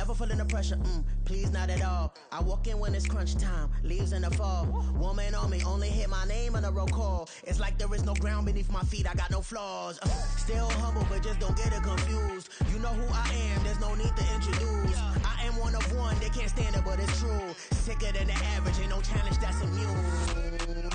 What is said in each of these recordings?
Never feeling the pressure, please not at all. I walk in when it's crunch time, leaves in the fall. Woman on me, only hit my name on a roll call. It's like there is no ground beneath my feet, I got no flaws. Still humble, but just don't get it confused. You know who I am, there's no need to introduce. I am one of one, they can't stand it, but it's true. Sicker than the average, ain't no challenge that's immune.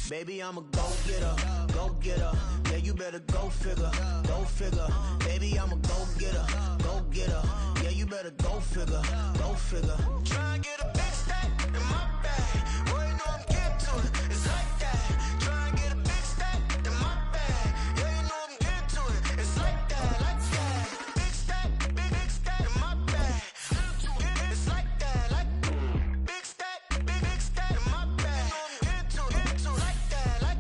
Baby, I'm a go-getter, go-getter. Yeah, you better go figure, go figure. Baby, I'm a go-getter, go-getter. Yeah, you better go figure, go figure. Try and get a big stack in my bag. Boy, you know I'm getting to it, it's like that. Try and get a big stack in my bag. Yeah, you know I'm getting to it, it's like that, like that. Big stack, big stack in my bag. It's like that, like big stack in my bag. Into it, like that, like.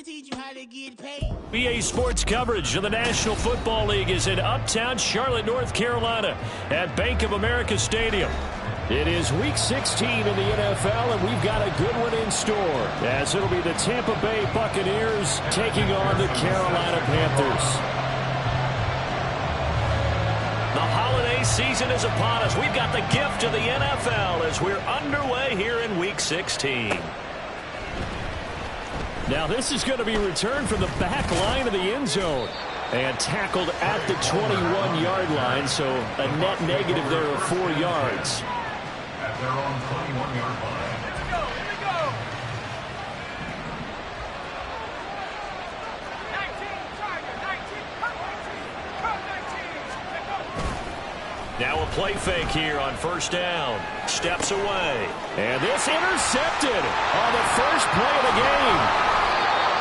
Teach you how to get paid. BA Sports coverage of the National Football League is in uptown Charlotte, North Carolina at Bank of America Stadium. It is Week 16 in the NFL, and we've got a good one in store, as it'll be the Tampa Bay Buccaneers taking on the Carolina Panthers. The holiday season is upon us. We've got the gift of the NFL as we're underway here in Week 16. Now this is going to be returned from the back line of the end zone and tackled at the 21-yard line, so a net negative there of 4 yards. At their own 21-yard line. Here we go. 19, Tiger, 19, cut 19, Now a play fake here on first down. Steps away. And this intercepted on the first play of the game.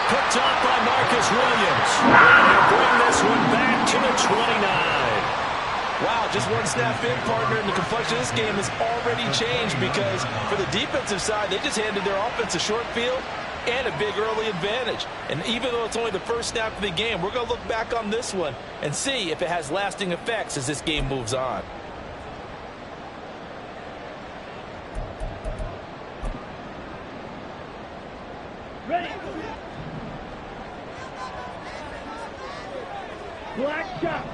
Picked up by Marcus Williams. And they'll bring this one back to the 29. Wow, just one snap in, partner, and the complexion of this game has already changed because for the defensive side, they just handed their offense a short field and a big early advantage. And even though it's only the first snap of the game, we're going to look back on this one and see if it has lasting effects as this game moves on. Ready. Black shot.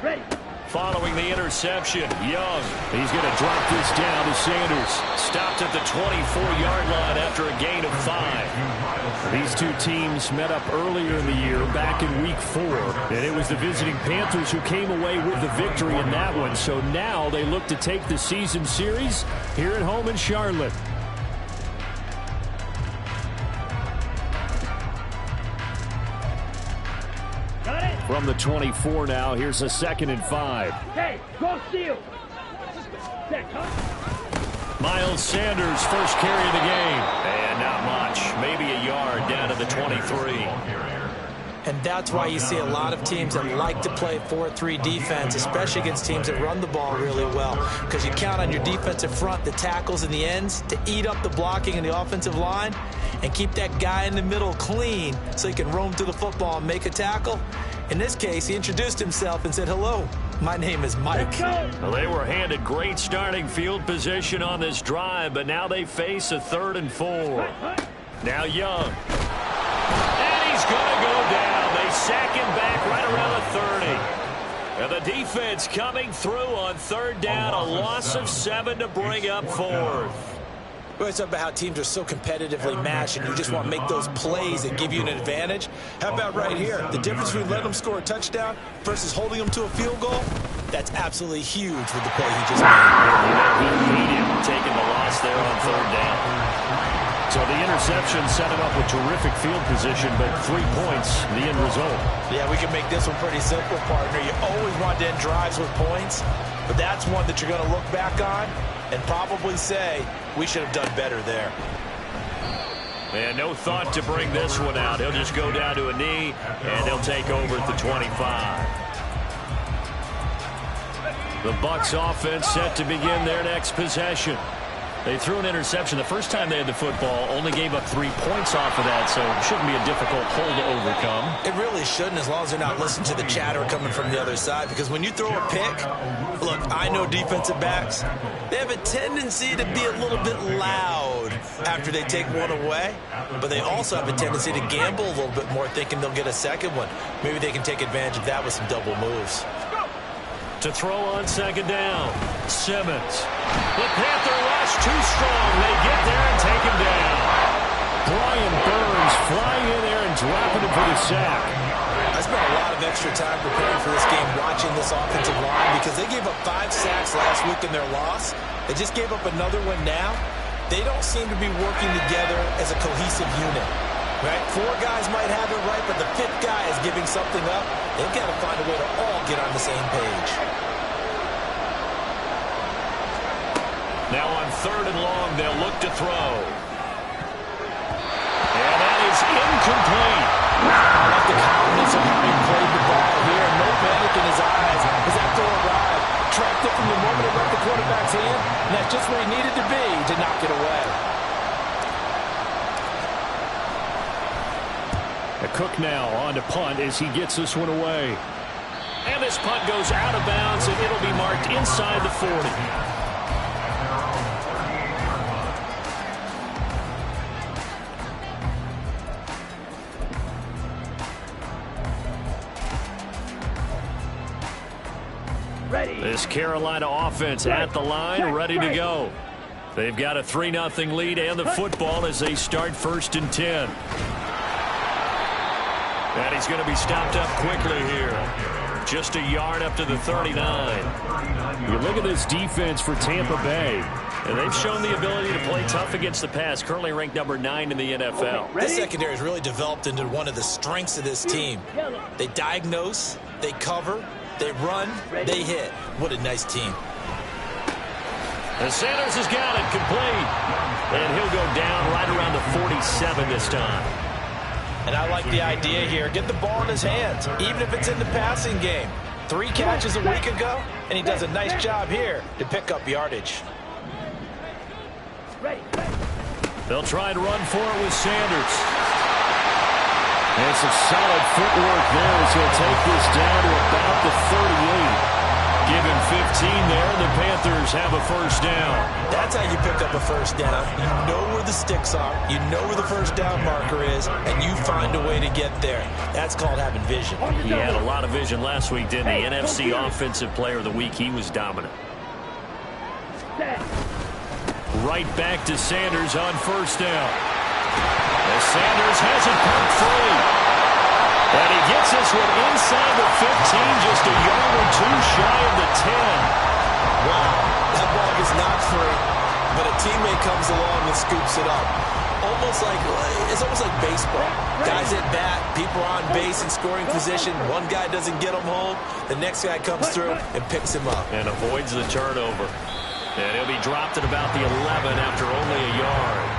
Ready. Following the interception, Young. He's going to drop this down to Sanders. Stopped at the 24-yard line after a gain of 5. These two teams met up earlier in the year, back in Week 4. And it was the visiting Panthers who came away with the victory in that one. So now they look to take the season series here at home in Charlotte. From the 24 now, here's a 2nd and 5. Hey, go steal. Miles Sanders, first carry of the game. And not much, maybe a yard down to the 23. And that's why you see a lot of teams that like to play 4-3 defense, especially against teams that run the ball really well, because you count on your defensive front, the tackles and the ends, to eat up the blocking in the offensive line and keep that guy in the middle clean so he can roam through the football and make a tackle. In this case, he introduced himself and said, "Hello, my name is Mike." Well, they were handed great starting field position on this drive, but now they face a 3rd and 4. Now Young. And he's going to go down. They sack him back right around the 30. And the defense coming through on 3rd down, a loss of 7 to bring up 4th. We always talk about how teams are so competitively matched and you just want to make those plays that give you an advantage. How about right here? The difference between letting them score a touchdown versus holding them to a field goal, that's absolutely huge with the play he just made. Taking the loss there on 3rd down. So the interception set him up with terrific field position, but 3 points, the end result. Yeah, we can make this one pretty simple, partner. You always want to end drives with points, but that's one that you're going to look back on and probably say, we should have done better there. And no thought to bring this one out. He'll just go down to a knee, and they'll take over at the 25. The Bucs offense set to begin their next possession. They threw an interception. The first time they had the football, only gave up 3 points off of that, so it shouldn't be a difficult hole to overcome. It really shouldn't, as long as they're not listening to the chatter coming from the other side, because when you throw a pick, look, I know defensive backs, they have a tendency to be a little bit loud after they take one away, but they also have a tendency to gamble a little bit more, thinking they'll get a second one. Maybe they can take advantage of that with some double moves. To throw on second down, Simmons. The Panther rush too strong. They get there and take him down. Brian Burns flying in there and dropping him for the sack. I spent a lot of extra time preparing for this game watching this offensive line because they gave up 5 sacks last week in their loss. They just gave up another one now. They don't seem to be working together as a cohesive unit. Right? 4 guys might have it right, but the 5th guy is giving something up. They've got to find a way to all get on the same page. Now on 3rd and long, they'll look to throw. And that is incomplete. I like the confidence of how he played the ball here. No panic in his eyes as that throw arrived. Tracked it from the moment it left the quarterback's hand, and that's just where he needed to be to knock it away. Cook now on to punt as he gets this one away. And this punt goes out of bounds, and it'll be marked inside the 40. Ready. This Carolina offense at the line, ready to go. They've got a 3-0 lead and the football as they start 1st and 10. And he's going to be stopped up quickly here. Just a yard up to the 39. You look at this defense for Tampa Bay, and they've shown the ability to play tough against the pass, currently ranked number 9 in the NFL. This secondary has really developed into one of the strengths of this team. They diagnose, they cover, they run, they hit. What a nice team. And Sanders has got it complete. And he'll go down right around the 47 this time. And I like the idea here. Get the ball in his hands, even if it's in the passing game. 3 catches a week ago, and he does a nice job here to pick up yardage. They'll try and run for it with Sanders. And some solid footwork there as he'll take this down to about the 38. Give him 15 there, and the Panthers have a 1st down. That's how you pick up a 1st down. You know where the sticks are, you know where the 1st down marker is, and you find a way to get there. That's called having vision. He had a lot of vision last week, didn't he? NFC Offensive Player of the Week, he was dominant. Right back to Sanders on 1st down. As Sanders has it pumped free. And he gets this one inside the 15, just a yard or 2 shy of the 10. Wow, that ball gets knocked free, but a teammate comes along and scoops it up. It's almost like baseball. Guys at bat, people are on base in scoring position. One guy doesn't get him home. The next guy comes through and picks him up. And avoids the turnover. And he'll be dropped at about the 11 after only a yard.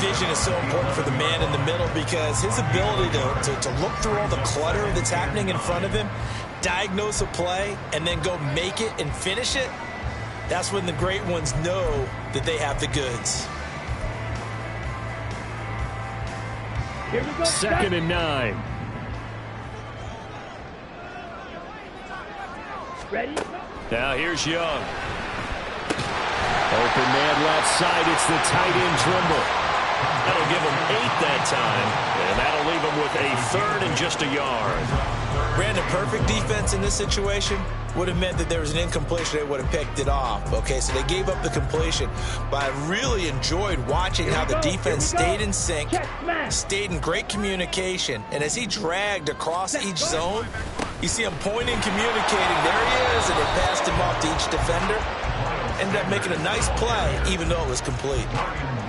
Vision is so important for the man in the middle because his ability to look through all the clutter that's happening in front of him, diagnose a play, and then go make it and finish it, that's when the great ones know that they have the goods. Here we go. 2nd and 9. Ready. Now here's Young. Open man left side. It's the tight end Trimble. That'll give him 8 that time, and that'll leave him with a 3rd and just a yard. Brandon, perfect defense in this situation would have meant that there was an incompletion. They would have picked it off. Okay, so they gave up the completion, but I really enjoyed watching how the defense stayed in sync, stayed in great communication, and as he dragged across each zone, you see him pointing, communicating. There he is, and they passed him off to each defender. Ended up making a nice play, even though it was complete.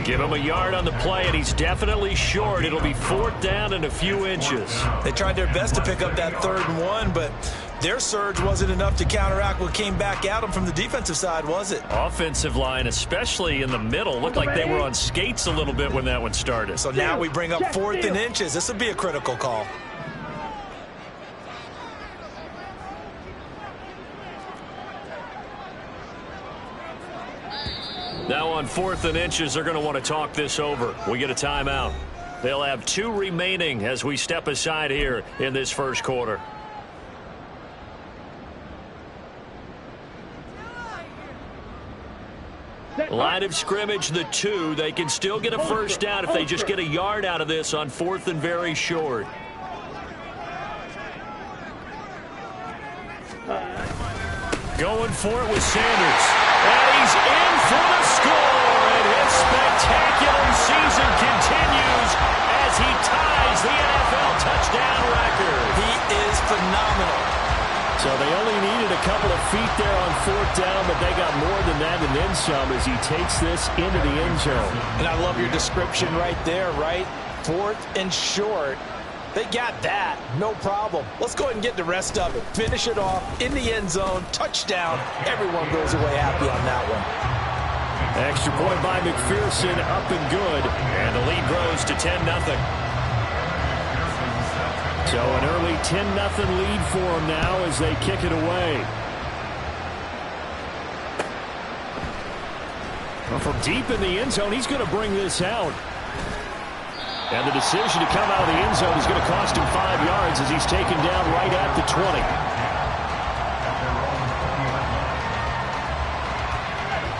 Give him a yard on the play, and he's definitely short. It'll be 4th down and a few inches. They tried their best to pick up that 3rd and 1, but their surge wasn't enough to counteract what came back at them from the defensive side, was it? Offensive line, especially in the middle, looked like they were on skates a little bit when that one started. So now we bring up 4th and inches. This will be a critical call. Now on 4th and inches, they're going to want to talk this over. We get a timeout. They'll have 2 remaining as we step aside here in this first quarter. Line of scrimmage, the 2. They can still get a first down if they just get a yard out of this on 4th and very short. Going for it with Sanders. And he's in for the score. And his spectacular season continues as he ties the NFL touchdown record. He is phenomenal. So they only needed a couple of feet there on 4th down, but they got more than that and then some as he takes this into the end zone. And I love your description right there, right? 4th and short. They got that. No problem. Let's go ahead and get the rest of it. Finish it off in the end zone. Touchdown. Everyone goes away happy on that one. Extra point by McPherson, up and good. And the lead grows to 10-0. So an early 10-0 lead for them now as they kick it away. Well, from deep in the end zone, he's going to bring this out. And the decision to come out of the end zone is going to cost him 5 yards as he's taken down right at the 20.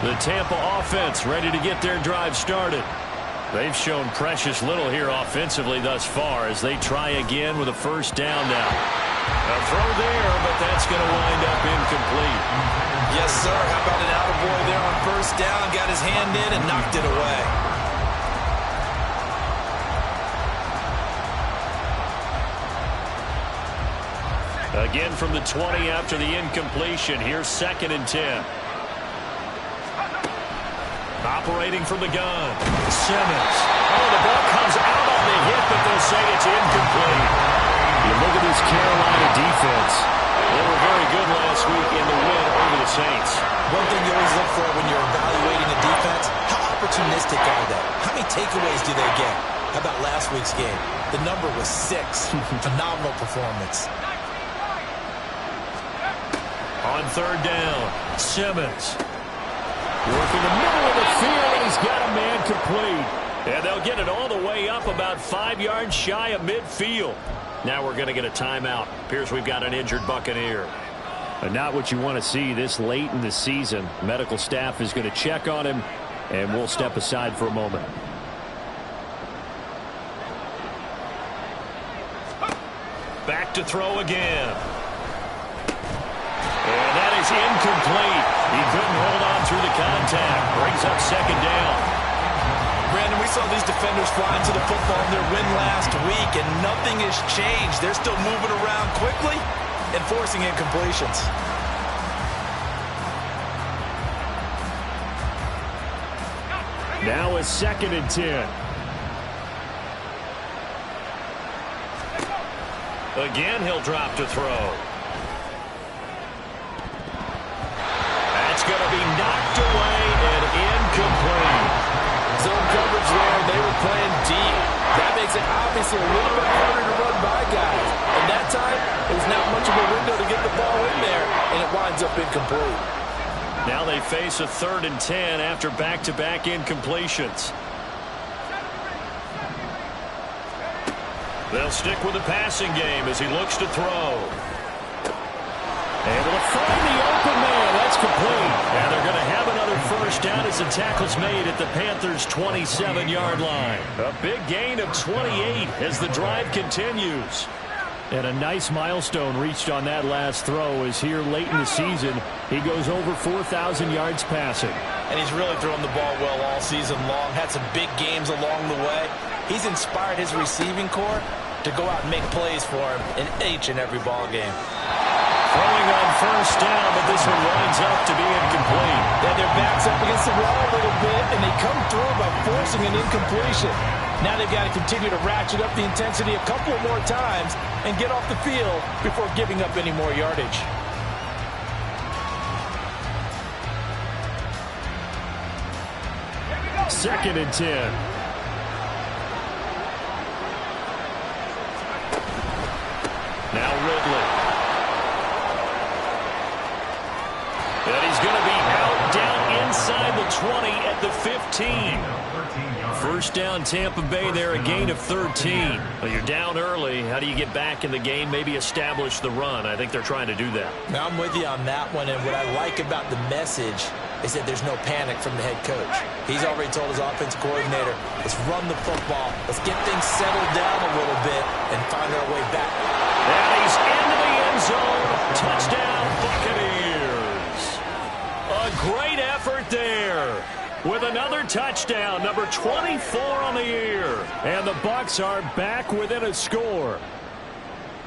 The Tampa offense ready to get their drive started. They've shown precious little here offensively thus far as they try again with a first down now. A throw there, but that's going to wind up incomplete. Yes, sir. How about an attaboy there on first down? Got his hand in and knocked it away. Again from the 20 after the incompletion. Here's 2nd and 10. Operating from the gun. Simmons. Oh, the ball comes out on the hit, but they'll say it's incomplete. You look at this Carolina defense. They were very good last week in the win over the Saints. One thing you always look for when you're evaluating a defense, how opportunistic are they? How many takeaways do they get? How about last week's game? The number was 6. Phenomenal performance. On 3rd down, Simmons. Working the middle of the field, and he's got a man complete. And they'll get it all the way up about 5 yards shy of midfield. Now we're going to get a timeout. Appears we've got an injured Buccaneer. And not what you want to see this late in the season. Medical staff is going to check on him, and we'll step aside for a moment. Back to throw again. And that is incomplete. He couldn't hold on through the contact. Brings up 2nd down. Brandon, we saw these defenders flying to the football in their win last week, and nothing has changed. They're still moving around quickly and forcing incompletions. Now a 2nd and 10. Again, he'll drop to throw. That's going to be knocked away and incomplete. Zone coverage there. They were playing deep. That makes it obviously a little bit harder to run by guys. And that time, there's not much of a window to get the ball in there, and it winds up incomplete. Now they face a 3rd and 10 after back-to-back incompletions. They'll stick with the passing game as he looks to throw. Able to find the open man. That's complete. And they're going to have another first down as the tackle's made at the Panthers' 27-yard line. A big gain of 28 as the drive continues. And a nice milestone reached on that last throw as here late in the season, he goes over 4,000 yards passing. And he's really thrown the ball well all season long. Had some big games along the way. He's inspired his receiving corps to go out and make plays for him in each and every ball game. Throwing on first down, but this one winds up to be incomplete. Yeah, their back's up against the wall a little bit, and they come through by forcing an incompletion. Now they've got to continue to ratchet up the intensity a couple more times and get off the field before giving up any more yardage. Second and 10. Now Ridley. And he's going to be out down inside the 20 at the 15. First down, Tampa Bay there, a gain of 13. Well, you're down early. How do you get back in the game, maybe establish the run? I think they're trying to do that. Now, I'm with you on that one, and what I like about the message is that there's no panic from the head coach. He's already told his offensive coordinator, let's run the football, let's get things settled down a little bit and find our way back. And he's into the end zone. Touchdown, Buccaneers. A great effort there with another touchdown, number 24 on the year. And the Bucs are back within a score.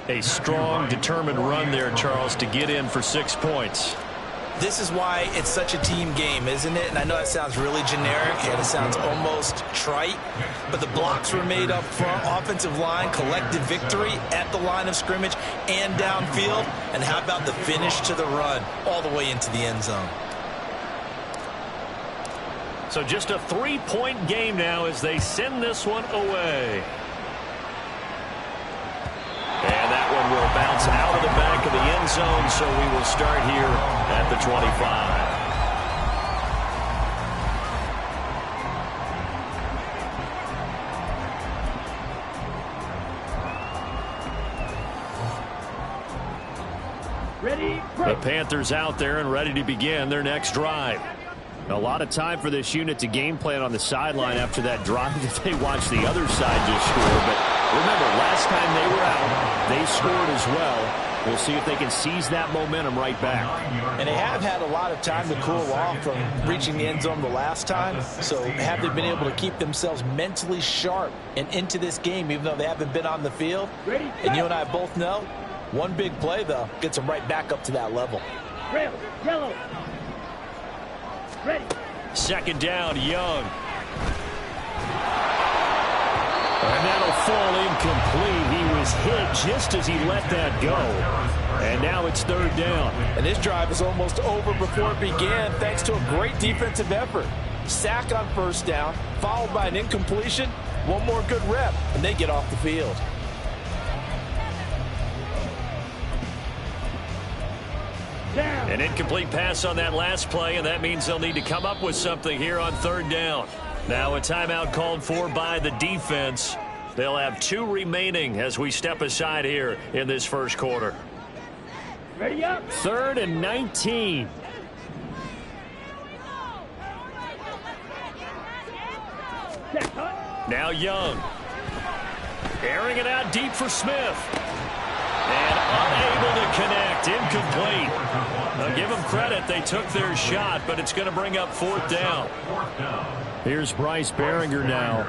A strong, determined run there, Charles, to get in for 6 points. This is why it's such a team game, isn't it? And I know that sounds really generic and it sounds almost trite, but the blocks were made up front, offensive line, collective victory at the line of scrimmage and downfield. And how about the finish to the run all the way into the end zone? So just a 3-point game now as they send this one away. And that one will bounce out of the back of the end zone, so we will start here at the 25. Ready, The Panthers out there and ready to begin their next drive. A lot of time for this unit to game plan on the sideline after that drive that they watched the other side just score. But remember, last time they were out, they scored as well. We'll see if they can seize that momentum right back. And they have had a lot of time to cool off from reaching the end zone the last time. So have they been able to keep themselves mentally sharp and into this game, even though they haven't been on the field? And you and I both know, one big play, though, gets them right back up to that level. Red, yellow. Ready. Second down, Young. And that'll fall incomplete. He was hit just as he let that go. And now it's third down. And this drive is almost over before it began thanks to a great defensive effort. Sack on first down, followed by an incompletion. One more good rep, and they get off the field. An incomplete pass on that last play, and that means they'll need to come up with something here on third down. Now a timeout called for by the defense. They'll have 2 remaining as we step aside here in this first quarter. Ready up. 3rd and 19. Now Young. Airing it out deep for Smith. And unable to connect. Incomplete. Now give them credit. They took their shot, but it's going to bring up 4th down. Here's Bryce Behringer now.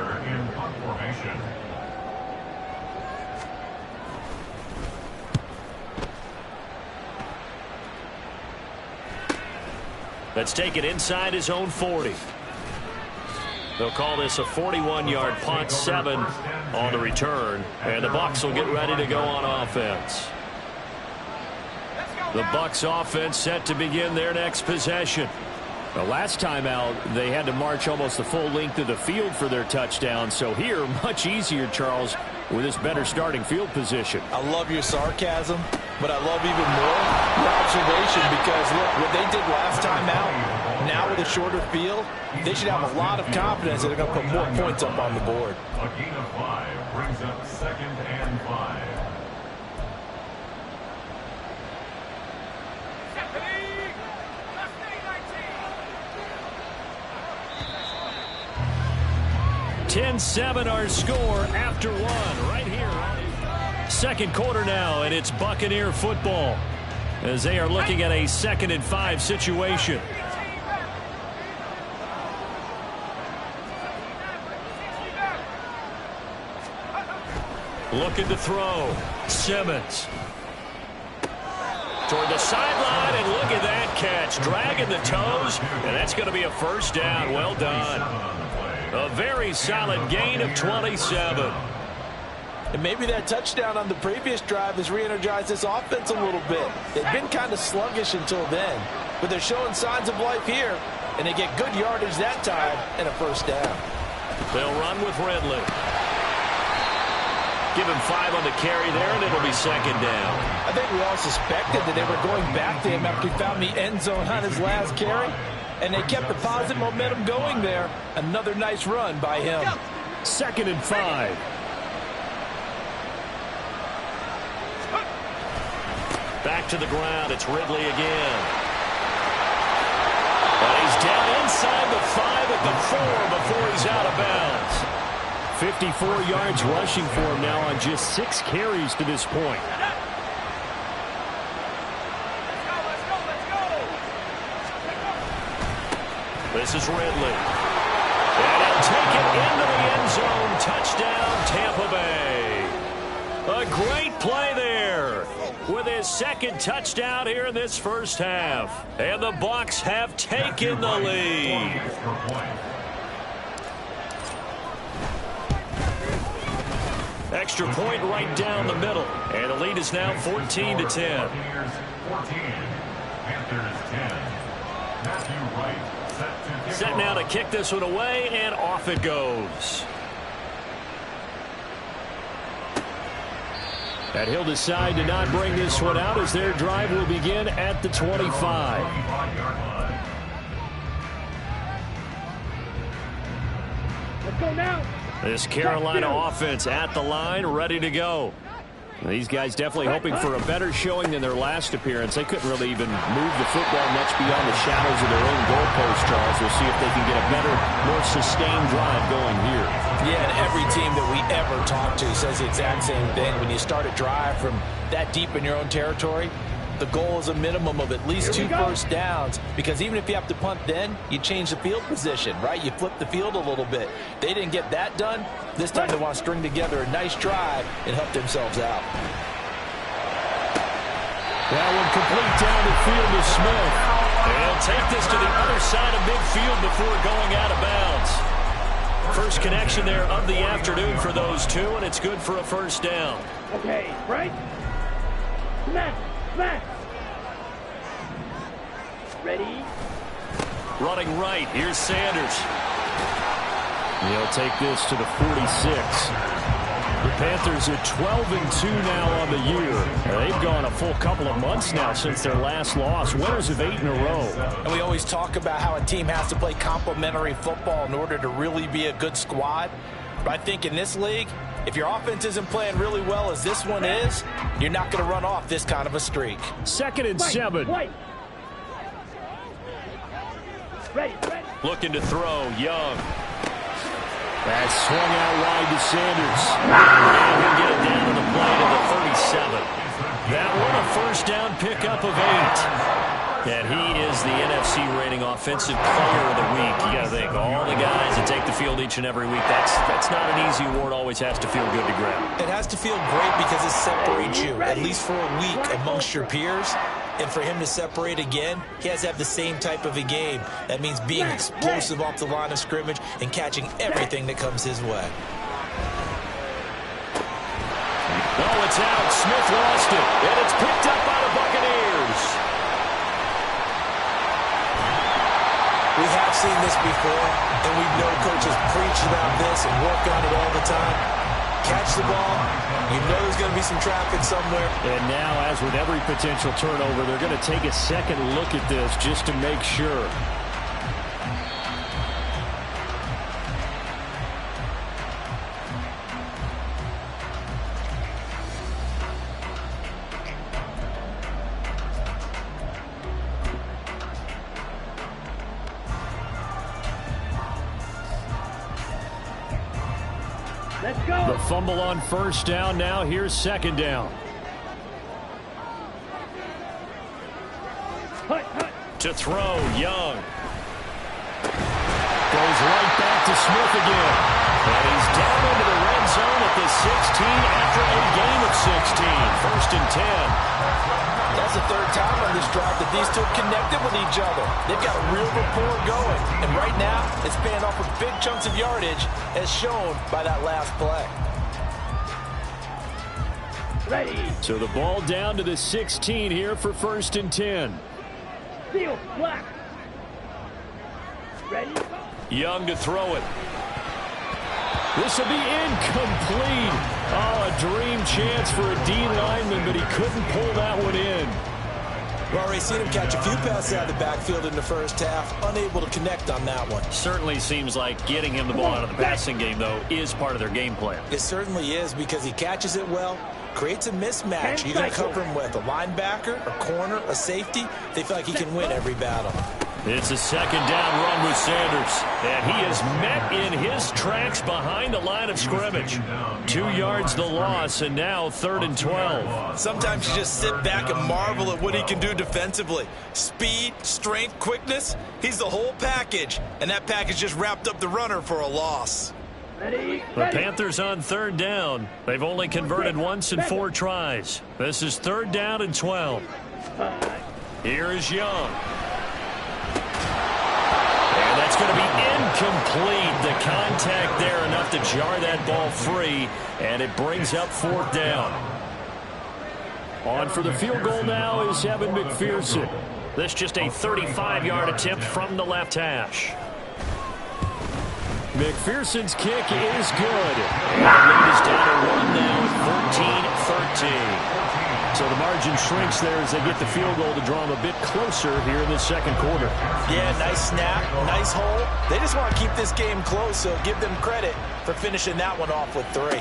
Let's take it inside his own 40. They'll call this a 41-yard punt, 7 on the return. And the Bucs will get ready to go on offense. The Bucs offense set to begin their next possession. The last time out, they had to march almost the full length of the field for their touchdown. So here, much easier, Charles, with this better starting field position. I love your sarcasm, but I love even more your observation because, look, what they did last time out, now with a shorter field, they should have a lot of confidence that they're going to put more points up on the board. A gain of 5 brings up 2nd and 5. $10-7 our score after 1 right here. Second quarter now, and it's Buccaneer football as they are looking at a 2nd and 5 situation. Looking to throw. Simmons. Toward the sideline, and look at that catch. Dragging the toes, and that's going to be a first down. Well done. A very solid gain of 27. And maybe that touchdown on the previous drive has re-energized this offense a little bit. They've been kind of sluggish until then, but they're showing signs of life here, and they get good yardage that time and a first down. They'll run with Ridley. Give him 5 on the carry there, and it'll be 2nd down. I think we all suspected that they were going back to him after he found the end zone on his last carry. And they kept the positive momentum going there. Another nice run by him. 2nd and 5. Back to the ground. It's Ridley again. And he's down inside the 5 at the 4 before he's out of bounds. 54 yards rushing for him now on just 6 carries to this point. This is Ridley. And he'll take it into the end zone. Touchdown, Tampa Bay. A great play there with his 2nd touchdown here in this first half. And the Bucs have taken the lead. Extra point right down the middle. And the lead is now 14-10. Panthers 14. Panthers 10. Matthew Wright set to Set now to kick this one away, and off it goes. And he'll decide to not bring this one out as their drive will begin at the 25. Let's go now. This Carolina offense at the line, ready to go. These guys definitely hoping for a better showing than their last appearance. They couldn't really even move the football much beyond the shadows of their own goalpost, Charles. We'll see if they can get a better, more sustained drive going here. Yeah, and every team that we ever talk to says the exact same thing. When you start a drive from that deep in your own territory, the goal is a minimum of at least 2 first downs, because even if you have to punt then, you change the field position, right? You flip the field a little bit. They didn't get that done. This time they want to string together a nice drive and help themselves out. That one complete down the field to Smith. And he'll take this to the other side of midfield before going out of bounds. First connection there of the afternoon for those two, and it's good for a first down. Okay, right? Smash! Smash! Ready? Running right, here's Sanders. He'll take this to the 46. The Panthers are 12-2 now on the year. They've gone a full couple of months now since their last loss. Winners of 8 in a row. And we always talk about how a team has to play complementary football in order to really be a good squad. But I think in this league, if your offense isn't playing really well as this one is, you're not going to run off this kind of a streak. 2nd and 7. Ready. Looking to throw, Young. That swung out wide to Sanders. And he'll get it down to the play to the 37. That one a first down pickup of 8. And he is the NFC rating offensive player of the week. You got to think, all the guys that take the field each and every week, that's not an easy award. Always has to feel good to grab. It has to feel great because it separates you, at least for a week, amongst your peers. And for him to separate again, he has to have the same type of a game. That means being explosive off the line of scrimmage and catching everything that comes his way. Oh, it's out. Smith lost it. And it's picked up by the Buccaneers. We have seen this before, and we know coaches preach about this and work on it all the time. Catch the ball. You know there's going to be some traffic somewhere. And now, as with every potential turnover, they're going to take a second look at this just to make sure. Let's go. The fumble on first down. Now here's 2nd down. To throw, Young. Goes right back to Smith again. And he's down into the red zone at the 16 after a gain of 16. 1st and 10. That's the 3rd time on this drive that these two have connected with each other. They've got a real rapport going. And right now, it's paying off with big chunks of yardage, as shown by that last play. Ready. So the ball down to the 16 here for 1st and 10. Seal. Black. Ready. Young to throw it. This will be incomplete. Oh, a dream chance for a D lineman, but he couldn't pull that one in. We've already seen him catch a few passes out of the backfield in the first half, unable to connect on that one. Certainly seems like getting him the ball out of the passing game, though, is part of their game plan. It certainly is, because he catches it well, creates a mismatch. You're going to cover him with a linebacker, a corner, a safety. They feel like he can win every battle. It's a second down run with Sanders, and he is met in his tracks behind the line of scrimmage. 2 yards the loss, and now 3rd and 12. Sometimes you just sit back and marvel at what he can do defensively. Speed, strength, quickness, he's the whole package, and that package just wrapped up the runner for a loss. Ready. The Panthers on 3rd down. They've only converted once in 4 tries. This is 3rd down and 12. Here is Young. And that's going to be incomplete. The contact there enough to jar that ball free, and it brings up 4th down. On for the field goal now is Evan McPherson. This just a 35-yard attempt from the left hash. McPherson's kick is good. And the lead is down to 1 now at 14-13. So the margin shrinks there as they get the field goal to draw them a bit closer here in the second quarter. Yeah, nice snap, nice hole. They just want to keep this game close, so give them credit for finishing that one off with 3.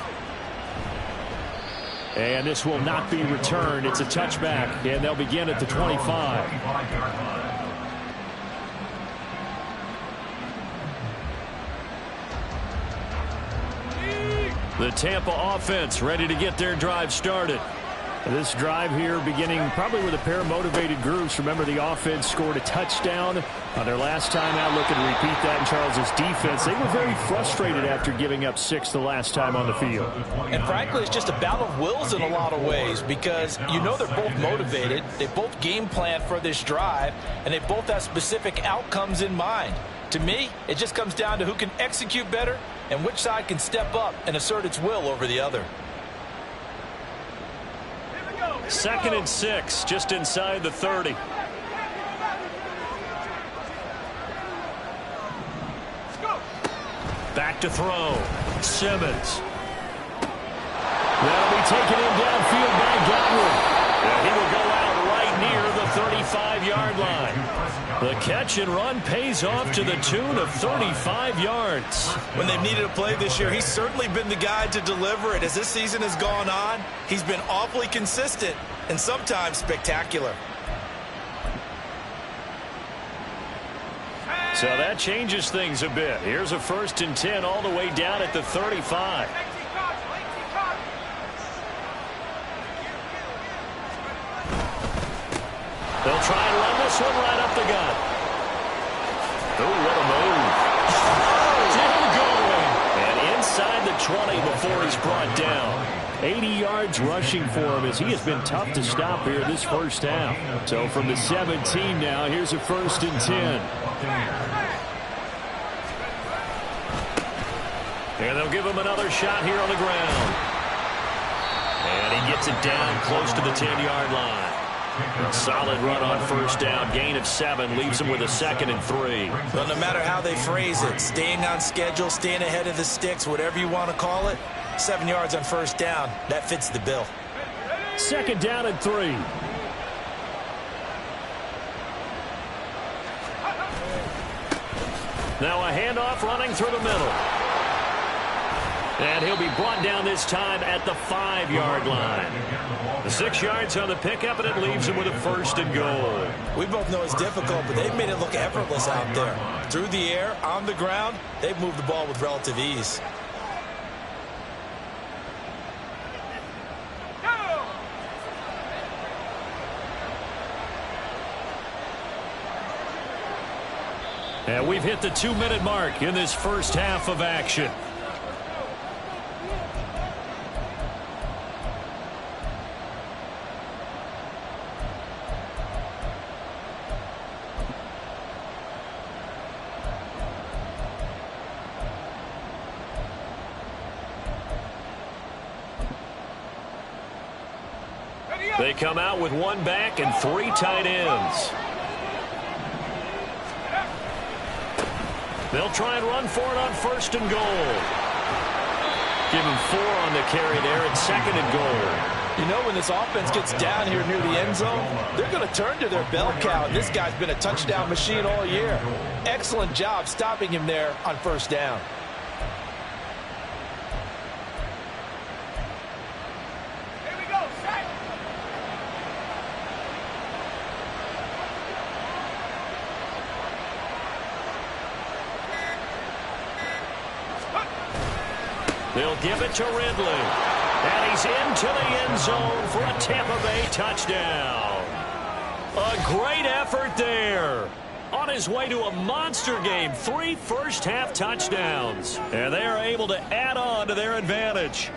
And this will not be returned. It's a touchback, and they'll begin at the 25. The Tampa offense ready to get their drive started. This drive here beginning probably with a pair of motivated groups. Remember, the offense scored a touchdown on their last time out. Looking to repeat that in Charles's defense. They were very frustrated after giving up 6 the last time on the field. And frankly, it's just a battle of wills in a lot of ways, because you know they're both motivated. They both game plan for this drive, and they both have specific outcomes in mind. To me, it just comes down to who can execute better and which side can step up and assert its will over the other. 2nd and 6, just inside the 30. Back to throw. Simmons. That'll be taken in downfield by Godwin. And he will go out right near the 35-yard line. The catch and run pays off to the tune of 35 yards. When they've needed a play this year, he's certainly been the guy to deliver it. As this season has gone on, he's been awfully consistent and sometimes spectacular. So that changes things a bit. Here's a 1st and 10 all the way down at the 35. They'll try and run this one right up the gut. Oh, what a move. Still going. And inside the 20 before he's brought down. 80 yards rushing for him, as he has been tough to stop here this first half. So from the 17 now, here's a 1st and 10. And they'll give him another shot here on the ground. And he gets it down close to the 10-yard line. Solid run on 1st down. Gain of 7 leaves him with a 2nd and 3. Well, no matter how they phrase it, staying on schedule, staying ahead of the sticks, whatever you want to call it, 7 yards on 1st down, that fits the bill. 2nd down and 3. Now a handoff running through the middle. And he'll be brought down this time at the 5-yard line. The 6 yards on the pickup, and it leaves him with a 1st and goal. We both know it's difficult, but they've made it look effortless out there. Through the air, on the ground, they've moved the ball with relative ease. And we've hit the 2-minute mark in this first half of action. They come out with 1 back and 3 tight ends. They'll try and run for it on 1st and goal. Give him 4 on the carry there at 2nd and goal. You know, when this offense gets down here near the end zone, they're going to turn to their bell cow, and this guy's been a touchdown machine all year. Excellent job stopping him there on first down. Here we go, set. They'll give it to Ridley. And he's into the end zone for a Tampa Bay touchdown. A great effort there. On his way to a monster game, 3 first-half touchdowns. And they are able to add on to their advantage.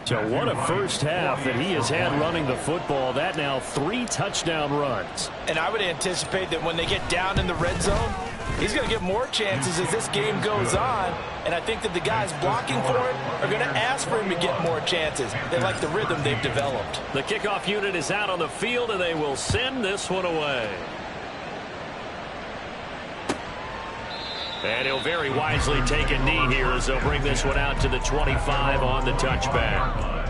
So what a first half that he has had running the football. That now 3 touchdown runs. And I would anticipate that when they get down in the red zone, he's going to get more chances as this game goes on. And I think that the guys blocking for him are going to ask for him to get more chances. They like the rhythm they've developed. The kickoff unit is out on the field, and they will send this one away. And he'll very wisely take a knee here as they'll bring this one out to the 25 on the touchback.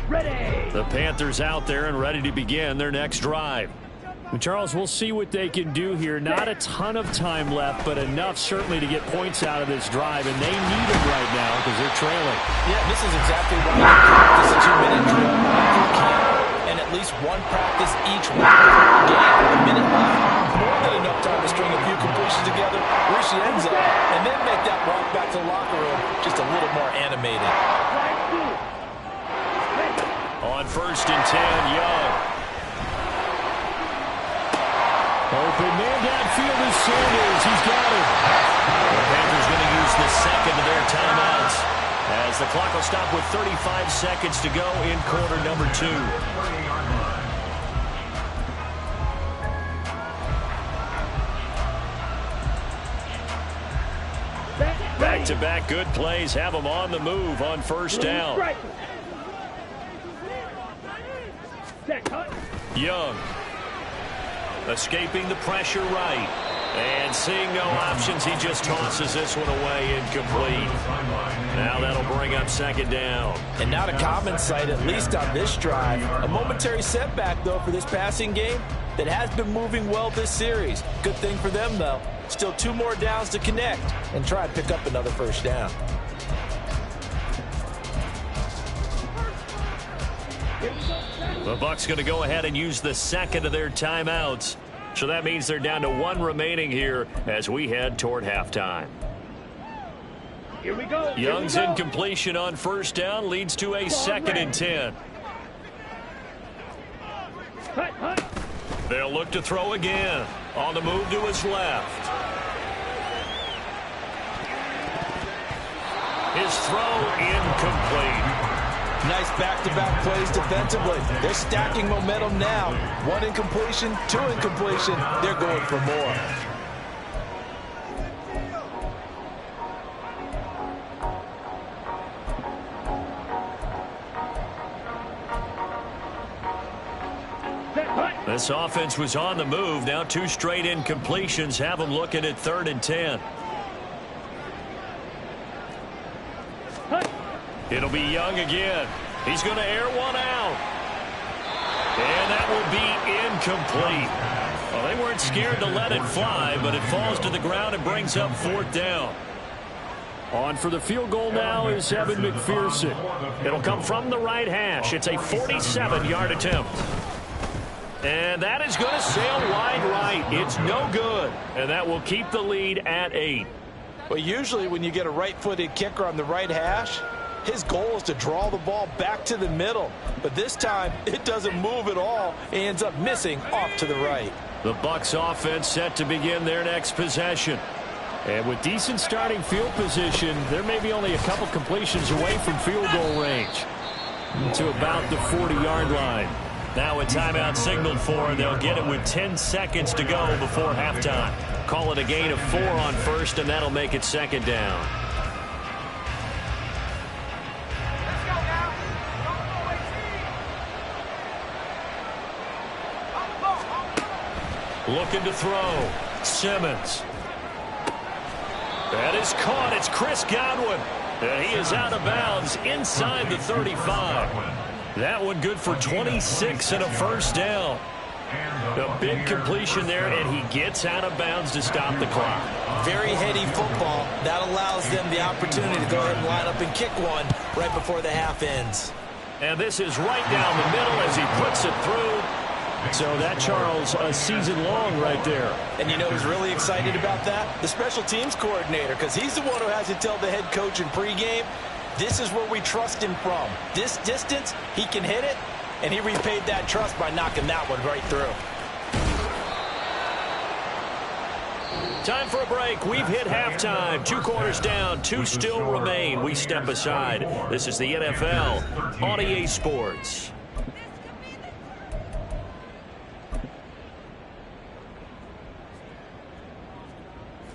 Ready. The Panthers out there and ready to begin their next drive. And Charles, we'll see what they can do here. Not a ton of time left, but enough certainly to get points out of this drive, and they need them right now because they're trailing. Yeah, this is exactly why you practice a 2-minute drill if you can, and at least one practice each week before the game. A minute left, more than enough time to string a few completions together, reach the end zone, and then make that walk back to the locker room just a little more animated. On 1st and 10, Young. Open man downfield is Sanders. He's got it. The Panthers going to use the second of their timeouts as the clock will stop with 35 seconds to go in quarter number 2. Back-to-back good plays have them on the move on first down. Young. Escaping the pressure right. And seeing no options, he just tosses this one away incomplete. Now that'll bring up 2nd down. And not a common sight, at least on this drive. A momentary setback, though, for this passing game that has been moving well this series. Good thing for them, though. Still 2 more downs to connect and try and pick up another first down. The Bucs going to go ahead and use the second of their timeouts. So that means they're down to 1 remaining here as we head toward halftime. Here we go. Young's incompletion on first down leads to a 2nd and 10. They'll look to throw again. On the move to his left. His throw incomplete. Nice back-to-back plays defensively. They're stacking momentum now. 1 incompletion, 2 incompletion. They're going for more. This offense was on the move. Now 2 straight incompletions have them looking at 3rd and 10. It'll be Young again. He's going to air one out. And that will be incomplete. Well, they weren't scared to let it fly, but it falls to the ground and brings up 4th down. On for the field goal now is Evan McPherson. It'll come from the right hash. It's a 47-yard attempt. And that is going to sail wide right. It's no good. And that will keep the lead at 8. Well, usually when you get a right-footed kicker on the right hash, his goal is to draw the ball back to the middle. But this time, it doesn't move at all. He ends up missing off to the right. The Bucs offense set to begin their next possession. And with decent starting field position, they're maybe only a couple completions away from field goal range. To about the 40-yard line. Now a timeout signaled for, and they'll get it with 10 seconds to go before halftime. Call it a gain of 4 on first, and that'll make it 2nd down. Looking to throw. Simmons. That is caught. It's Chris Godwin. And he is out of bounds inside the 35. That one good for 26 and a first down. A big completion there, and he gets out of bounds to stop the clock. Very heady football. That allows them the opportunity to go ahead and line up and kick one right before the half ends. And this is right down the middle as he puts it through. So that, Charles, a season long right there. And you know who's really excited about that? The special teams coordinator, because he's the one who has to tell the head coach in pregame, this is where we trust him from. This distance, he can hit it, and he repaid that trust by knocking that one right through. Time for a break. We've hit halftime. 2 quarters down. 2 still remain. We step aside. This is the NFL on EA Sports.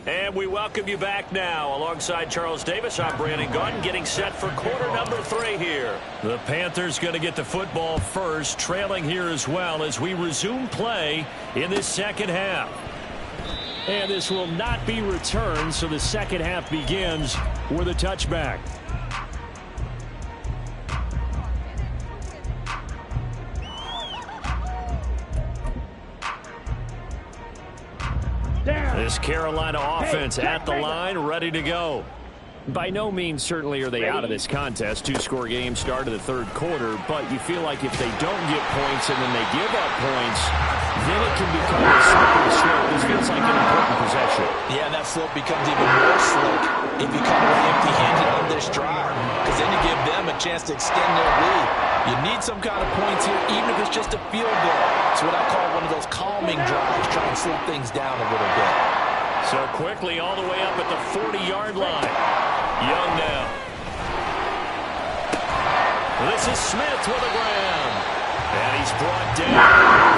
And we welcome you back now. Alongside Charles Davis, I'm Brandon Gaudin, getting set for quarter number 3 here. The Panthers going to get the football first, trailing here as well as we resume play in this second half. And this will not be returned, so the second half begins with a touchback. This Carolina offense at the line, ready to go. By no means certainly are they out of this contest. 2-score game start of the third quarter, but you feel like if they don't get points and then they give up points, then it can become a slippery slope. This feels like an important possession. Yeah, and that slope becomes even more slick if you come away empty-handed on this drive, because then you give them a chance to extend their lead. You need some kind of points here, even if it's just a field goal. It's what I call one of those calming drives, try and slow things down a little bit. So quickly all the way up at the 40-yard line. Young now. This is Smith with a grab. And he's brought down.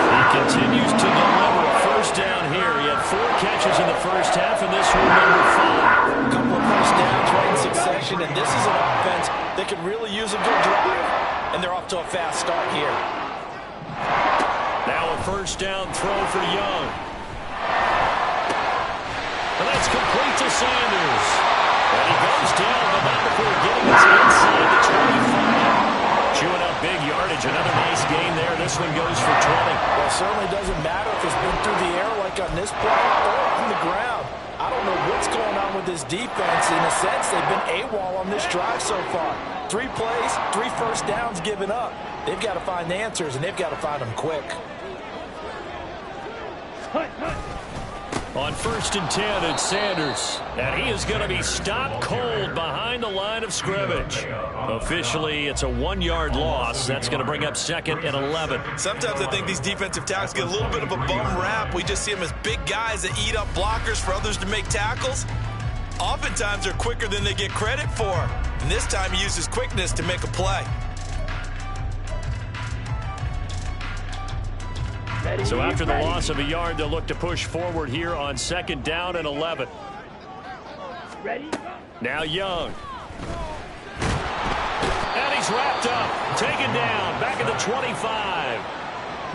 He continues to deliver a first down here. He had 4 catches in the first half, and this one number 5. A couple of first downs right in succession, and this is an offense that can really use a good drive. And they're off to a fast start here. Now a first down throw for Young. And that's complete to Sanders. And he goes down, but not before getting us inside the 25. Chewing up big yardage. Another nice gain there. This one goes for 20. Well, it certainly doesn't matter if it's been through the air like on this play or on the ground. I don't know what's going on with this defense. In a sense, they've been AWOL on this drive so far. 3 plays, 3 first downs given up. They've got to find the answers, and they've got to find them quick. On 1st and 10, it's Sanders. And he is going to be stopped cold behind the line of scrimmage. Officially, it's a 1-yard loss. That's going to bring up 2nd and 11. Sometimes I think these defensive tackles get a little bit of a bum rap. We just see them as big guys that eat up blockers for others to make tackles. Oftentimes, they're quicker than they get credit for. And this time, he uses quickness to make a play. So after the loss of a yard, they'll look to push forward here on 2nd down and 11. Ready? Now Young. And he's wrapped up, taken down, back at the 25.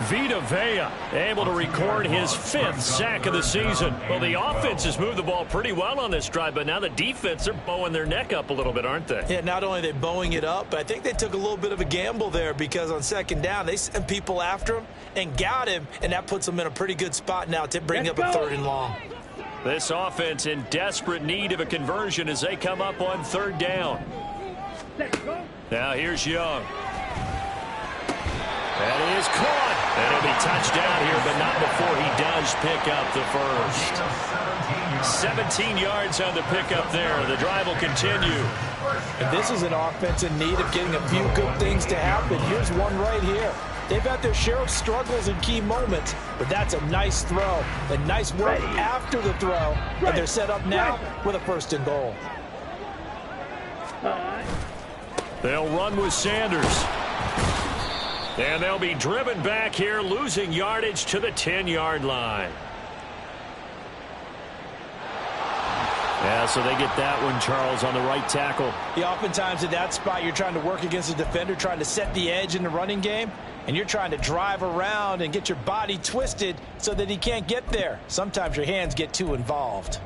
Vita Vea able to record his 5th sack of the season. Well, the offense has moved the ball pretty well on this drive, but now the defense are bowing their neck up a little bit, aren't they? Yeah, not only are they bowing it up, but I think they took a little bit of a gamble there because on 2nd down, they sent people after him and got him, and that puts them in a pretty good spot now to bring up a 3rd and long. This offense in desperate need of a conversion as they come up on 3rd down. Now here's Young. And he is caught. And he'll be touched down here, but not before he does pick up the first. 17 yards on the pickup there. The drive will continue. And this is an offense in need of getting a few good things to happen. Here's one right here. They've had their share of struggles in key moments, but that's a nice throw. A nice work after the throw. And they're set up now with a 1st and goal. They'll run with Sanders. And they'll be driven back here, losing yardage to the 10-yard line. Yeah, so they get that one, Charles, on the right tackle. Yeah, oftentimes in that spot, you're trying to work against a defender, trying to set the edge in the running game, and you're trying to drive around and get your body twisted so that he can't get there. Sometimes your hands get too involved.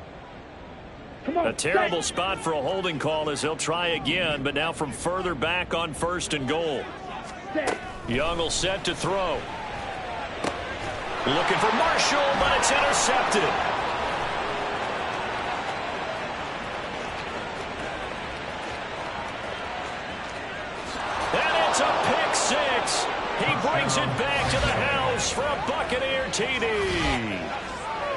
A terrible spot for a holding call as he'll try again, but now from further back on 1st and goal. Young will set to throw. Looking for Marshall, but it's intercepted. And it's a pick six. He brings it back to the house for a Buccaneer TD.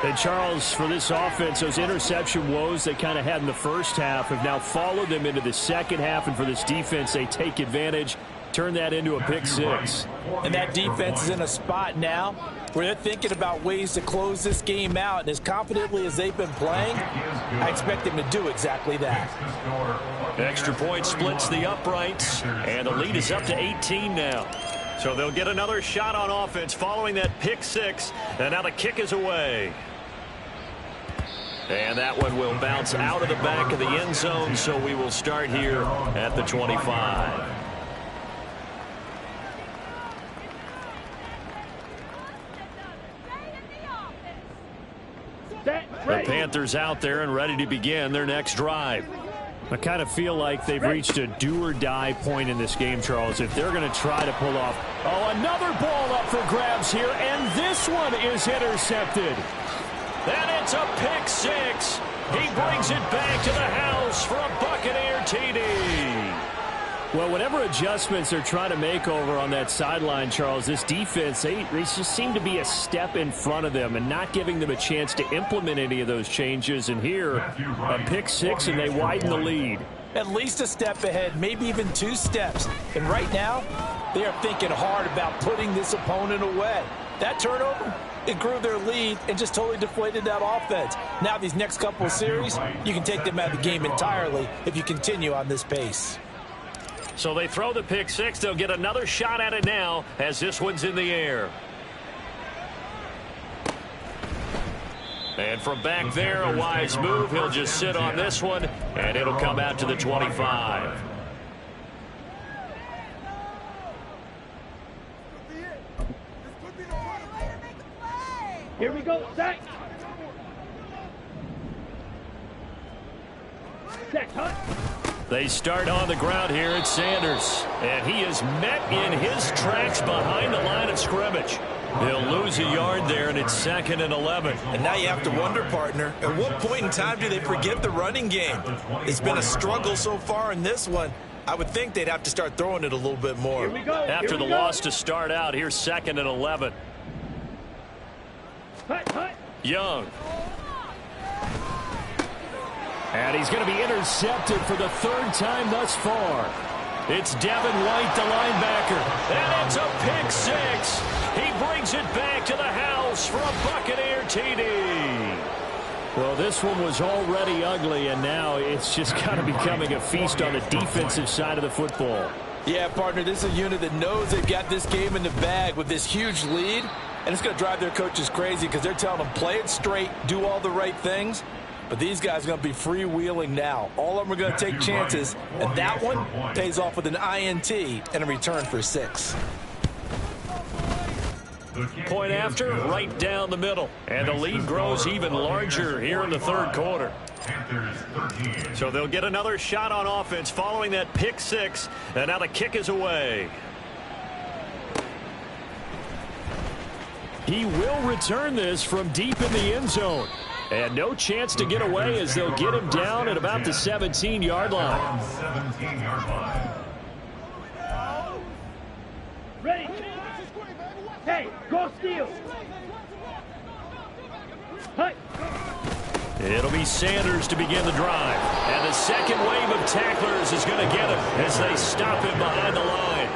And Charles, for this offense, those interception woes they kind of had in the first half have now followed them into the second half. And for this defense, they take advantage, turn that into a pick six. And that defense is in a spot now where they're thinking about ways to close this game out. And as confidently as they've been playing, I expect them to do exactly that. Extra point splits the uprights, and the lead is up to 18 now. So they'll get another shot on offense following that pick six, and now the kick is away. And that one will bounce out of the back of the end zone, so we will start here at the 25. The Panthers out there and ready to begin their next drive. I kind of feel like they've reached a do-or-die point in this game, Charles, if they're going to try to pull off. Oh, another ball up for grabs here, and this one is intercepted. And it's a pick six. He brings it back to the house for a Buccaneer TD. Well, whatever adjustments they're trying to make over on that sideline, Charles, this defense, they just seem to be a step in front of them and not giving them a chance to implement any of those changes. And here, a pick six, and they widen the lead. At least a step ahead, maybe even 2 steps. And right now, they are thinking hard about putting this opponent away. That turnover, it grew their lead and just totally deflated that offense. Now these next couple of series, you can take them out of the game entirely if you continue on this pace. So they throw the pick six. They'll get another shot at it now as this one's in the air. And from back there, a wise move. He'll just sit on this one, and it'll come out to the 25. Here we go, Zach. Zach, huh? They start on the ground here at Sanders, and he is met in his tracks behind the line of scrimmage. He'll lose a yard there, and it's 2nd and 11. And now you have to wonder, partner, at what point in time do they forget the running game? It's been a struggle so far in this one. I would think they'd have to start throwing it a little bit more. Here we go. After the loss to start out, here's 2nd and 11. Hut. Young. And he's going to be intercepted for the 3rd time thus far. It's Devin White, the linebacker. And it's a pick six. He brings it back to the house for a Buccaneer TD. Well, this one was already ugly, and now it's just kind of becoming a feast on the defensive side of the football. Yeah, partner, this is a unit that knows they've got this game in the bag with this huge lead, and it's going to drive their coaches crazy because they're telling them play it straight, do all the right things. But these guys are going to be freewheeling now. All of them are going to take chances, and that one pays off with an INT and a return for 6. Point after, right down the middle. And the lead grows even larger here in the 3rd quarter. So they'll get another shot on offense following that pick six, and now the kick is away. He will return this from deep in the end zone. And no chance to get away as they'll get him down at about the 17-yard line. Ready. Hey, go steal. Hut. It'll be Sanders to begin the drive. And the second wave of tacklers is going to get him as they stop him behind the line.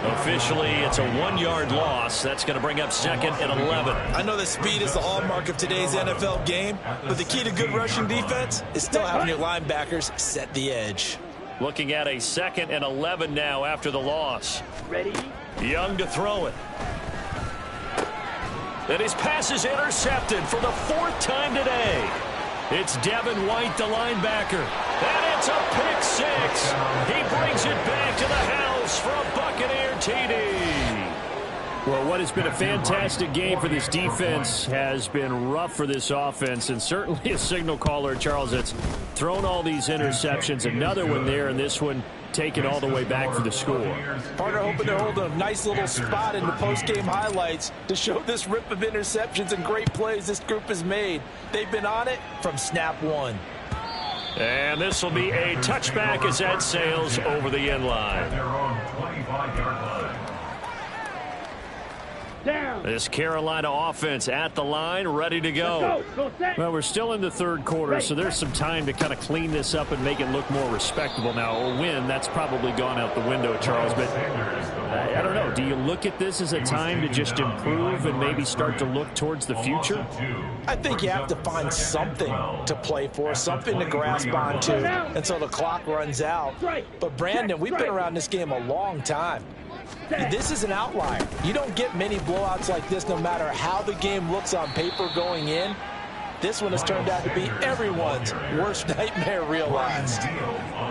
Officially, it's a 1-yard loss. That's going to bring up 2nd and 11. I know that speed is the hallmark of today's NFL game, but the key to good rushing defense is still having your linebackers set the edge. Looking at a 2nd and 11 now after the loss. Ready. Young to throw it. And his pass is intercepted for the 4th time today. It's Devin White, the linebacker. And it's a pick six. He brings it back to the house for a Buccaneer TD. Well, what has been a fantastic game for this defense has been rough for this offense, and certainly a signal caller, Charles, that's thrown all these interceptions. Another one there, and this one taken all the way back for the score. Partner hoping to hold a nice little spot in the post-game highlights to show this rip of interceptions and great plays this group has made. They've been on it from snap one. And this will be a touchback as that sails over the end line. Their own 25-yard line. Down. This Carolina offense at the line, ready to go. Go set. Well, we're still in the third quarter, so there's some time to kind of clean this up and make it look more respectable. Now, a win, that's probably gone out the window, Charles, but I don't know. Do you look at this as a time to just improve and maybe start to look towards the future? I think you have to find something to play for, something to grasp onto until the clock runs out. But, Brandon, we've been around this game a long time. This is an outlier. You don't get many blowouts like this no matter how the game looks on paper going in. This one has turned out to be everyone's worst nightmare realized.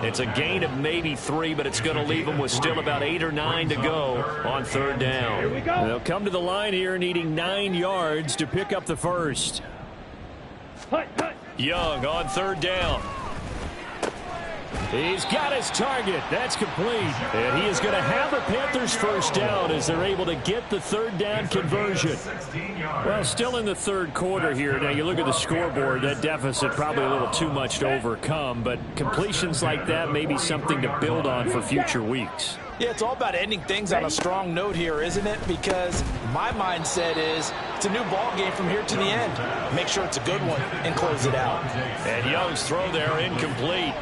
It's a gain of maybe 3, but it's going to leave them with still about 8 or 9 to go on third down. Here we go. They'll come to the line here needing 9 yards to pick up the first. Hut, hut. Young on third down. He's got his target. That's complete. And he is going to have a Panthers first down as they're able to get the third down conversion. Well, still in the third quarter here. Now, you look at the scoreboard, that deficit probably a little too much to overcome, but completions like that may be something to build on for future weeks. Yeah, it's all about ending things on a strong note here, isn't it? Because my mindset is it's a new ball game from here to the end. Make sure it's a good one and close it out. And Young's throw there incomplete.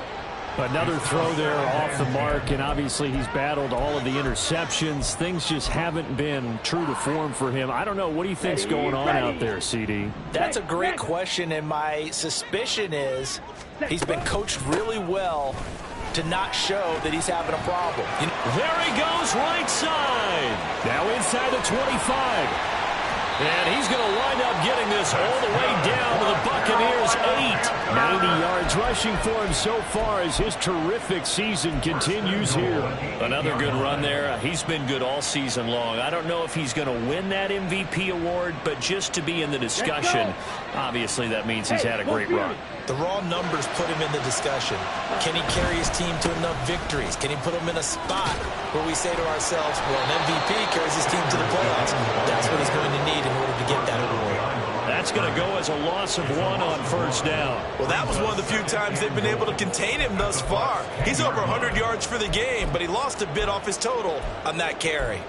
Another throw there off the mark, and obviously he's battled all of the interceptions. Things just haven't been true to form for him. I don't know. What do you think's going on out there, CD? That's a great question, and my suspicion is he's been coached really well to not show that he's having a problem. There he goes, right side. Now inside the 25. And he's going to wind up getting this all the way down to the Buccaneers' 8. 90 yards rushing for him so far as his terrific season continues here. Another good run there. He's been good all season long. I don't know if he's going to win that MVP award, but just to be in the discussion, obviously that means he's had a great run. The raw numbers put him in the discussion. Can he carry his team to enough victories? Can he put him in a spot where we say to ourselves, well, an MVP carries his team to the playoffs. That's what he's going to need in order to get that award. That's going to go as a loss of 1 on first down. Well, that was one of the few times they've been able to contain him thus far. He's over 100 yards for the game, but he lost a bit off his total on that carry.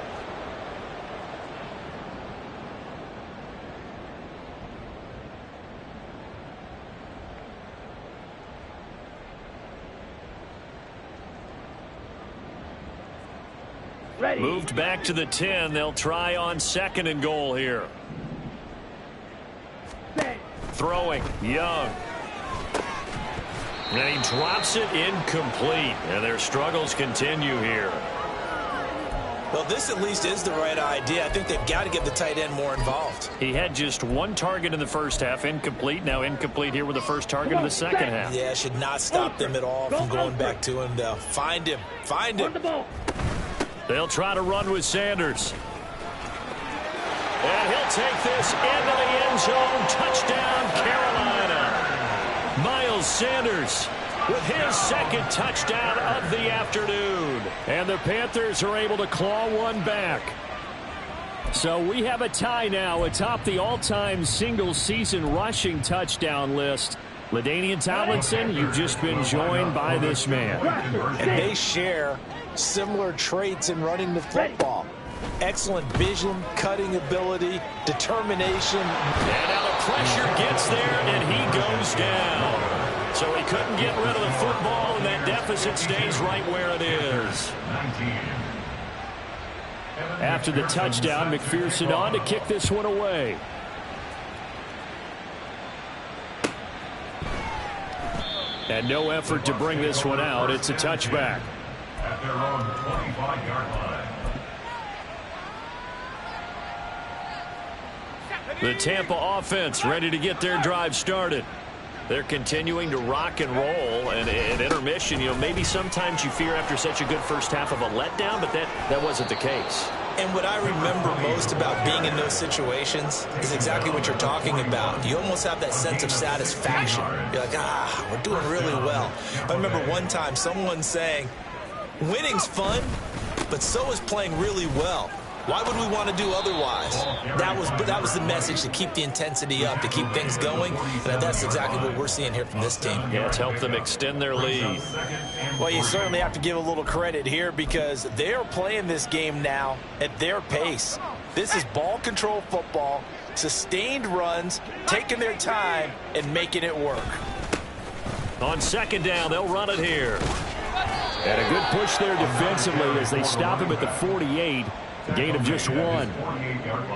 Ready. Moved back to the 10. They'll try on 2nd and goal here. Set. Throwing. Young. And he drops it incomplete. And their struggles continue here. Well, this at least is the right idea. I think they've got to get the tight end more involved. He had just 1 target in the first half. Incomplete. Now incomplete here with the first target in the second half. Yeah, should not stop them at all from going back to him, though. Find him. Find him. On the ball. They'll try to run with Sanders. And he'll take this into the end zone. Touchdown, Carolina. Miles Sanders with his 2nd touchdown of the afternoon. And the Panthers are able to claw one back. So we have a tie now atop the all-time single-season rushing touchdown list. LaDainian Tomlinson, you've just been joined by this man. And they share similar traits in running the football. Excellent vision, cutting ability, determination. And now the pressure gets there, and he goes down. So he couldn't get rid of the football, and that deficit stays right where it is. 19. After the touchdown, McPherson on to kick this one away. And no effort to bring this one out. It's a touchback. At their own 25-yard line. The Tampa offense ready to get their drive started. They're continuing to rock and roll, and at intermission, maybe sometimes you fear after such a good first half of a letdown, but that wasn't the case. And what I remember most about being in those situations is exactly what you're talking about. You almost have that sense of satisfaction. You're like, we're doing really well. I remember one time someone saying, winning's fun, but so is playing really well. Why would we want to do otherwise? That was the message, to keep the intensity up, to keep things going, and that's exactly what we're seeing here from this team. Yeah, it's helped them extend their lead. Well, you certainly have to give a little credit here because they are playing this game now at their pace. This is ball control football, sustained runs, taking their time, and making it work. On second down, they'll run it here. And a good push there defensively as they stop him at the 48. Gain of just 1.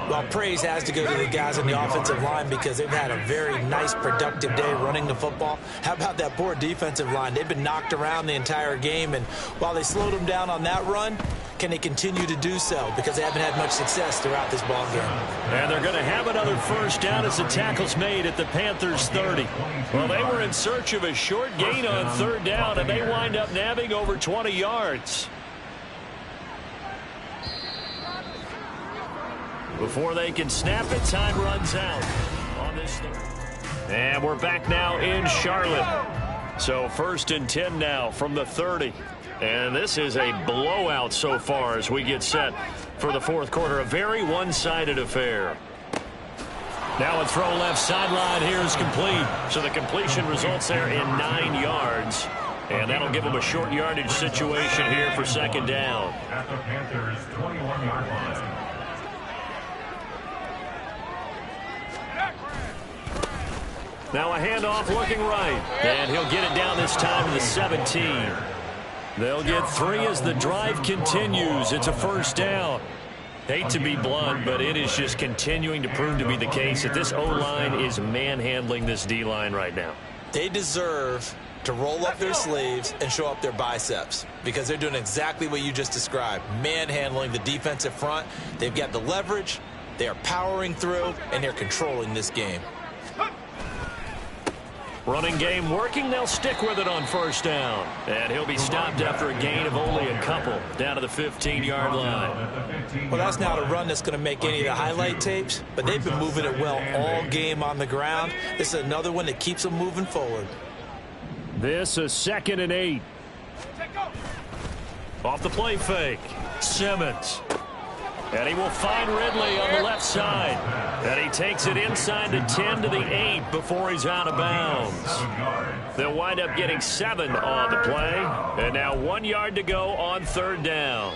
Well, praise has to go to the guys on the offensive line because they've had a very nice, productive day running the football. How about that poor defensive line? They've been knocked around the entire game, and while they slowed them down on that run, can they continue to do so? Because they haven't had much success throughout this ball game. And they're going to have another first down as the tackle's made at the Panthers' 30. Well, they were in search of a short gain on third down, and they wind up nabbing over 20 yards. Before they can snap it, time runs out on this third. And we're back now in Charlotte. So 1st and 10 now from the 30. And this is a blowout so far as we get set for the fourth quarter. A very one-sided affair. Now a throw left sideline here is complete. So the completion results there in 9 yards. And that'll give them a short yardage situation here for second down. At the Panthers' 21-yard line. Now a handoff looking right. And he'll get it down this time to the 17. They'll get 3 as the drive continues. It's a first down. Hate to be blunt, but it is just continuing to prove to be the case that this O-line is manhandling this D-line right now. They deserve to roll up their sleeves and show up their biceps because they're doing exactly what you just described, manhandling the defensive front. They've got the leverage, they are powering through, and they're controlling this game. Running game working. They'll stick with it on first down. And he'll be stopped after a gain of only a couple down to the 15-yard line. Well, that's not a run that's going to make any of the highlight tapes, but they've been moving it well all game on the ground. This is another one that keeps them moving forward. This is 2nd and 8. Off the play fake. Simmons. And he will find Ridley on the left side. And he takes it inside the 10 to the 8 before he's out of bounds. They'll wind up getting 7 on the play. And now 1 yard to go on third down.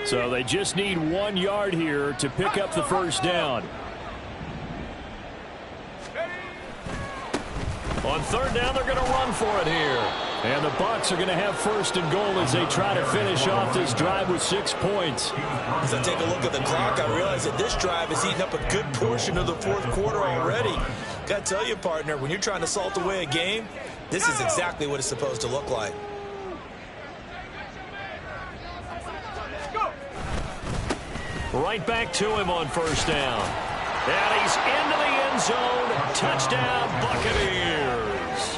So they just need 1 yard here to pick up the first down. On third down, they're going to run for it here. And the Bucs are going to have 1st and goal as they try to finish off this drive with 6 points. As I take a look at the clock, I realize that this drive has eaten up a good portion of the fourth quarter already. Got to tell you, partner, when you're trying to salt away a game, this is exactly what it's supposed to look like. Right back to him on first down. And he's into the end zone. Touchdown, Buccaneers.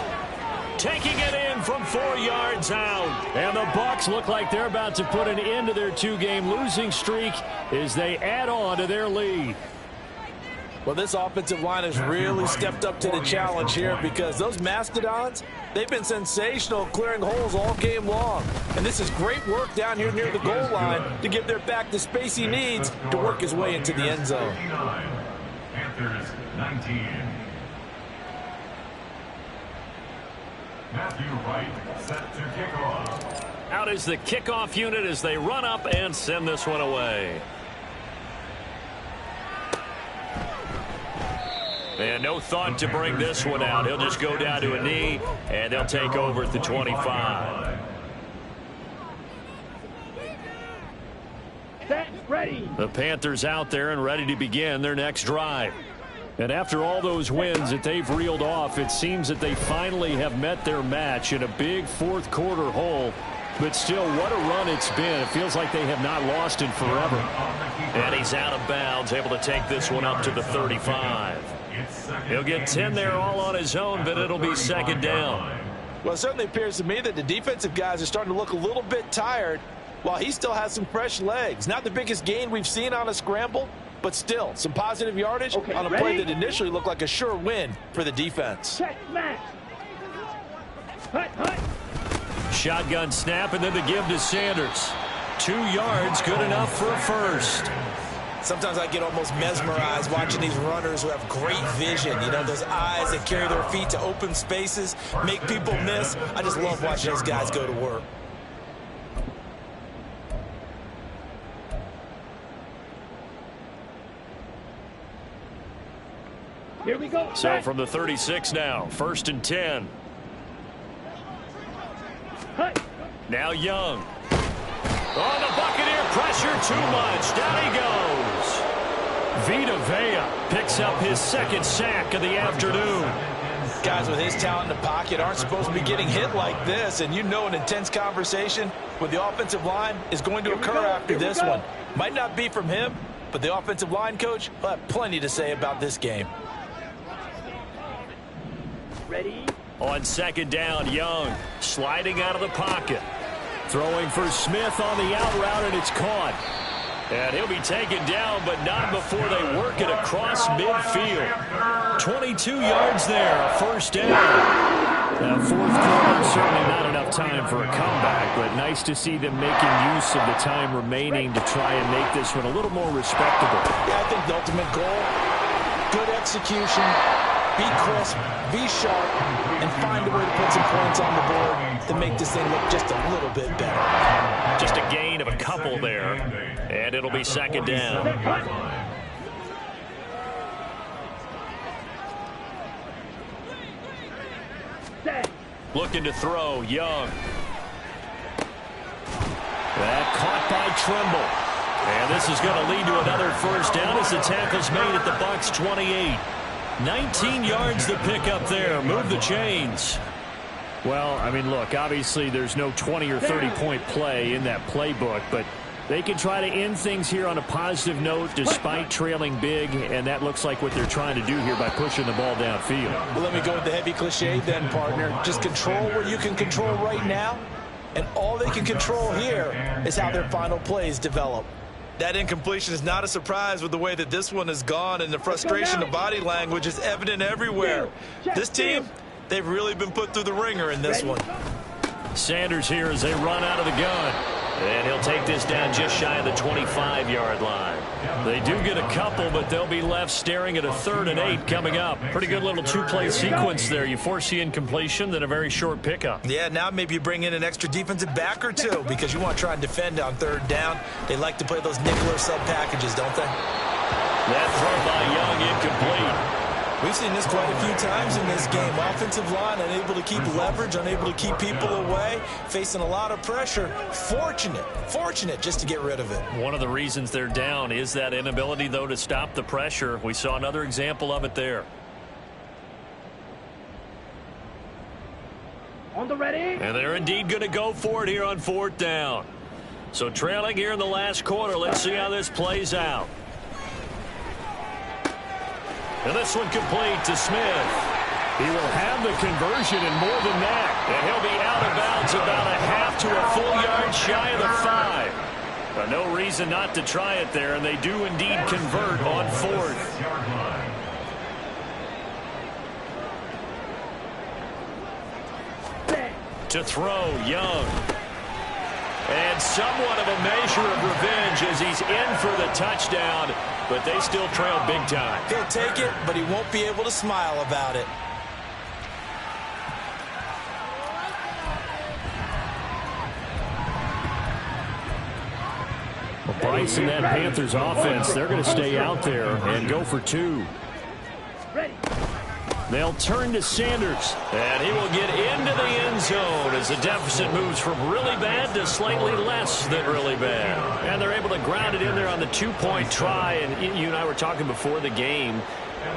Taking it in from 4 yards out. And the Bucs look like they're about to put an end to their 2-game losing streak as they add on to their lead. Well, this offensive line has really stepped up to the challenge here because those Mastodons, they've been sensational clearing holes all game long. And this is great work down here near the goal line to give their back the space he needs to work his way into the end zone. Panthers 19. Matthew Wright set to kick off. Out is the kickoff unit as they run up and send this one away. And no thought to bring this one out. He'll just go down to a knee, and they'll take over at the 25. Set, ready. The Panthers out there and ready to begin their next drive. And after all those wins that they've reeled off, it seems that they finally have met their match in a big fourth quarter hole. But still, what a run it's been. It feels like they have not lost in forever. And he's out of bounds, able to take this one up to the 35. He'll get 10 there all on his own, but it'll be second down. Well, it certainly appears to me that the defensive guys are starting to look a little bit tired while he still has some fresh legs. Not the biggest gain we've seen on a scramble, but still some positive yardage on a play that initially looked like a sure win for the defense. Check, smash. Hut, hut. Shotgun snap and then the give to Sanders. 2 yards, good enough for a first. Sometimes I get almost mesmerized watching these runners who have great vision. You know, those eyes that carry their feet to open spaces, make people miss. I just love watching those guys go to work. Here we go. So from the 36 now, 1st and 10. Hut. Now Young. Oh, the Buccaneer pressure too much. Down he goes. Vita Vea picks up his 2nd sack of the afternoon. Guys with his talent in the pocket aren't supposed to be getting hit like this, and you know an intense conversation with the offensive line is going to occur after this one. Might not be from him, but the offensive line coach will have plenty to say about this game. Ready? On 2nd down, Young sliding out of the pocket. Throwing for Smith on the out route, and it's caught. And he'll be taken down, but not before they work it across midfield. 22 yards there, a 1st down. 4th quarter, certainly not enough time for a comeback, but nice to see them making use of the time remaining to try and make this one a little more respectable. Yeah, I think the ultimate goal, good execution, be crisp, be sharp, and find a way to put some points on the board to make this thing look just a little bit better. Just a gain of a couple there, and it'll be 2nd down. Looking to throw, Young. That caught by Trimble. And this is going to lead to another 1st down as the tackle's made at the Bucs 28. 19 yards to pick up there. Move the chains. Well, I mean, look, obviously there's no 20 or 30-point play in that playbook, but they can try to end things here on a positive note despite trailing big, and that looks like what they're trying to do here by pushing the ball downfield. Well, let me go with the heavy cliche then, partner. Just control what you can control right now, and all they can control here is how their final plays develop. That incompletion is not a surprise with the way that this one has gone, and the frustration of body language is evident everywhere. This team, they've really been put through the ringer in this one. Sanders here as they run out of the gun. And he'll take this down just shy of the 25-yard line. They do get a couple, but they'll be left staring at a 3rd and 8 coming up. Pretty good little 2-play sequence there. You foresee incompletion, then a very short pickup. Yeah, now maybe you bring in an extra defensive back or two because you want to try and defend on 3rd down. They like to play those nickel or sub packages, don't they? That throw by Young incomplete. We've seen this quite a few times in this game. Offensive line unable to keep leverage, unable to keep people away, facing a lot of pressure. Fortunate just to get rid of it. One of the reasons they're down is that inability, though, to stop the pressure. We saw another example of it there. On the ready. And they're indeed going to go for it here on 4th down. So trailing here in the last quarter. Let's see how this plays out. And this one complete to Smith. He will have the conversion and more than that. And he'll be out of bounds about a half to a full yard shy of the 5. No reason not to try it there, and they do indeed convert on 4th. To throw, Young. And somewhat of a measure of revenge as he's in for the touchdown, but they still trail big time. He'll take it, but he won't be able to smile about it. Well, Bryce and that Panthers offense, they're going to stay out there and go for 2. Ready. They'll turn to Sanders, and he will get into the end zone as the deficit moves from really bad to slightly less than really bad. And they're able to ground it in there on the 2-point try. And you and I were talking before the game.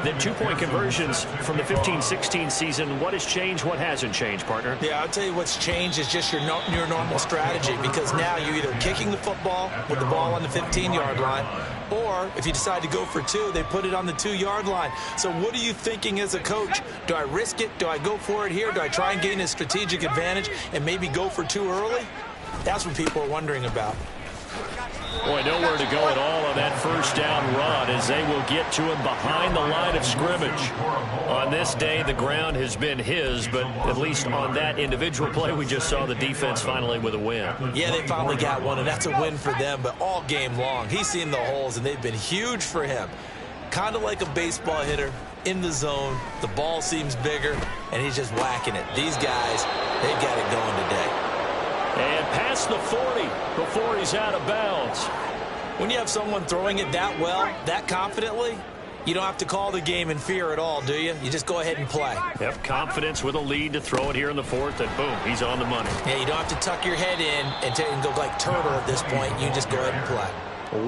Then 2-point conversions from the 15-16 season. What has changed? What hasn't changed, partner? Yeah, I'll tell you what's changed is just your normal strategy, because now you're either kicking the football with the ball on the 15-yard line, or if you decide to go for two, they put it on the 2-yard line. So what are you thinking as a coach? Do I risk it? Do I go for it here? Do I try and gain a strategic advantage and maybe go for two early? That's what people are wondering about. Boy, nowhere to go at all on that first down run, as they will get to him behind the line of scrimmage. On this day, the ground has been his, but at least on that individual play, we just saw the defense finally with a win. Yeah, they finally got one, and that's a win for them, but all game long, he's seen the holes, and they've been huge for him. Kind of like a baseball hitter in the zone. The ball seems bigger, and he's just whacking it. These guys, they got it going today. And past the 40 before he's out of bounds. When you have someone throwing it that well, that confidently, you don't have to call the game in fear at all, do you? You just go ahead and play. Yep, confidence with a lead to throw it here in the fourth, and boom, he's on the money. Yeah, you don't have to tuck your head in and go like turtle at this point. You just go ahead and play.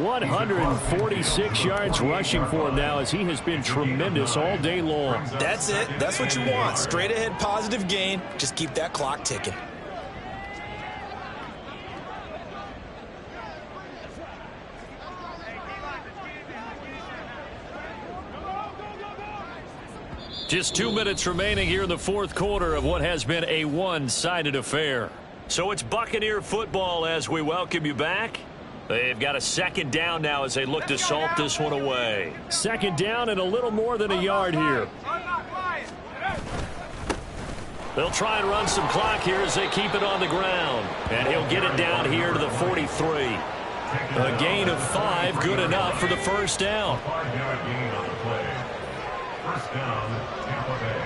146 yards rushing for him now, as he has been tremendous all day long. That's it. That's what you want. Straight ahead positive gain. Just keep that clock ticking. Just 2 minutes remaining here in the fourth quarter of what has been a one-sided affair. So it's Buccaneer football as we welcome you back. They've got a second down now as they look to salt this one away. Second down and a little more than a yard here. They'll try and run some clock here as they keep it on the ground. And he'll get it down here to the 43. A gain of 5, good enough for the first down. First down, Tampa Bay.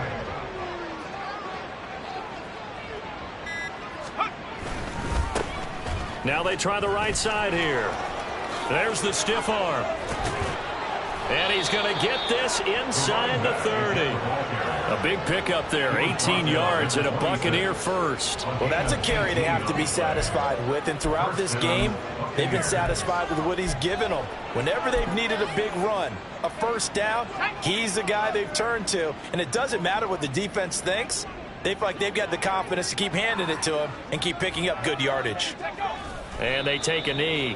Now they try the right side here. There's the stiff arm. And he's going to get this inside the 30. A big pickup there, 18 yards and a Buccaneer first. Well, that's a carry they have to be satisfied with, and throughout this game, they've been satisfied with what he's given them. Whenever they've needed a big run, a first down, he's the guy they've turned to, and it doesn't matter what the defense thinks. They feel like they've got the confidence to keep handing it to him and keep picking up good yardage. And they take a knee.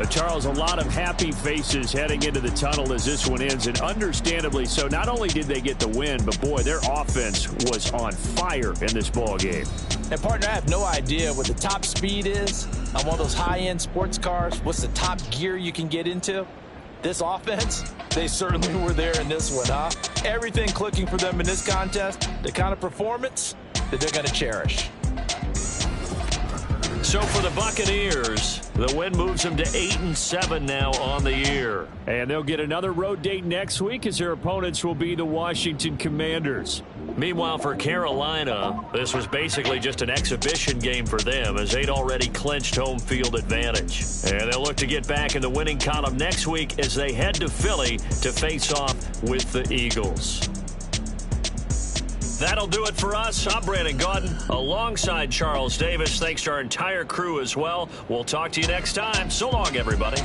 Charles, a lot of happy faces heading into the tunnel as this one ends, and understandably so. Not only did they get the win, but boy, their offense was on fire in this ball game. And partner, I have no idea what the top speed is on one of those high-end sports cars. What's the top gear you can get into? This offense, they certainly were there in this one, huh? Everything clicking for them in this contest, the kind of performance that they're going to cherish. So for the Buccaneers, the win moves them to 8-7 now on the year. And they'll get another road date next week as their opponents will be the Washington Commanders. Meanwhile, for Carolina, this was basically just an exhibition game for them as they'd already clinched home field advantage. And they'll look to get back in the winning column next week as they head to Philly to face off with the Eagles. That'll do it for us. I'm Brandon Gaudin alongside Charles Davis. Thanks to our entire crew as well. We'll talk to you next time. So long, everybody.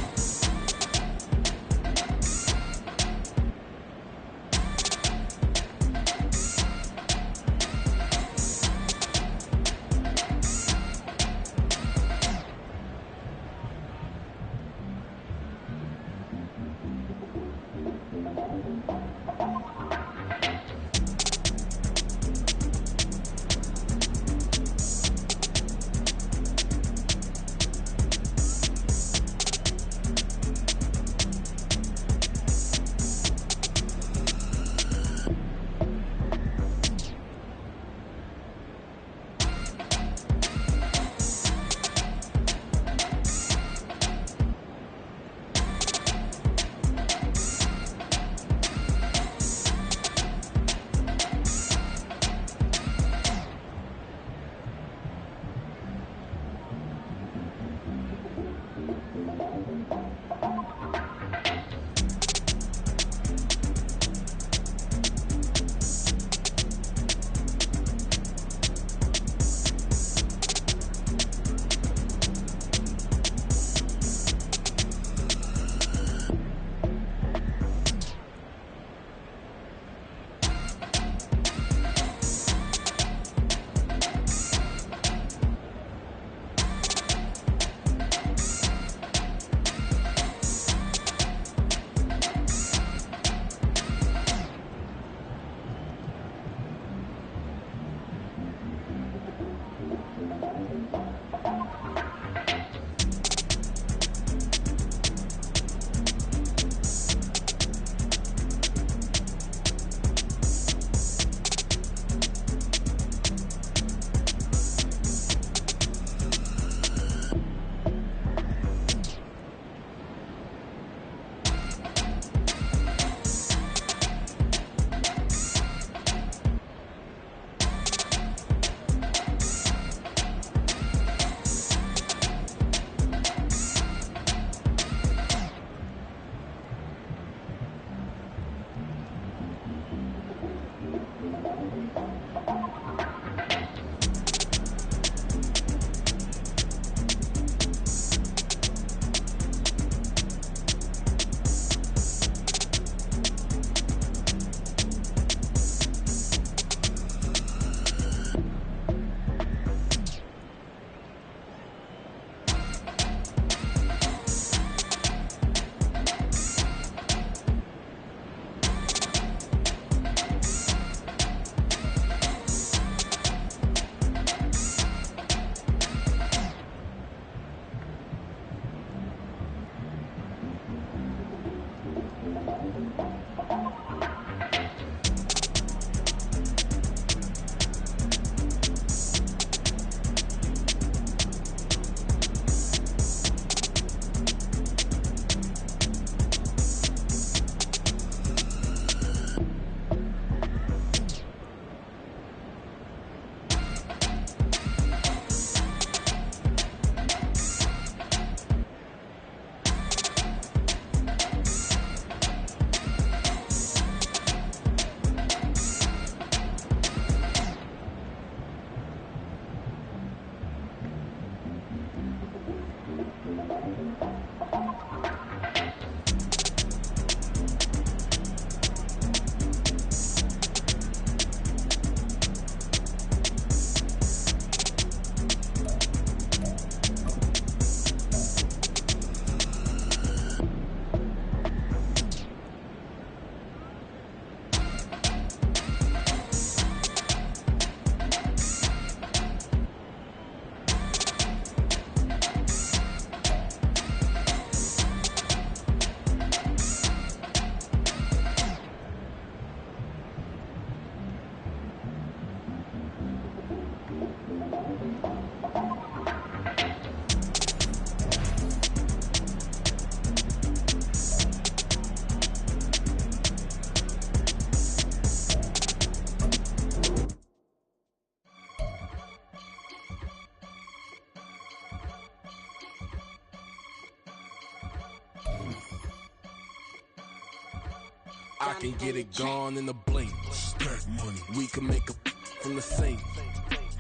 I can get it gone in a blink. Stack money. We can make a from the sink.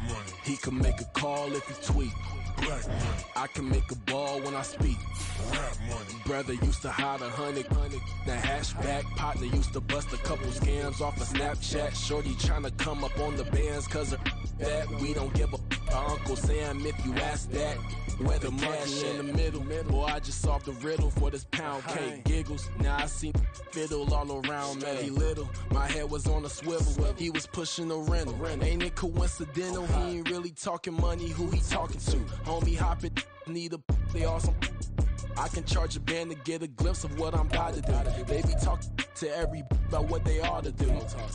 Money. He can make a call if he tweet. Black money. I can make a ball when I speak. Rap money. Brother used to hide 100. The hashback partner used to bust a couple scams off of Snapchat. Shorty tryna come up on the bands cause of that. We don't give a Uncle Sam if you ask that. Where the money in the middle. Boy, I just solved the riddle for this pound cake. Giggles. Now I see fiddle all around me. He little. My head was on a swivel. He was pushing a rental. Ain't it coincidental? He ain't really talking money. Who he talking to? Homie hopping. Need a they awesome. I can charge a band to get a glimpse of what I'm about to do. They be talking to every about what they ought to do.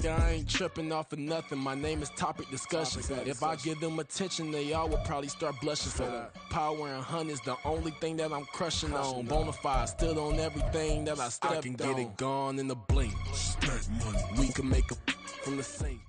I ain't tripping off of nothing. My name is Topic Discussion. If I give them attention, they all would probably start blushing. So power and hunt is the only thing that I'm crushing on. Bonafide stood on everything that I stepped on. I can get it gone in a blink. Stack money. We can make a from the sink.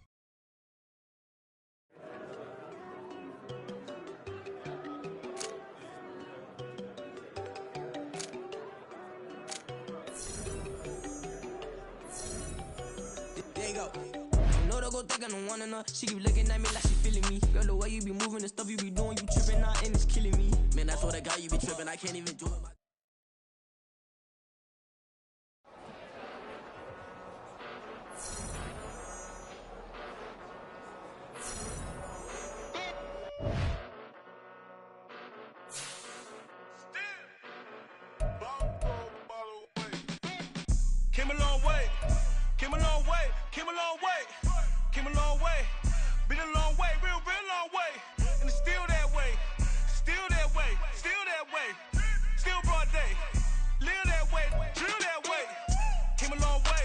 Go think I don't want enough. She keep looking at me like she feeling me. Girl, the way you be moving, the stuff you be doing, you tripping out and it's killing me. Man, I swear to God, you be tripping. I can't even do it. Came a long way. Came a long way. Came a long way. Came a long way, been a long way, real long way, and it's still that way, still that way, still that way, still broad day, live that way, drill that way, came a long way,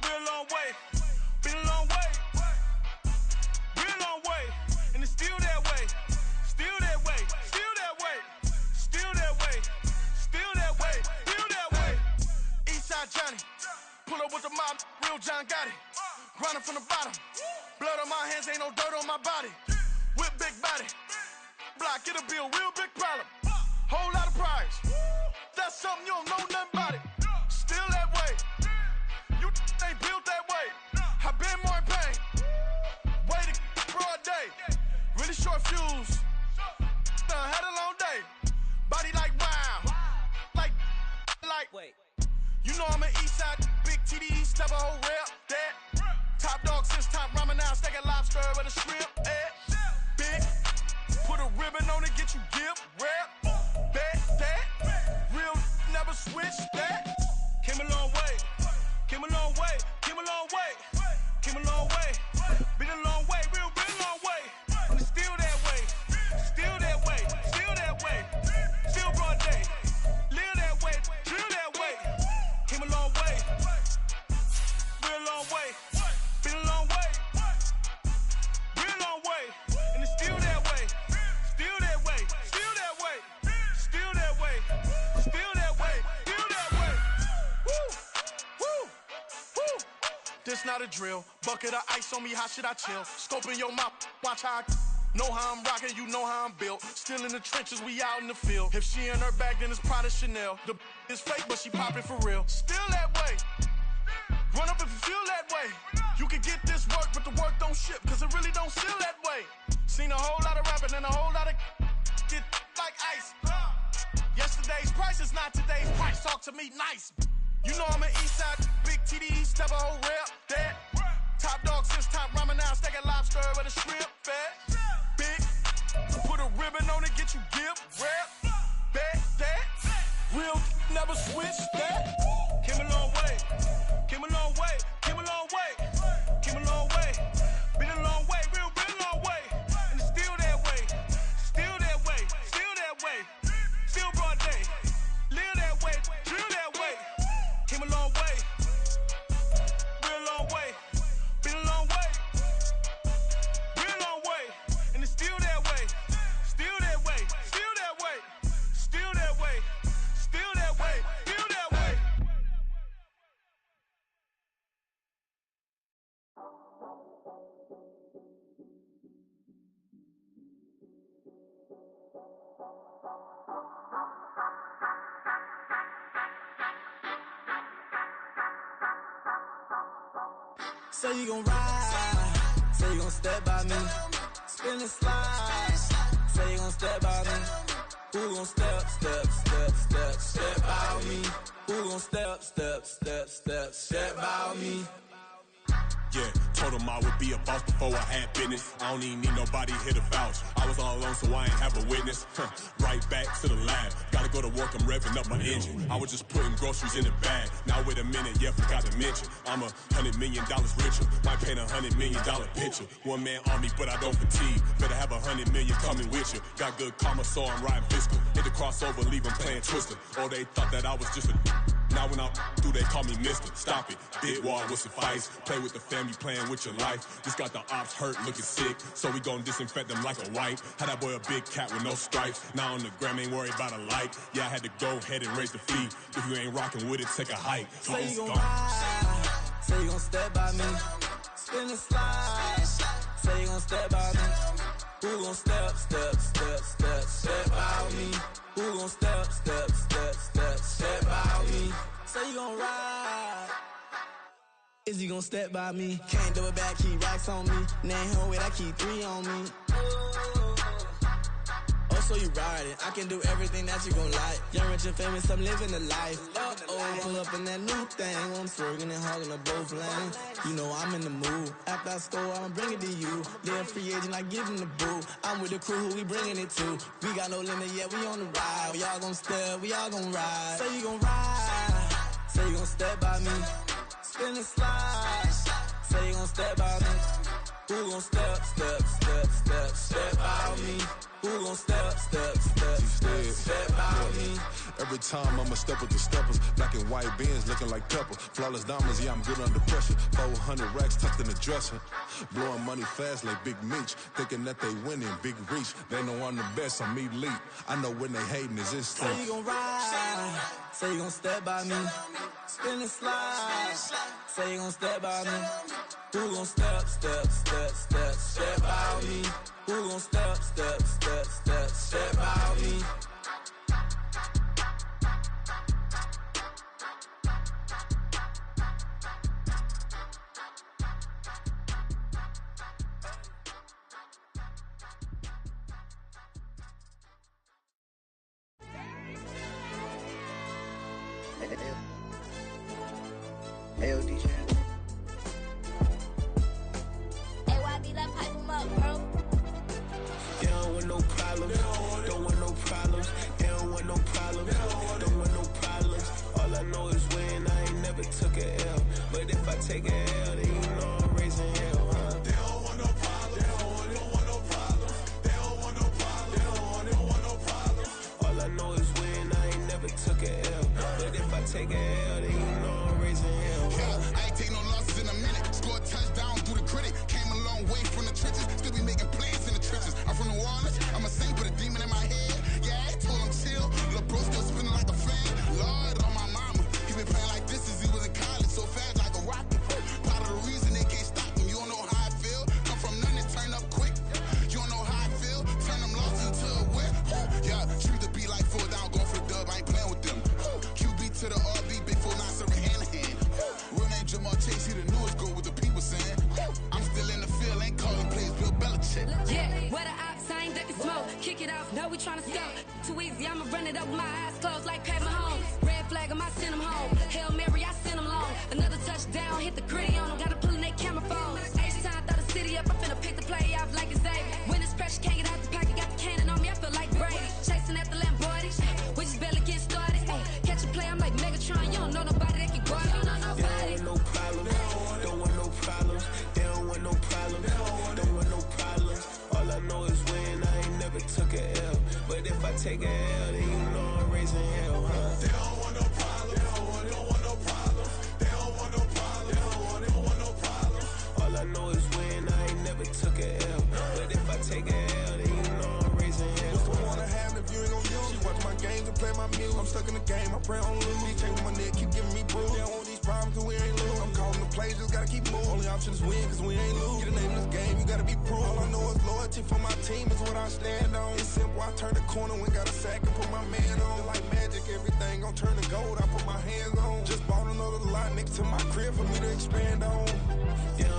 real long way, been a long way, real long way, and it's still that way, still that way, still that way, still that way, still that way, still that way. Eastside Johnny, pull up with the mob, real John got it. Running from the bottom, blood on my hands, ain't no dirt on my body. With big body, block, get a bill, real big problem. Whole lot of prize, that's something you don't know nothing about it. Still that way, you ain't built that way. I been more in pain, way to broad day. Really short fuse, had a long day. Body like wow, like, wait. You know I'm an Eastside, big TDE, step a whole rep, that. Top dog since top ramen now, steak and lobster with a shrimp, big, put a ribbon on it, get you gift, rap, bet that, real never switch that. Came a long way, came a long way, came a long way, came a long way, been a long way, real long way, and it's still that way, still that way, still that way, still broad day, live that way, drill that way, came a long way, real long way. Been a long way, real long way, and it's still that way, still that way, still that way, still that way, still that way, still that way. Woo, woo, woo. This not a drill, bucket of ice on me, how should I chill? Scoping your mouth, watch how I know how I'm rocking, you know how I'm built. Still in the trenches, we out in the field. If she in her bag, then it's Prada Chanel. The is fake, but she popping for real. Still that way. Run up if you feel that way. You can get this work, but the work don't ship, cause it really don't feel that way. Seen a whole lot of rapping and a whole lot of get like ice. Yesterday's price is not today's price. Talk to me nice. You know I'm an Eastside, big TDE, step a whole rep, that. Top dog since top ramen now, steak and lobster with a shrimp, fat. Big, put a ribbon on it, get you gift, rap, bet that. Real never switch that. Came a long way. Came a long way, came a long way, came a long way, been a long way, real long way, and it's still that way, still that way, still that way, still broad day, live that way, drill that way, came a long way, real long way, been a long way, real long way, and it's still that way, still that way, still that way, still that way, still that way, still that way. Say you gon' ride, say you gon' step by me. Spin and slide, say you gon' step by me. Who gon' step by me? Who gon' step by me? Yeah, told him I would be a boss before I had business. I don't even need nobody here to vouch. I was all alone, so I ain't have a witness. Right back to the lab. Gotta go to work, I'm revving up my engine. I was just putting groceries in the bag. Now wait a minute, yeah, forgot to mention. I'm $100 million richer. Might paint $100 million picture. One man army, but I don't fatigue. Better have 100 million coming with you. Got good karma, so I'm riding fiscal. Hit the crossover, leave them playing Twister. Oh, they thought that I was just a... Now when I do, they call me Mister. Stop it. Big wall with suffice. Play with the family, playing with your life. This got the ops hurt, looking sick. So we gon' disinfect them like a wipe. Had that boy a big cat with no stripes. Now on the gram, ain't worried about a light. Yeah, I had to go ahead and raise the fee. If you ain't rocking with it, take a hike. Say you gon' ride, say you gon' step by me. Spin and slide, say you gon' step by me. Who gon' step by me? Who gon' step by me? Say you gon' ride. Is he gon' step by me? Can't do it back, keep racks on me. Name home with I keep 3 on me. Oh, so you riding? I can do everything that you gon' like. Young, rich, and famous, I'm living the life. Uh-oh, pull up in that new thing. I'm swerving and hogging up both lanes. You know I'm in the mood. After I score, I'ma bring it to you. They're a free agent, I give them the boo. I'm with the crew, who we bringing it to. We got no limit, yeah, we on the ride. We all gon' step, we all gon' ride. Say you gon' ride, say you gon' step by me. Spin and slide, say you gon' step by me. Who gon' step by me? Who gon' step by me? Every time I'ma step with the steppers. Black and white beans looking like pepper. Flawless diamonds, yeah, I'm good under pressure. 400 racks tucked in the dresser. Blowing money fast like Big Meech. Thinking that they winning, big reach. They know I'm the best, I'm elite. I know when they hating is instinct. Say you gon' ride, say you gon' step by me. Spin and slide, say you gon' step by me. Who gon' step by me? Who gon' step by me? AOD channel. AYB, that pipe him up, bro. They don't want no problems, don't want no problems. They don't want no problems, don't want no problems. All I know is win, I ain't never took a L. But if I take a L, then you know I'm raising hell, huh? They don't want no problems. They don't want no problems. They don't want no problems. They don't want no problems. All I know is win, I ain't never took a L. But if I take a L, then you know I'm raising hell, huh? I ain't take no losses in a minute. Scored a touchdown through the critic. Came a long way from the trenches. Still be making plays in the trenches. I'm from New Orleans. I'm a saint with a demon in my head. Yeah, I told him chill. Lil' bro still spinning like a fan. Lord on my mama. He been playing like this since he was in college. So fast like a rocket. Part of the reason they can't stop him. You don't know how I feel. Come from nothing, turn up quick. You don't know how I feel. Turn them losses into a whip. Yeah, treat the beat like 4 down. Going for the dub. I ain't playing with them. QB to the RB. Big 4 9 serving hand to hand. Real name Jamal Chase. He the newest goal with the people saying. I'm still in the field. Ain't calling plays. Bill Belichick. Yeah, where the ops, I ain't ducking smoke. Kick it off, no, we tryna scope. Too easy, I'ma run it up with my eyes closed like Pat Mahomes. Red flag, I send him home. Hail Mary, I send him long. Another touchdown, hit the gritty on him. Gotta pull in they camera phones. H-time, throw the city up. I finna pick the play off like it's Xavier. When it's pressure, can't get out the pocket. Got the cannon on me, I feel like Brady. Chasing at the Lamborghini. We just barely get started. Catch a play, I'm like Megatron. You don't know nobody that can guard it. You know nobody. They don't want no problems. Don't want no problems. They don't want no problems. Don't want no problems. All I know is win. I ain't never took a L. But if I take a L, then you know I'm raising hell, huh? They don't want no problems. They don't want no problems. They don't want no problems. They don't want no problems. All I know is win. I ain't never took a L. But if I take a L, then you know I'm raising hell. What's the point of having if you ain't gon' use? She watch my games and play my music. I'm stuck in the game, I pray on lose. These chains on my neck keep giving me bruise. They don't want these problems cause we ain't lose. I'm calling the plays, just gotta keep moving. Only option is win cause we ain't lose. Get the name of this game, you gotta be proof. All I know is loyalty for my team is what I stand on. It's simple, I turn the corner when got a sack and put my man on. Like magic, everything gon' turn to gold, I put my hands on. Just bought another lot next to my crib for me to expand on. Yeah,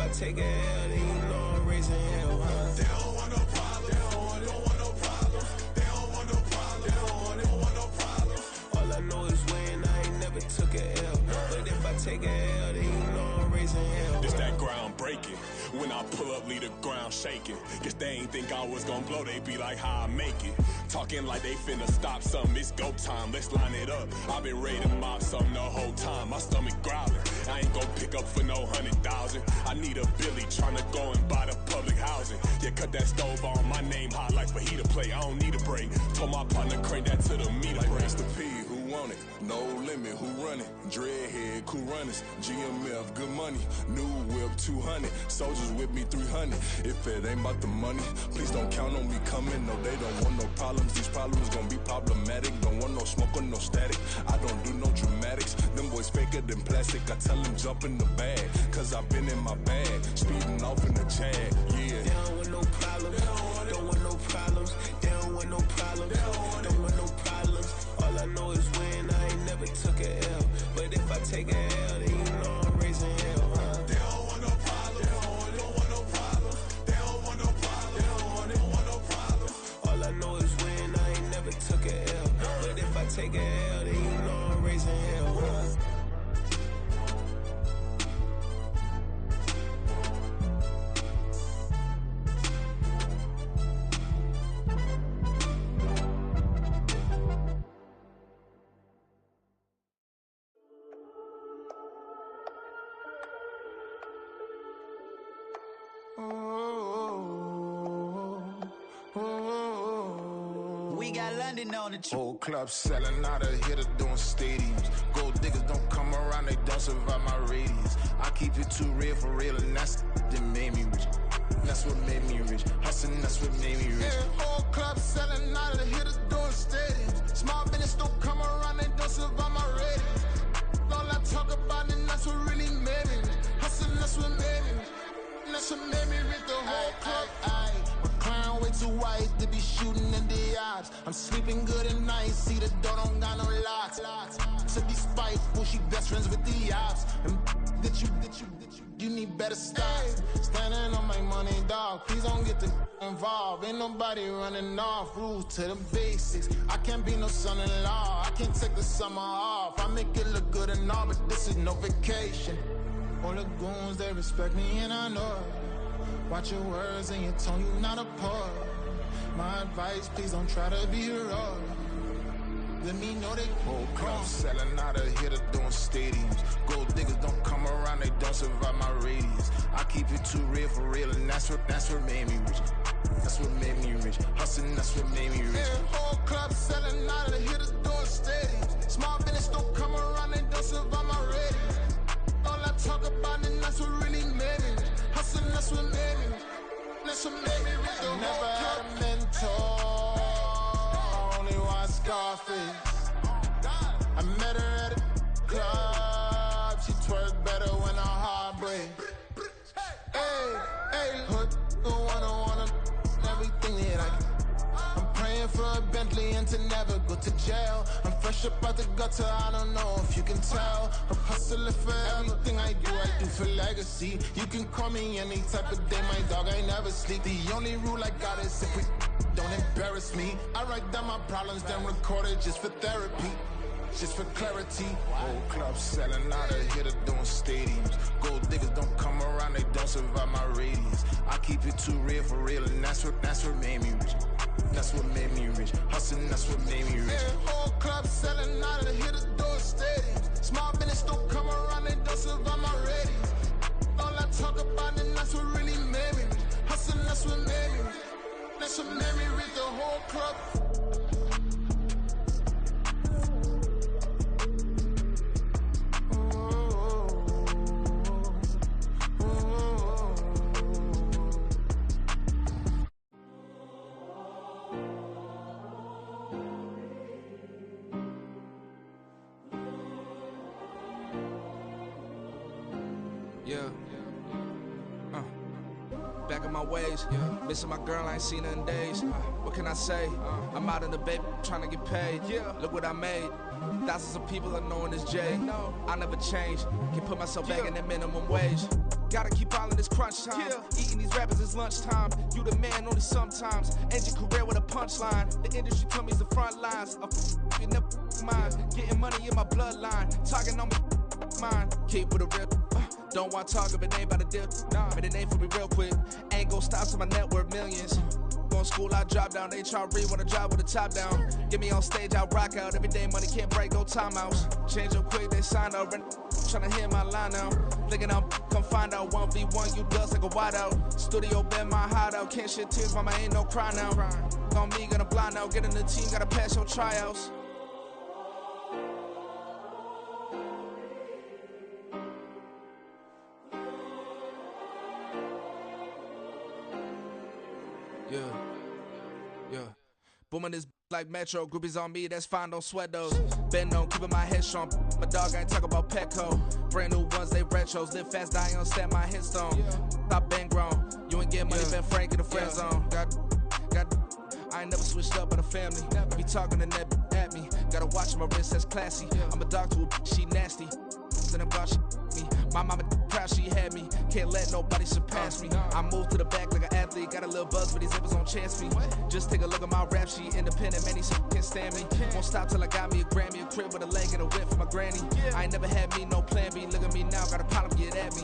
I take a L, then you know I'm raising hell, huh? They don't want no problems. They don't want no problems. They don't want no problems. They don't want no problems. All I know is win, I ain't never took a L. But if I take a L, then you know I'm raising hell. This that ground breaking. When I pull up, leave the ground shaking. Guess they ain't think I was gonna blow, they be like, how I make it. Talking like they finna stop something, it's go time, let's line it up. I've been ready to mob something the whole time, my stomach growling. I ain't gon' pick up for no 100,000. I need a Billy tryna go and buy the public housing. Yeah, cut that stove on, my name hot like fajita plate. I don't need a break. Told my partner crank that to the meter like break. Mr. P, who want it? No limit, who run it? Dreadhead, cool runners. GMF, good money. New whip, 200. Soldiers with me, 300. If it ain't about the money, please don't count on me coming. No, they don't want no problems. These problems gon' be problematic. Don't want no smoke or no static. I don't do no dramatics. Them boys faker than plastic. I tell them jump in the bag, cause I've been in my bag. Speeding off in the Jag, yeah. They don't want no problems. Don't want no problems. They don't want no problems. Don't want no problems. All I know is win, I ain't never took a L. But if I take a L, then you know I'm raising hell, huh? They don't want no problems. They don't want no problems. They don't want no problems. They don't want no problems. All I know is win, I ain't never took a L. But if I take a L, then you know I'm raising hell, huh? We got London on the Whole club selling out of hitter doing stadiums. Gold diggers don't come around, they don't survive my radius. I keep it too real for real, and that's that made me rich. That's what made me rich. Hustling, that's what made me rich. Yeah, whole club selling out of hitters doing stadiums. Small business don't come around, they don't survive my radius. All I talk about, and that's what really made me rich. Hustling, that's what made me rich. That's what made me rich, the whole club. My clown way too white to be shooting in the odds. I'm sleeping good at night, see the door don't got no locks. To be spiteful, she best friends with the ops. And that you need better stop. Standing on my money, dog. Please don't get involved. Ain't nobody running off. Rules to the basics. I can't be no son-in-law. I can't take the summer off. I make it look good and all, but this is no vacation. All the goons, they respect me and I know it. Watch your words and your tone, you not a poet. My advice, please don't try to be heroic. Let me know they whole club selling out of hitter doing stadiums. Gold diggers don't come around, they don't survive my radius. I keep it too real for real, and that's what made me rich. That's what made me rich. Hustling, that's what made me rich. Yeah, whole club selling out of hitters doing stadiums. Small business don't come around, they don't survive my radius. All I talk about, and that's what really made me rich. Hustling, that's what made me rich. That's what made me rich. I never had a mentor. I only watch Scarface. I met her at a club. She twerk better when her heart breaks. Hey, hood, wanna everything that I can. I'm praying for a Bentley and to never go to jail. I'm fresh up out the gutter, I don't know if you can tell. I'm hustling for everything I do for legacy. You can call me any type of day, my dog, I never sleep. The only rule I got is if we don't embarrass me. I write down my problems, then record it just for therapy. Just for clarity. Whole club selling out of hitter doing stadiums. Gold diggers don't come around, they don't survive my radius. I keep it too real for real, and that's what made me rich. That's what made me rich. Hustling, that's what made me rich. Yeah, whole club selling out of hitters doing stadiums. Small business don't come around, they don't survive my radius. All I talk about, and that's what really made me rich. Hustling, that's what made me rich. That's what made me rich, the whole club. Back in my ways, missing my girl, I ain't seen her in days. What can I say? I'm out in the baby, trying to get paid. Look what I made. Thousands of people are knowing this Jay. I never change. Can put myself back in that minimum wage. Gotta keep ballin' this crunch time. Eating these rappers is lunchtime. You the man only sometimes. End your career with a punchline. The industry tell me's the front lines. You never mine. Getting money in my bloodline. Talking on me mine. Keep with a real. Don't want talk if it ain't about a deal. But it ain't for me real quick. Ain't gon' stop till my net worth millions. Going school, I drop down. They try to read when I drop with the top down. Get me on stage, I rock out. Every day money can't break, go timeouts. Change up quick, they sign up. Tryna hear my line now. Thinking I'm come find out 1v1, you dust like a wide out. Studio been my hideout. Can't shed tears, mama ain't no cry now. On me, gonna blind out. Get in the team, gotta pass your tryouts. Yeah. Booming this like Metro, groupies on me, that's fine, don't sweat those. Bend on, keeping my head strong. My dog ain't talk about Petco. Brand new ones, they retros. Live fast, die on, set my headstone. Stop been grown. You ain't getting money, been Frank in the friend zone. I ain't never switched up on the family. Be talking to that at me. Gotta watch my wrist, that's classy. I'm a dog to a she nasty. Then I'm gone, she me. My mama proud she had me. Can't let nobody surpass me. I moved to the back like an athlete. Got a little buzz, but these zippers don't chance me. Just take a look at my rap sheet. Independent, man, these can't stand me. Won't stop till I got me a Grammy, a crib with a leg and a whip for my granny. I ain't never had me no plan B. Look at me now, got a problem, get at me.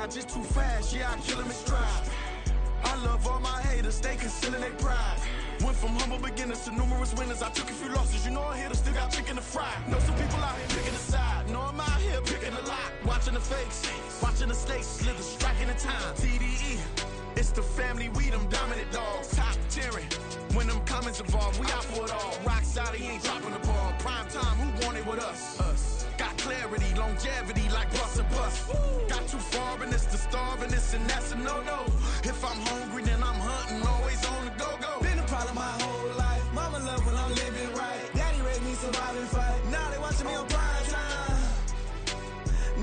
ride just too fast, yeah, I kill him in stride. I love all my haters, they concealing their pride. Went from humble beginners to numerous winners. I took a few losses, you know I hit her, still got chicken to fry. Know some people out here picking a side. Know I'm out here picking a lot. Watching the fakes, watching the snakes slither, striking the time. TDE, it's the family, we them dominant dogs. Top tiering, when them comments involved, we out for it all. Rock solid, he ain't dropping the ball. Prime time, who want it with us? Us. Got clarity, longevity, like bust and bust. Got too far and it's the starving, this and that's a no-no. If I'm hungry, then I'm hunting, always on the go-go. Been a problem my whole life. Mama love when I'm living right. Daddy raised me survive and fight. Now they watching me on prime time.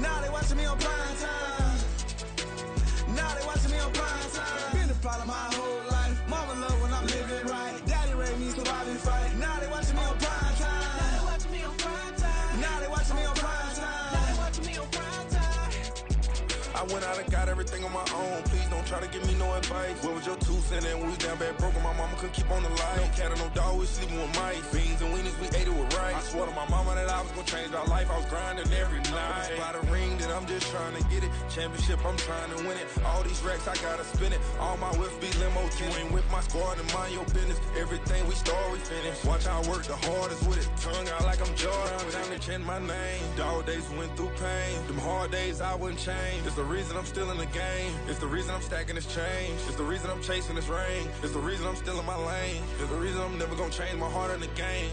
Now they watching me on prime time. Now they watching me on prime time. Been a problem my whole life. Mama love when I'm living right. Daddy raised me survive and fight. Now they watching me on prime time. Now they watching me on prime time. Now they watching me on prime time. Now they watching me on prime time. I went out and got everything on my own. Please don't try to give me no advice. What was your 2 cents and we was down bad broke and my mama couldn't keep on the light. No cat or no dog, we sleeping with mice. Beans and weenies, we ate it with rice. I swore to my mama that I was gonna change our life. I was grinding every night. By the ring that I'm just trying to get it. Championship, I'm trying to win it. All these racks, I gotta spin it. All my whips be limo. You ain't with my squad and mind your business. Everything we start, we finish. Watch how I work the hardest with it. Tongue out like I'm Jordan. Time to change my name. Dog days went through pain. Them hard days I wouldn't change. It's the reason I'm still in the game. It's the reason I'm stacking this change. It's the reason I'm chasing this rain. It's the reason I'm still in my lane. It's the reason I'm never gonna change my heart in the game.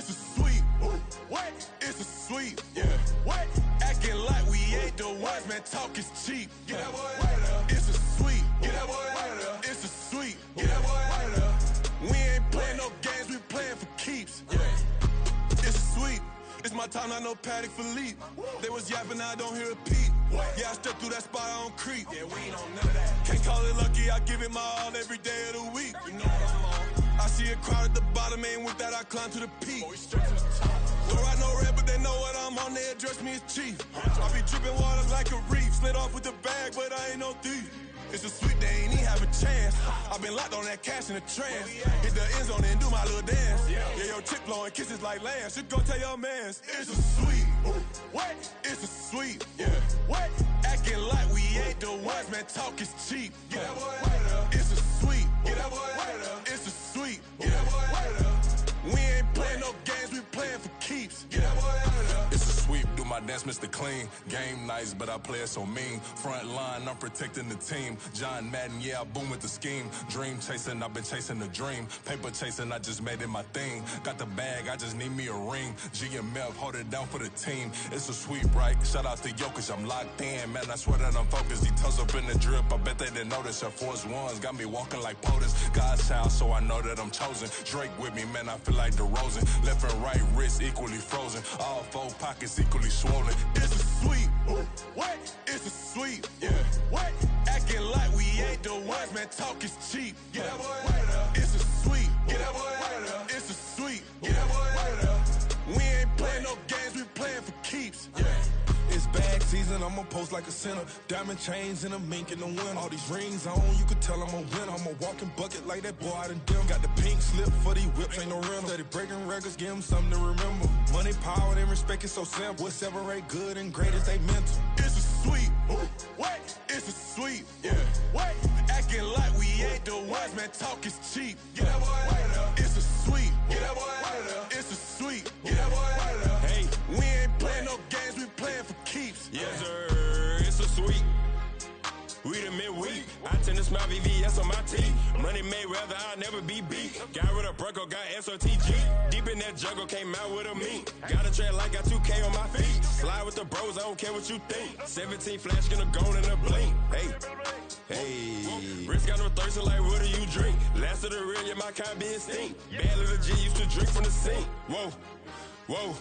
It's a sweep. What? It's a sweep. Yeah. What? Acting like we ain't the ones, man. Talk is cheap. Get that boy out of there. It's a sweep. Get that boy out of there. It's a sweep. Get that boy out of there. We ain't playing no games, we playing for keeps. Yeah. It's a sweep. It's my time, not no Paddock Philippe. They was yapping, I don't hear a peep. Yeah, I step through that spot, I don't creep. Yeah, we ain't on none of that. Can't call it lucky, I give it my all every day of the week. You know what I'm on. I see a crowd at the bottom, and with that I climb to the peak. Don't ride no red, but they know what I'm on, they address me as chief. I be dripping water like a reef, slid off with the bag, but I ain't no thief. It's a sweet, they ain't even have a chance. I been locked on that cash in a trance. Hit the end zone and do my little dance. Yeah, your chick blowing kisses like lambs. Should go tell your mans. It's a sweet. What? It's a sweet. Yeah. What? Acting like we ain't the ones, man. Talk is cheap. Get that boy out of there. It's a sweet. Get that boy out of there. It's a sweet. Get that boy out of there. We ain't playing no games, we playing for keeps. Get that boy out of there. It's a sweep. Do my dance, Mr. Clean. Game nice, but I play it so mean. Front line, I'm protecting the team. John Madden, yeah, I boom with the scheme. Dream chasing, I've been chasing the dream. Paper chasing, I just made it my thing. Got the bag, I just need me a ring. GMF, hold it down for the team. It's a sweep, right? Shout out to Jokic, I'm locked in. Man, I swear that I'm focused. He toes up in the drip, I bet they didn't notice. Your force ones got me walking like POTUS. God's child, so I know that I'm chosen. Drake with me, man, I feel like DeRozan. Left and right wrist equally frozen. All four pockets equally swollen. It's a sweep. What? It's a sweep. Yeah. What? Acting like we ain't the ones, man. Talk is cheap. Get that boy out of there. It's a sweep. Get that boy out of there. It's a sweep. Get that boy out of there. We ain't playing no games, we playing for keeps. Yeah. It's bag season, I'ma post like a sinner. Diamond chains and a mink in the wind. All these rings on, you could tell I'm a winner. I'm a walking bucket like that boy out in dim. Got the pink slip for these whips, ain't no rental. Steady breaking records, give them something to remember. Money, power, and respect is so simple. What separate good and great is they mental. It's a sweep. What? It's a sweep. Yeah. What? Acting like we ain't the ones, man. Talk is cheap. Get that boy out of there. It's a sweep. Get that boy out of there. It's a sweep. Get that boy out of there. Hey, we ain't playing no games, we playing for keeps. Yes, sir. It's a sweep. We the midweek. I tend to smile VVS on my teeth. Money made rather I'll never be beat. Got rid of Bronco, got SOTG. Deep in that jungle, came out with a meat. Got a track like got 2K on my feet. Slide with the bros, I don't care what you think. 17 flash gonna go in a blink. Hey. Wrist got no thirst, like what do you drink? Last of the real, yeah, my kind be extinct. Bad little G used to drink from the sink. Whoa.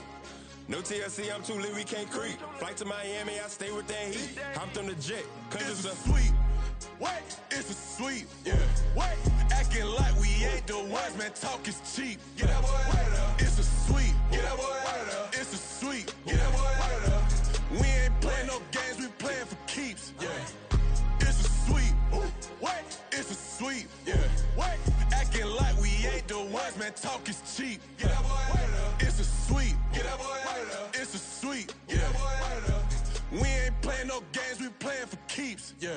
No TLC, I'm too lit, we can't creep. Flight to Miami, I stay with that heat. Hopped on the jet, cause it's a sweep. What? It's a sweep. Yeah. What? Acting like we ain't the ones, man. Talk is cheap. Get that boy out of there. It's a sweep. Get that boy out of there. It's a sweep. Get that boy out of there. We ain't playing no games, we playing for keeps. Yeah. It's a sweep. What? It's a sweep. Yeah. What? Acting like we ain't the ones, man. Talk is cheap. Get that boy out of there. It's a sweep. Get that boy out of there. It's a sweep. Get that boy out of there. We ain't playing no games, we playing for keeps. Yeah.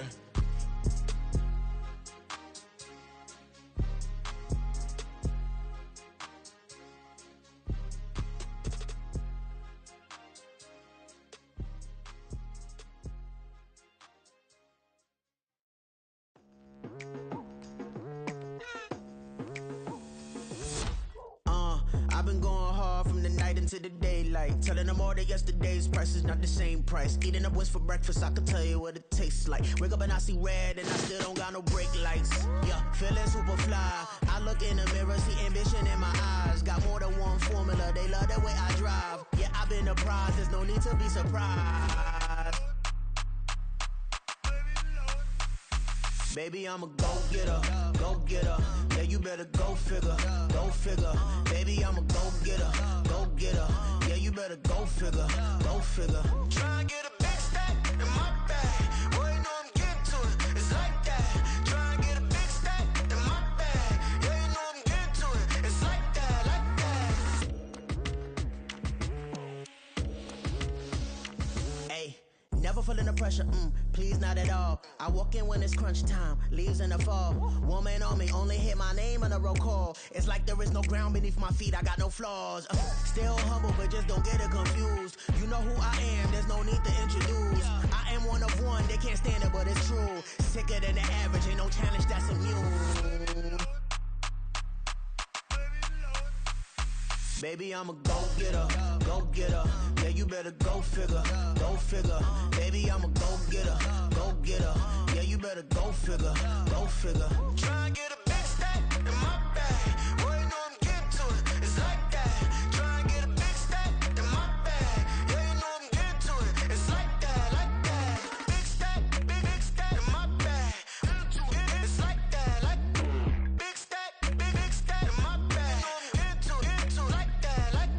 I've been going hard from the night into the daylight. Telling them all that yesterday's price is not the same price. Eating up what's for breakfast, I can tell you what it tastes like. Wake up and I see red and I still don't got no brake lights. Yeah, feeling super fly. I look in the mirror, see ambition in my eyes. Got more than one formula, they love the way I drive. Yeah, I've been apprised, there's no need to be surprised. Baby, I'm a go-getter, go-getter. Yeah, you better go figure, go figure. Baby, I'm a go-getter, go-getter. Yeah, you better go figure, go figure. Try and get a big stack in my bag. Boy, you know I'm getting to it, it's like that. Try and get a big stack in my bag. Yeah, you know I'm getting to it, it's like that, like that. Hey. Never feeling the pressure, please not at all. I walk in when it's crunch time, leaves in the fall. Woman on me, only hit my name on a roll call. It's like there is no ground beneath my feet, I got no flaws. Still humble, but just don't get it confused. You know who I am, there's no need to introduce. I am one of one, they can't stand it, but it's true. Sicker than the average, ain't no challenge that's immune. Baby, Baby, I'm a go-getter, go-getter. Yeah, you better go figure, go figure. Baby, I'm a go-getter, go-getter. Yeah, you better go figure, go figure. Try and get a big stack in my bag. Boy, you know I'm getting to it. It's like that. Try and get a big stack in my bag. Yeah, you know I'm getting to it. It's like that, like that. Big stack, big stack in my bag. It's like that, like big stack in my bag. Into like that, like.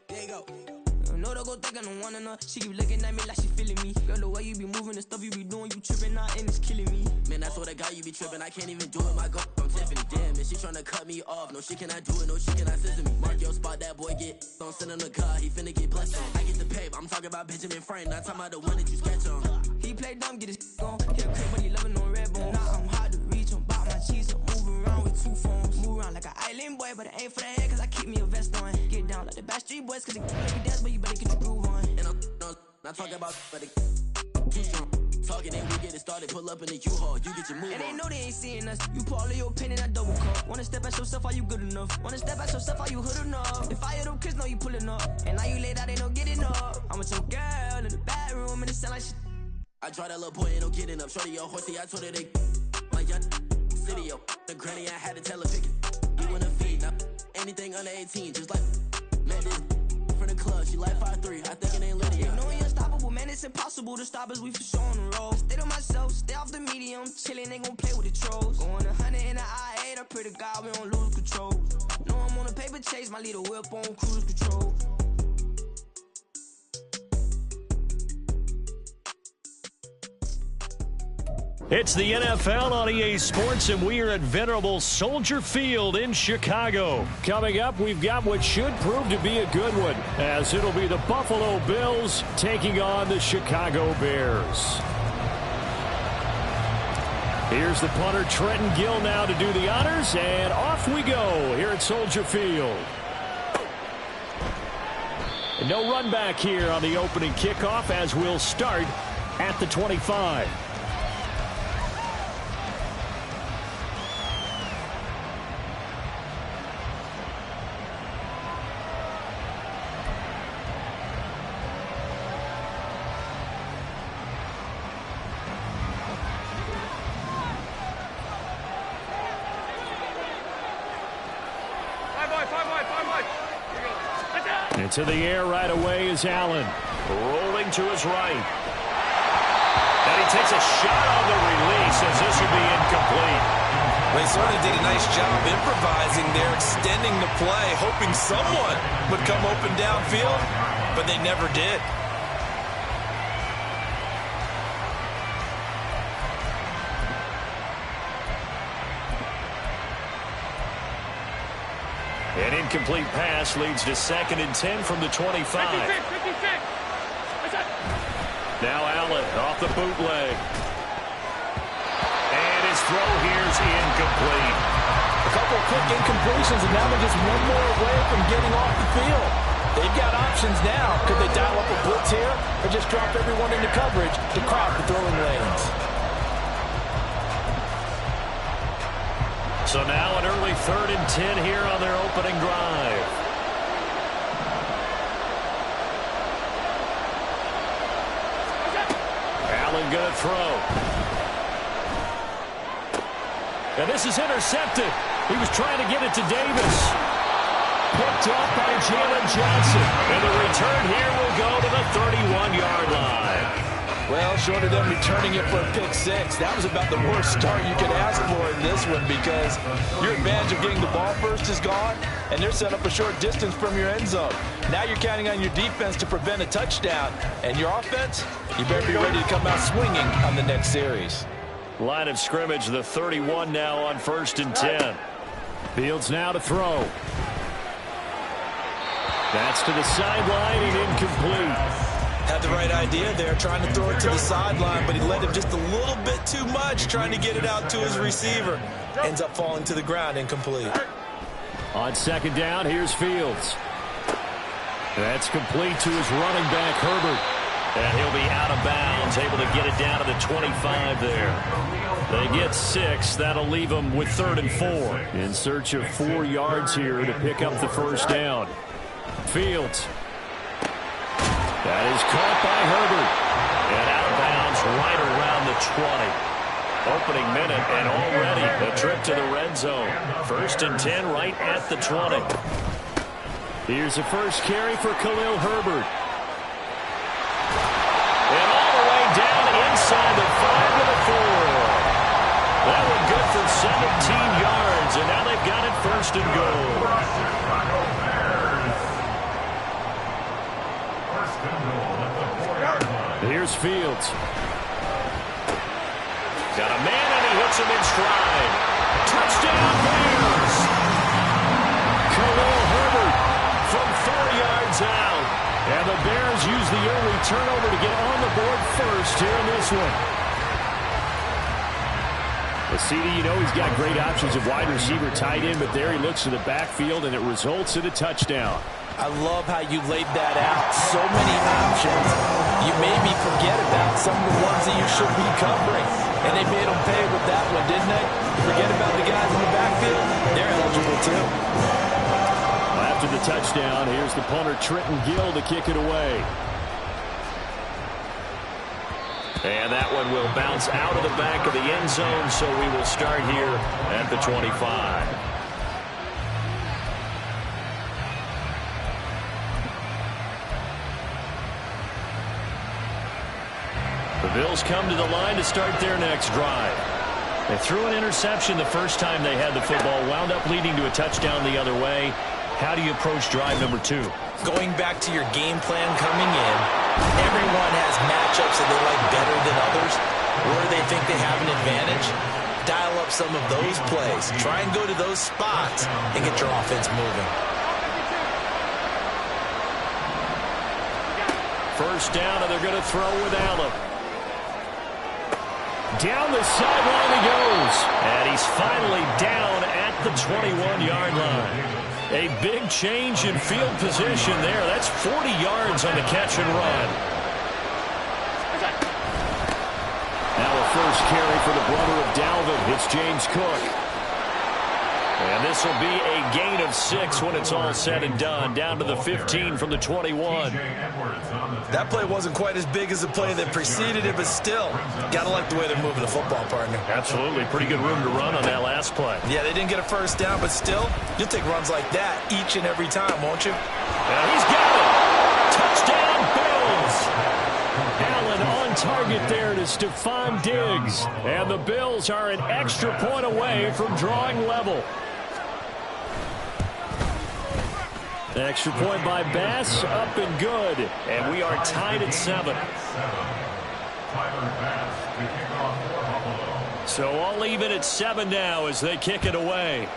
There you go. No, don't go think I don't wanna know. She keep looking at me like she feeling me. Girl, the way you be moving, the stuff you be doing, you tripping out and it's killing me. Man, I swear to God, you be tripping. I can't even do it. My girl, I'm Tiffany. Damn, and she tryna cut me off. No, she cannot do it. No, she cannot scissor me. Mark your spot, that boy get. Don't send him the car. He finna get blessed on. I get the paper. I'm talking about Benjamin Frank. Not talking about the one that you sketch on. He play dumb, get his on. He'll crib, but he loving on red bone. Now I'm hard to reach. I'm about my cheese. I'm moving around with two phones. Move around like an island boy, but it ain't for the head, cause I keep me a vest on. Get down like the Backstreet Boys, cause it make you dance, but you better get your groove on. And I'm not talking about, but it keep strong. Talking and we get it started, pull up in the U-Haul, you get your move on. And they know they ain't seeing us. You pull all of your pen in that double cup. Wanna step at yourself, are you good enough? Wanna step at yourself, are you hood enough? If I hear them kids, know you pulling up. And now you laid out, they don't get enough. I'm with your girl in the bedroom, and it sound like shit. I draw that little boy, ain't no getting up. Shorty, your horsey, I told her they my young city, yo. The granny, I had to tell her pick it. You wanna feed, now anything under 18, just like man, this from the club, she like 5'3", I think it ain't Lydia. You know we unstoppable, man, it's impossible to stop us, we for sure on the road. Stay to myself, stay off the medium, chillin', they gon' play with the trolls. Going 100 in the I-8, I pray to God we don't lose control. Know I'm on a paper chase, my leader whip on cruise control. It's the NFL on EA Sports, and we are at venerable Soldier Field in Chicago. Coming up, we've got what should prove to be a good one, as it'll be the Buffalo Bills taking on the Chicago Bears. Here's the punter, Trenton Gill, now to do the honors, and off we go here at Soldier Field. And no run back here on the opening kickoff, as we'll start at the 25. Into the air right away is Allen. Rolling to his right. And he takes a shot on the release as this will be incomplete. Well, he certainly did a nice job improvising there, extending the play, hoping someone would come open downfield, but they never did. An incomplete pass leads to 2nd and 10 from the 25. 56. Now Allen off the bootleg. And his throw here's incomplete. A couple of quick incompletions, and now they're just one more away from getting off the field. They've got options now. Could they dial up a blitz here or just drop everyone into coverage to crowd the throwing lanes? So now an early 3rd and 10 here on their opening drive. Allen gonna throw. And this is intercepted. He was trying to get it to Davis. Picked up by Jalen Johnson. And the return here will go to the 31-yard line. Well, short of them returning it for a pick six, that was about the worst start you could ask for in this one, because your advantage of getting the ball first is gone, and they're set up a short distance from your end zone. Now you're counting on your defense to prevent a touchdown, and your offense, you better be ready to come out swinging on the next series. Line of scrimmage, the 31 now on 1st and 10. Fields now to throw. That's to the sideline and incomplete. Had the right idea there, trying to throw it to the sideline, but he led him just a little bit too much, trying to get it out to his receiver. Ends up falling to the ground, incomplete. On second down, here's Fields. That's complete to his running back, Herbert. And he'll be out of bounds, able to get it down to the 25 there. They get 6. That'll leave them with 3rd and 4. In search of 4 yards here to pick up the first down. Fields. That is caught by Herbert. And out of bounds right around the 20. Opening minute and already a trip to the red zone. 1st and 10 right at the 20. Here's the first carry for Khalil Herbert. And all the way down inside the 5 to the 4. That one good for 17 yards, and now they've got it 1st and goal. Here's Fields. Got a man, and he hits him in stride. Touchdown, Bears! Khalil Herbert from 4 yards out. And the Bears use the early turnover to get on the board first here in this one. Well, CD, you know he's got great options of wide receiver, tight end, but there he looks to the backfield, and it results in a touchdown. I love how you laid that out. So many options. You made me forget about some of the ones that you should be covering. And they made them pay with that one, didn't they? Forget about the guys in the backfield. They're eligible, too. After the touchdown, here's the punter, Trenton Gill, to kick it away. And that one will bounce out of the back of the end zone, so we will start here at the 25. The Bills come to the line to start their next drive. They threw an interception the first time they had the football, wound up leading to a touchdown the other way. How do you approach drive number 2? Going back to your game plan coming in, everyone has matchups that they like better than others, where they think they have an advantage. Dial up some of those plays. Try and go to those spots and get your offense moving. First down, and they're going to throw with Allen. Down the sideline he goes. And he's finally down at the 21-yard line. A big change in field position there. That's 40 yards on the catch and run. Now a first carry for the brother of Dalvin. It's James Cook. And this will be a gain of 6 when it's all said and done. Down to the 15 from the 21. That play wasn't quite as big as the play that preceded it, but still, got to like the way they're moving the football, partner. Absolutely. Pretty good room to run on that last play. Yeah, they didn't get a first down, but still, you'll take runs like that each and every time, won't you? And he's got it. Touchdown, Bills. Allen on target there to Stephon Diggs. And the Bills are an extra point away from drawing level. Extra point by Bass, up and good. And we are tied at 7. So all even at 7 now as they kick it away.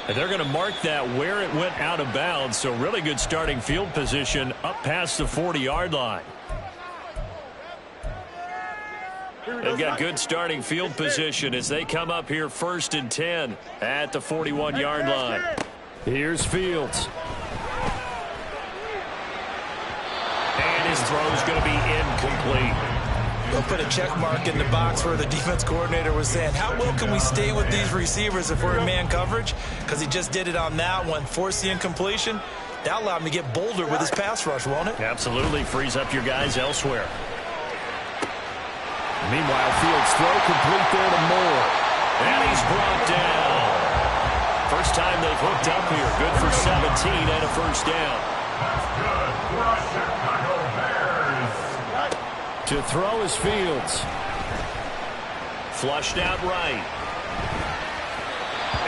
And they're going to mark that where it went out of bounds. So really good starting field position up past the 40-yard line. They've got good starting field position as they come up here 1st and 10 at the 41-yard line. Here's Fields. And his throw's going to be incomplete. They'll put a check mark in the box where the defense coordinator was saying, how well can we stay with these receivers if we're in man coverage? Because he just did it on that one, forced the incompletion. That allowed him to get bolder with his pass rush, won't it? Absolutely. Frees up your guys elsewhere. Meanwhile, Fields' throw complete there to Moore. And he's brought down. First time they've hooked up here. Good for 17 and a first down. That's good for a Chicago Bears. To throw is Fields. Flushed out right.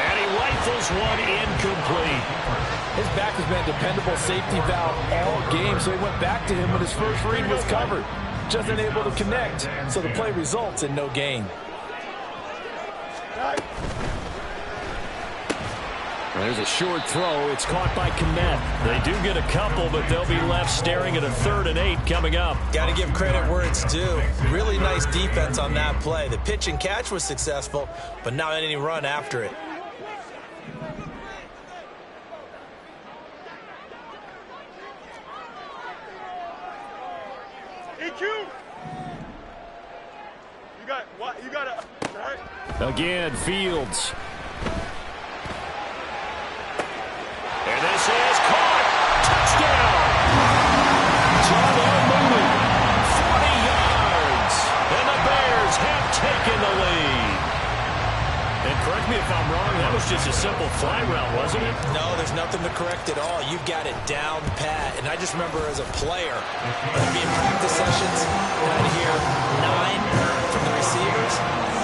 And he rifles one incomplete. His back has been a dependable safety valve all game, so he went back to him when his first read was covered. Just unable to connect, so the play results in no gain. There's a short throw. It's caught by Kmet. They do get a couple, but they'll be left staring at a 3rd and 8 coming up. Got to give credit where it's due. Really nice defense on that play. The pitch and catch was successful, but not any run after it. Again, Fields. And this is caught. Touchdown. John Mooney, 40 yards. And the Bears have taken the lead. And correct me if I'm wrong, that was just a simple fly route, wasn't it? No, there's nothing to correct at all. You've got it down pat. And I just remember as a player, I'd be in practice sessions, and I'd hear 9 from the receivers.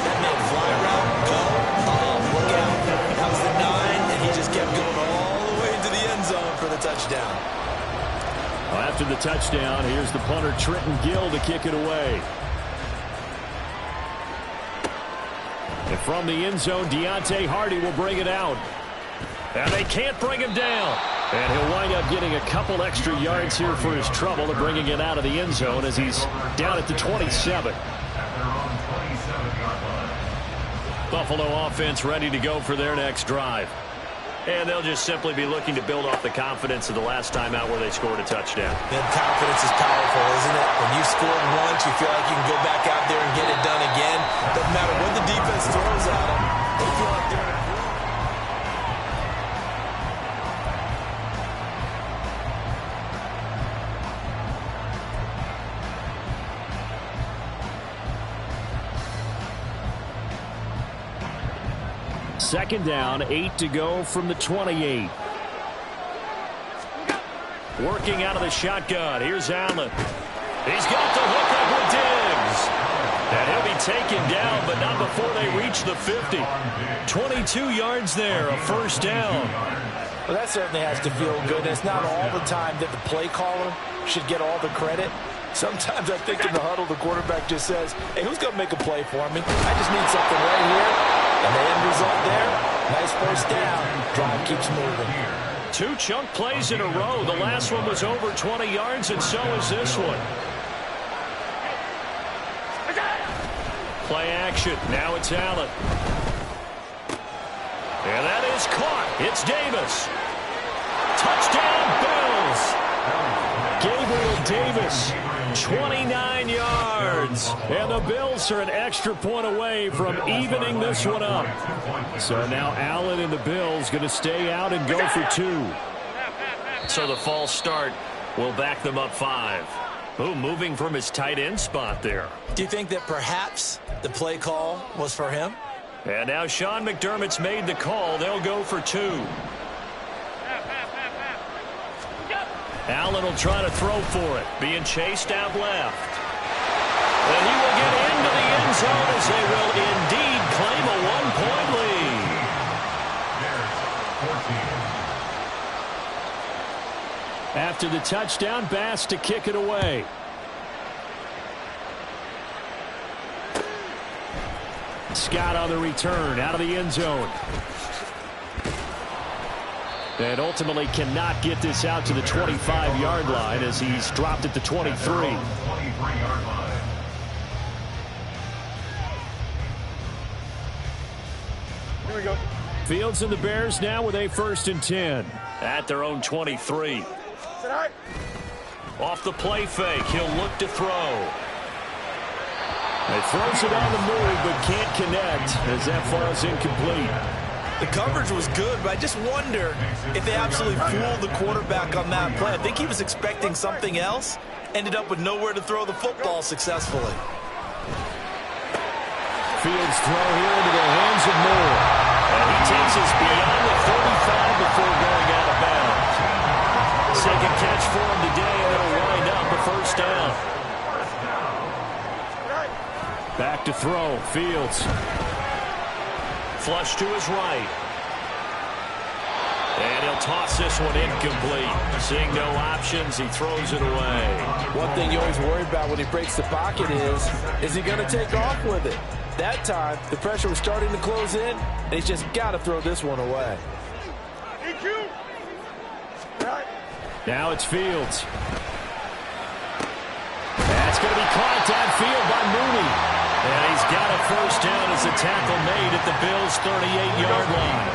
That meant fly route, go, look out. That was the 9, and he just kept going all the way into the end zone for the touchdown. Well, after the touchdown, here's the punter, Trenton Gill, to kick it away. And from the end zone, Deontay Hardy will bring it out. And they can't bring him down. And he'll wind up getting a couple extra yards here for his trouble of bringing it out of the end zone as he's down at the 27. Buffalo offense ready to go for their next drive. And they'll just simply be looking to build off the confidence of the last time out where they scored a touchdown. Then confidence is powerful, isn't it? When you've scored once, you feel like you can go back out there and get it done again. Doesn't matter what the defense throws at them. They feel like they're in a groove. Second down, 8 to go from the 28. Working out of the shotgun. Here's Allen. He's got the hook up with Diggs. And he'll be taken down, but not before they reach the 50. 22 yards there, a first down. Well, that certainly has to feel good. And it's not all the time that the play caller should get all the credit. Sometimes I think in the huddle, the quarterback just says, hey, who's going to make a play for me? I just need something right here. And the end result there, nice first down. Drive keeps moving. 2 chunk plays in a row. The last one was over 20 yards, and so is this one. Play action. Now it's Allen. And that is caught. It's Davis. Touchdown, Bills. Gabriel Davis, 29 yards. And the Bills are an extra point away from evening this one up. So now Allen and the Bills going to stay out and go for 2. So the false start will back them up 5. Ooh, moving from his tight end spot there. Do you think that perhaps the play call was for him? And now Sean McDermott's made the call. They'll go for 2. Allen will try to throw for it. Being chased out left. And he will get into the end zone as they will indeed claim a 1-point lead. After the touchdown, Bass to kick it away. Scott on the return out of the end zone. And ultimately cannot get this out to the 25-yard line as he's dropped at the 23. Here we go. Fields and the Bears now with a 1st and 10 at their own 23. Off the play fake, he'll look to throw. He throws it on the move but can't connect as that falls incomplete. The coverage was good, but I just wonder if they absolutely fooled the quarterback on that play. I think he was expecting something else, ended up with nowhere to throw the football successfully. Fields throw here into the hands of Moore. And he takes us beyond the 35 before going out of bounds. Second catch for him today, and it'll wind up a first down. Back to throw, Fields. Flush to his right. And he'll toss this one incomplete. Seeing no options, he throws it away. One thing you always worry about when he breaks the pocket is he going to take off with it? That time, the pressure was starting to close in, and he's just got to throw this one away. Now it's Fields. That's going to be caught downfield by Mooney. And he's got a first down as the tackle made at the Bills' 38-yard line.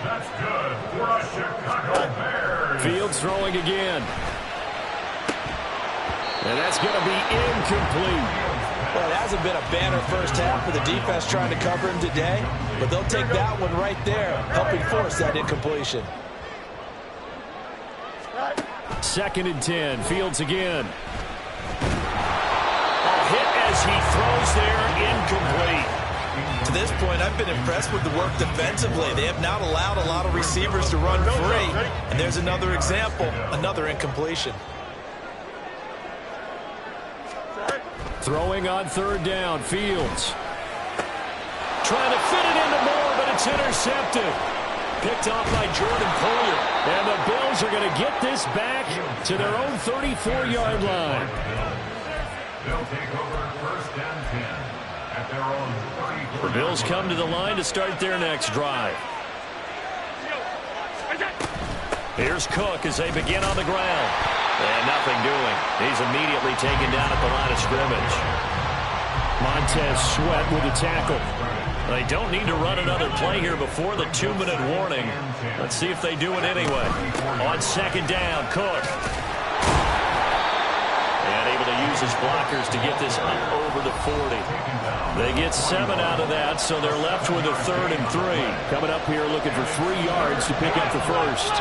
That's good for a Chicago Bears. Fields throwing again. And that's going to be incomplete. Well, it hasn't been a banner first half for the defense trying to cover him today, but they'll take that one right there, helping force that incompletion. 2nd and 10. Fields again. A hit as he throws there, incomplete. To this point, I've been impressed with the work defensively. They have not allowed a lot of receivers to run free. And there's another example, another incompletion. Throwing on 3rd down, Fields. Trying to fit it into Moore, but it's intercepted. Picked off by Jordan Poyer. And the Bills are going to get this back to their own 34-yard line. They'll take over 1st and 10 at their own 34. The Bills come to the line to start their next drive. Here's Cook as they begin on the ground. And nothing doing. He's immediately taken down at the line of scrimmage. Montez Sweat with a tackle. They don't need to run another play here before the 2-minute warning. Let's see if they do it anyway. On 2nd down, Cook. And able to use his blockers to get this up over the 40. They get 7 out of that, so they're left with a 3rd and 3. Coming up here looking for 3 yards to pick up the first.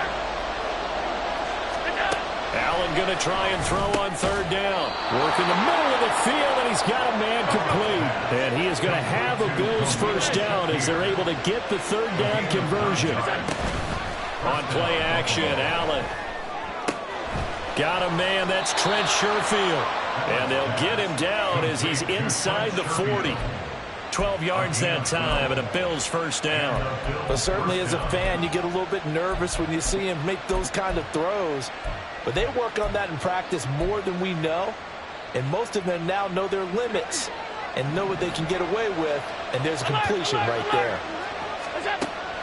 Allen going to try and throw on 3rd down. Work in the middle of the field, and he's got a man complete. And he is going to have a Bills first down as they're able to get the 3rd down conversion. On play action, Allen. Got a man, that's Trent Sherfield. And they'll get him down as he's inside the 40. 12 yards that time, and a Bills first down. But certainly as a fan, you get a little bit nervous when you see him make those kind of throws. But they work on that in practice more than we know. And most of them now know their limits and know what they can get away with. And there's a completion right there.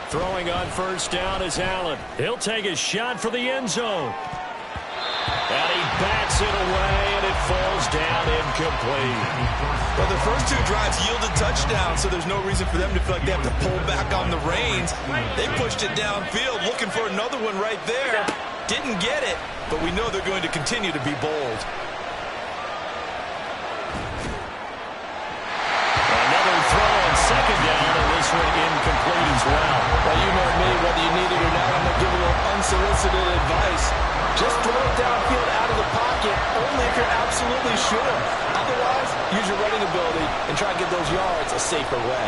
Throwing on first down is Allen. He'll take a shot for the end zone. And he backs it away, and it falls down incomplete. Well, the first 2 drives yielded touchdowns, so there's no reason for them to feel like they have to pull back on the reins. They pushed it downfield, looking for another one right there. Didn't get it, but we know they're going to continue to be bold. Another throw on 2nd down, and this one incomplete as well. Well, you know me, whether you need it or not, I'm going to give a little unsolicited advice. Just throw it downfield out of the pocket, only if you're absolutely sure. Otherwise, use your running ability and try and get those yards a safer way.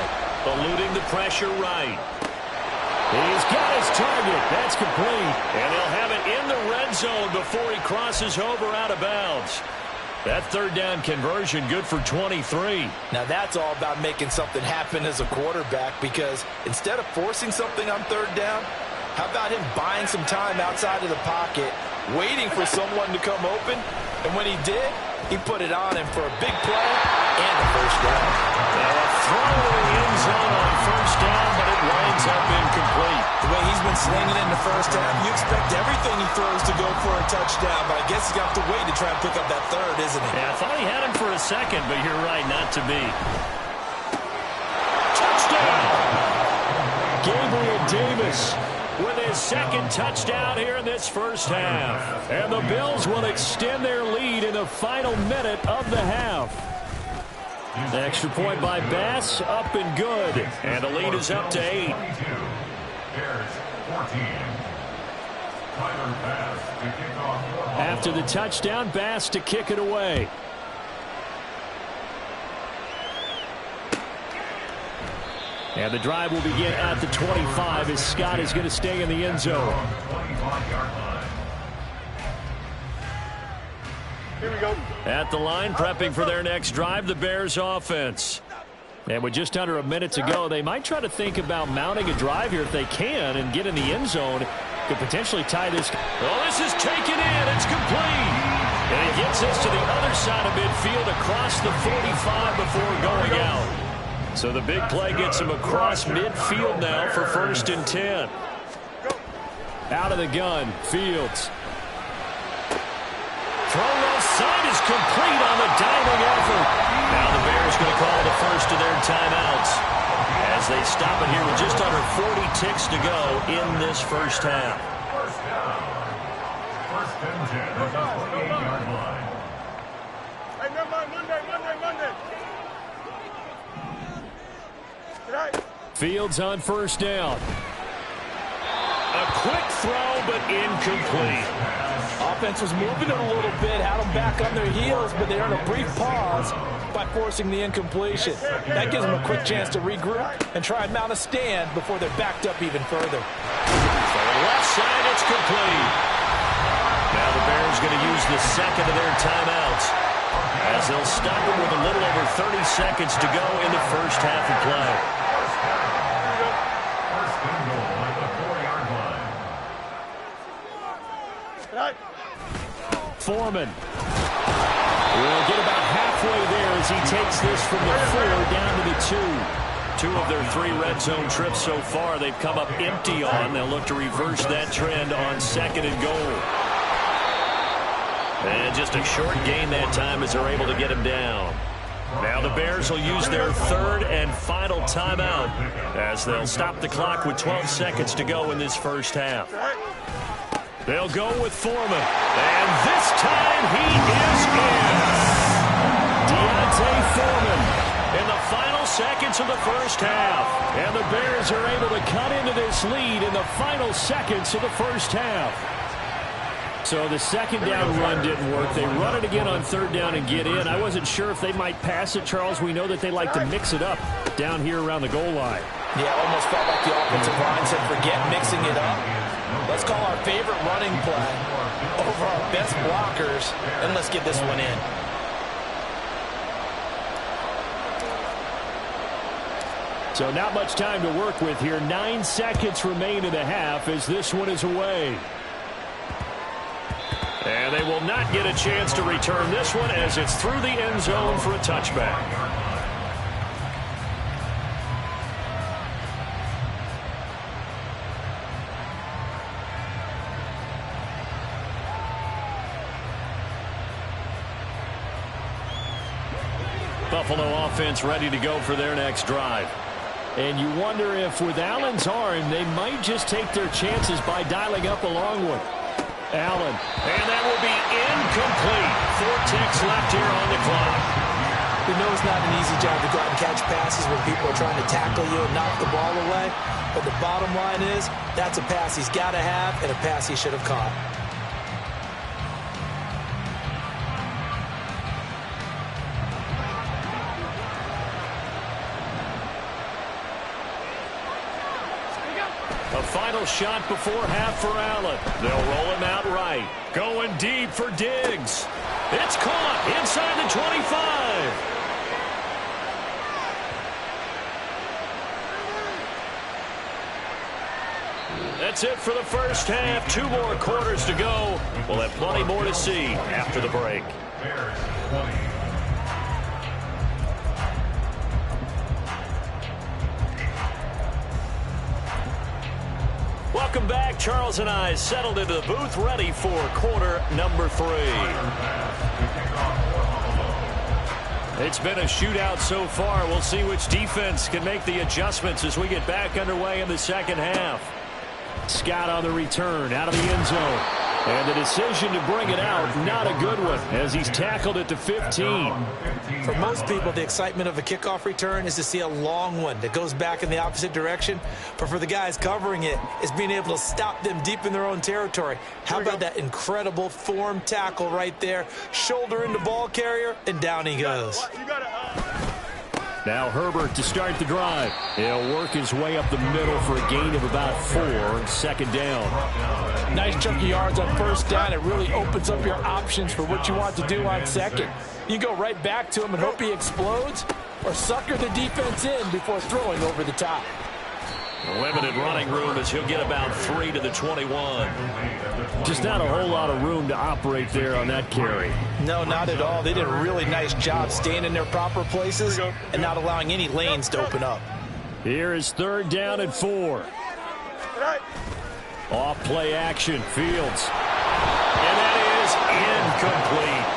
Eluding the pressure right. He's got his target. That's complete. And he'll have it in the red zone before he crosses over out of bounds. That 3rd down conversion good for 23. Now that's all about making something happen as a quarterback, because instead of forcing something on 3rd down, how about him buying some time outside of the pocket, waiting for someone to come open, and when he did, he put it on him for a big play and a first down. Now a throw to the end zone on first down, but it winds up incomplete. The way he's been slinging it in the first half, you expect everything he throws to go for a touchdown, but I guess he's got to wait to try and pick up that 3rd, isn't he? Yeah, I thought he had him for a second, but you're right, not to be. Touchdown! Gabriel Davis with his 2nd touchdown here in this first half. And the Bills will extend their lead in the final minute of the half. The extra point by Bass, up and good. And the lead is up to 8. Bears 14. Tyler Bass to kick off. After the touchdown, Bass to kick it away. And the drive will begin at the 25 as Scott is going to stay in the end zone. Here we go. At the line, prepping for their next drive, the Bears offense. And with just under a minute to go, they might try to think about mounting a drive here if they can and get in the end zone. Could potentially tie this. Oh, this is taken in. It's complete. And it gets us to the other side of midfield across the 45 before going out. So the big play gets him across midfield now for 1st and 10. Out of the gun, Fields. Throw left side is complete on the diving effort. Now the Bears going to call the first of their timeouts as they stop it here with just under 40 ticks to go in this first half. First down. 1st and 10 at the 48-yard line. Hey, never mind. Monday. Tonight. Fields on 1st down. A quick throw, but incomplete. Offense was moving it a little bit, had them back on their heels, but they earned a brief pause by forcing the incompletion. That gives them a quick chance to regroup and try and mount a stand before they're backed up even further. For the left side, it's complete. Now the Bears going to use the second of their timeouts as they'll stop it with a little over 30 seconds to go in the first half of play. First and goal at the 4-yard line. Foreman will get about halfway there as he takes this from the 4 down to the 2. 2 of their 3 red zone trips so far they've come up empty on. They'll look to reverse that trend on 2nd and goal. And just a short gain that time as they're able to get him down. Now the Bears will use their 3rd and final timeout as they'll stop the clock with 12 seconds to go in this first half. They'll go with Foreman. And this time he is in. Deontay Foreman in the final seconds of the first half. And the Bears are able to cut into this lead in the final seconds of the first half. So the 2nd down run didn't work. They run it again on 3rd down and get in. I wasn't sure if they might pass it, Charles. We know that they like to mix it up down here around the goal line. Yeah, almost felt like the offensive line said, forget mixing it up. Let's call our favorite running play over our best blockers, and let's get this one in. So not much time to work with here. 9 seconds remain in the half as this one is away. And they will not get a chance to return this one as it's through the end zone for a touchback. Buffalo offense ready to go for their next drive. And you wonder if with Allen's arm, they might just take their chances by dialing up a long one. Allen, and that will be incomplete. 4 ticks left here on the clock. We know it's not an easy job to go out and catch passes when people are trying to tackle you and knock the ball away. But the bottom line is, that's a pass he's got to have and a pass he should have caught. A final shot before half for Allen. They'll roll him out right. Going deep for Diggs. It's caught inside the 25. That's it for the first half. 2 more quarters to go. We'll have plenty more to see after the break. Bears 20. Welcome back. Charles and I settled into the booth, ready for quarter number 3. It's been a shootout so far. We'll see which defense can make the adjustments as we get back underway in the second half. Scott on the return, out of the end zone. And the decision to bring it out, not a good one, as he's tackled it to 15. For most people, the excitement of a kickoff return is to see a long one that goes back in the opposite direction. But for the guys covering it, it's being able to stop them deep in their own territory. How about that incredible form tackle right there? Shoulder into ball carrier, and down he goes. Now Herbert to start the drive. He'll work his way up the middle for a gain of about 4. 2nd down. Nice chunk of yards on 1st down. It really opens up your options for what you want to do on 2nd. You go right back to him and hope he explodes, or sucker the defense in before throwing over the top. Limited running room as he'll get about 3 to the 21. Just not a whole lot of room to operate there on that carry. No, not at all. They did a really nice job staying in their proper places and not allowing any lanes to open up. Here is 3rd down and 4. Off play action, Fields. And that is incomplete.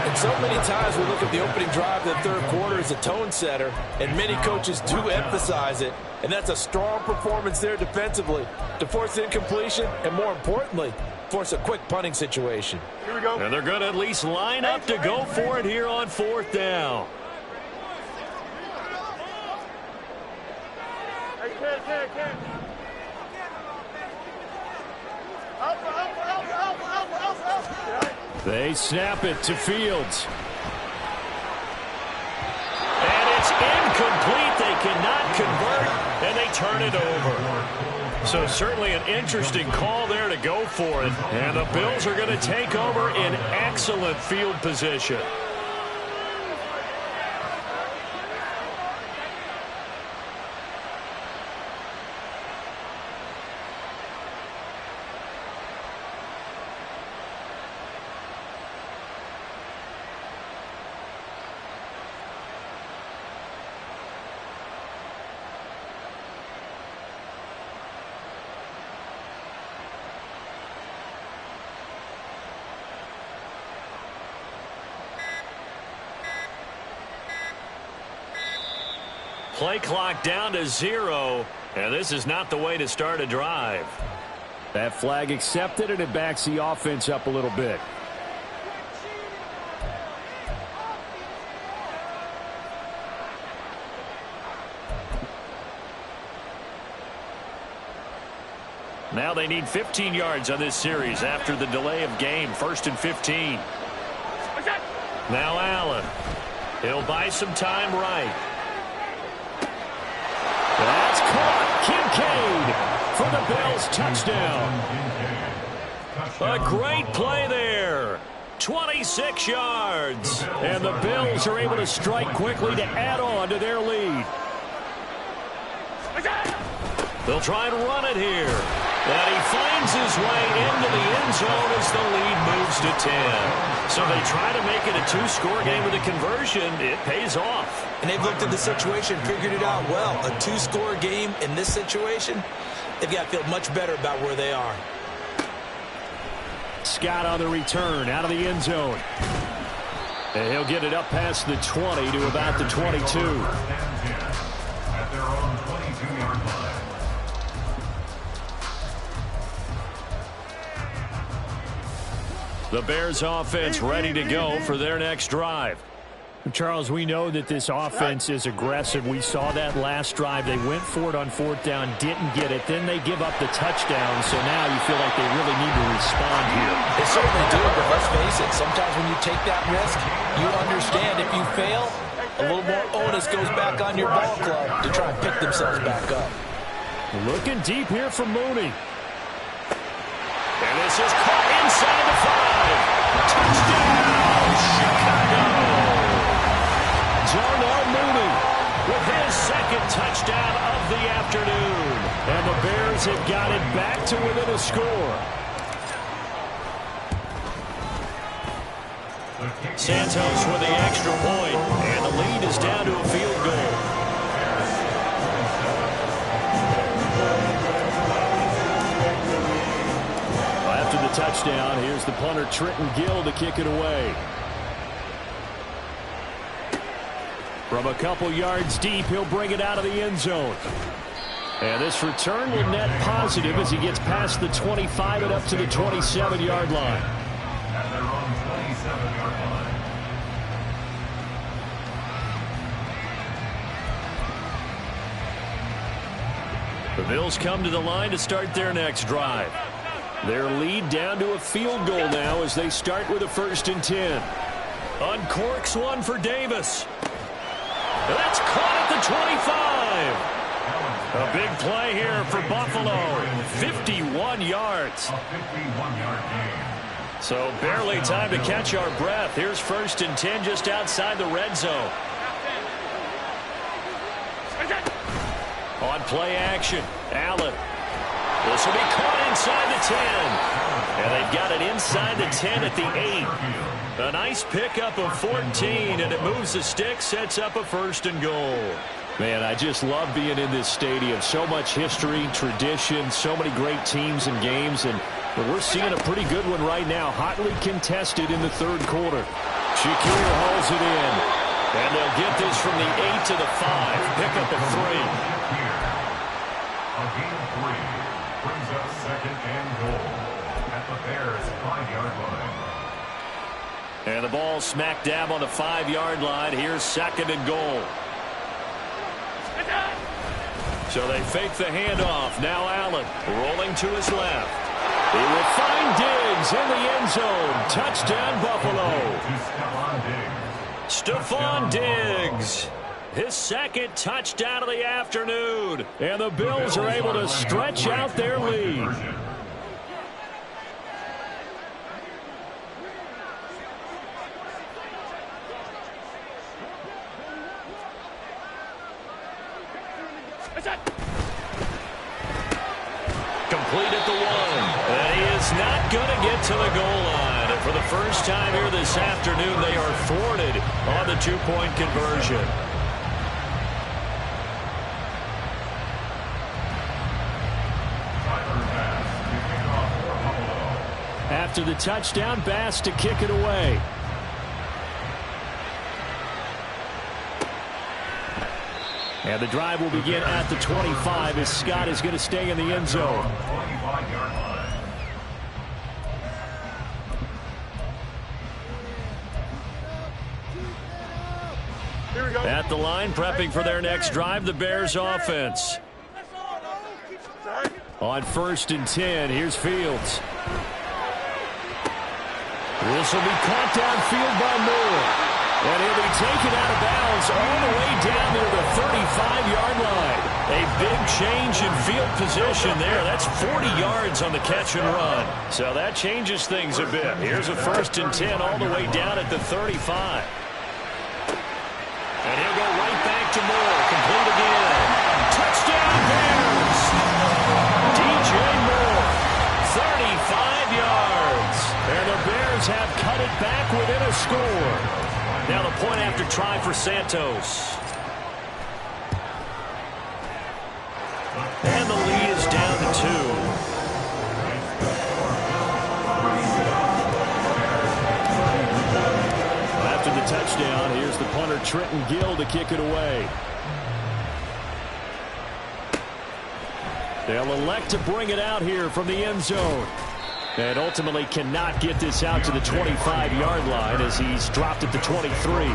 And so many times we look at the opening drive of the third quarter as a tone setter, and many coaches do emphasize it. And that's a strong performance there defensively to force incompletion and, more importantly, force a quick punting situation. Here we go. And they're going to at least line up to go for it here on 4th down. They snap it to Fields. And it's incomplete. They cannot convert, and they turn it over. So certainly an interesting call there to go for it. And the Bills are going to take over in excellent field position. Play clock down to 0, and this is not the way to start a drive. That flag accepted, and it backs the offense up a little bit. Now they need 15 yards on this series after the delay of game. 1st and 15. Now Allen. He'll buy some time right. That's caught. Kincaid for the Bills. Touchdown. A great play there. 26 yards. And the Bills are able to strike quickly to add on to their lead. They'll try and run it here. And he finds his way into the end zone as the lead moves to 10. So they try to make it a 2-score game with a conversion. It pays off. And they've looked at the situation, figured it out well. A 2-score game in this situation, they've got to feel much better about where they are. Scott on the return out of the end zone. And he'll get it up past the 20 to about the 22. At their own 22-yard line. The Bears offense ready to go for their next drive. Charles, we know that this offense is aggressive. We saw that last drive. They went for it on 4th down, didn't get it. Then they give up the touchdown. So now you feel like they really need to respond here. They certainly do, but let's face it. Sometimes when you take that risk, you understand if you fail, a little more onus goes back on your ball club to try and pick themselves back up. Looking deep here from Mooney. And this is caught inside the 5. Touchdown, Chicago. Darnell Mooney with his 2nd touchdown of the afternoon. And the Bears have got it back to within a score. Santos with the extra point, and the lead is down to a field goal. After the touchdown, here's the punter Trenton Gill to kick it away. From a couple yards deep, he'll bring it out of the end zone. And this return will net positive as he gets past the 25 and up to the 27-yard line. At their own 27-yard line. The Bills come to the line to start their next drive. Their lead down to a field goal now as they start with a 1st and 10. Uncorks one for Davis. That's caught at the 25. A big play here for Buffalo. 51 yards. A 51-yard gain. So barely time to catch our breath. Here's 1st and 10 just outside the red zone. On play action, Allen. This will be caught inside the 10. And they've got it inside the 10 at the 8. A nice pickup of 14, and it moves the stick, sets up a 1st and goal. Man, I just love being in this stadium. So much history, tradition, so many great teams and games, and we're seeing a pretty good one right now. Hotly contested in the 3rd quarter. Shakir hauls it in, and they'll get this from the 8 to the 5. Pick up a 3. A gain of 3 brings up 2nd and goal at the Bears' 5-yard line. And the ball smack dab on the 5-yard line. Here's 2nd and goal. So they fake the handoff. Now Allen rolling to his left. He will find Diggs in the end zone. Touchdown, Buffalo. Stephon Diggs. His 2nd touchdown of the afternoon. And the Bills are able to stretch out their lead. Complete at the 1. And he is not going to get to the goal line. And for the first time here this afternoon, they are thwarted on the 2-point conversion. After the touchdown, Bass to kick it away. And the drive will begin at the 25 as Scott is going to stay in the end zone. At the line, prepping for their next drive, the Bears offense. On 1st and 10, here's Fields. This will be caught downfield by Moore. And he'll be taken out of bounds all the way down near the 35-yard line. A big change in field position there. That's 40 yards on the catch and run. So that changes things a bit. Here's a 1st and 10 all the way down at the 35. And he'll go right back to Moore. Complete again. Touchdown Bears! DJ Moore, 35 yards. And the Bears have cut it back within a score. Now the point after try for Santos. And the lead is down to 2. After the touchdown, here's the punter Trenton Gill to kick it away. They'll elect to bring it out here from the end zone. And ultimately cannot get this out to the 25-yard line as he's dropped at the 23.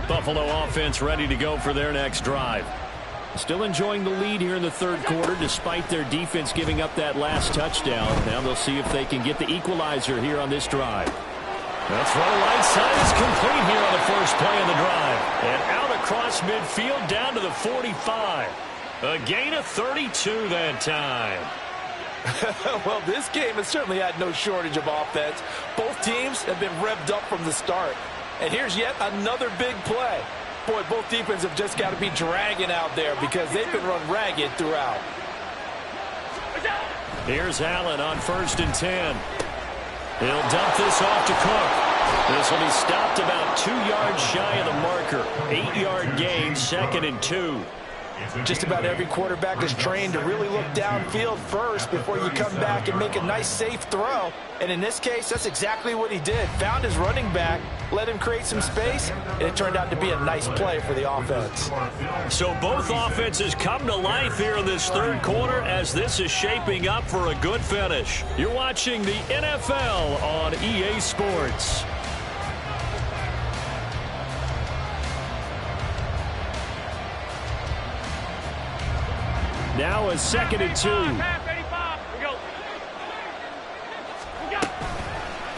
Buffalo offense ready to go for their next drive. Still enjoying the lead here in the 3rd quarter despite their defense giving up that last touchdown. Now they'll see if they can get the equalizer here on this drive. That throw right side is complete here on the first play of the drive. And out across midfield down to the 45. A gain of 32 that time. Well, this game has certainly had no shortage of offense. Both teams have been revved up from the start. And here's yet another big play. Boy, both defenses have just got to be dragging out there because they've been run ragged throughout. Here's Allen on 1st and 10. He'll dump this off to Cook. This will be stopped about 2 yards shy of the marker. 8-yard gain, 2nd and 2. Just about every quarterback is trained to really look downfield first before you come back and make a nice, safe throw. And in this case, that's exactly what he did. Found his running back, let him create some space, and it turned out to be a nice play for the offense. So both offenses come to life here in this 3rd quarter as this is shaping up for a good finish. You're watching the NFL on EA Sports. Now a 2nd and 2.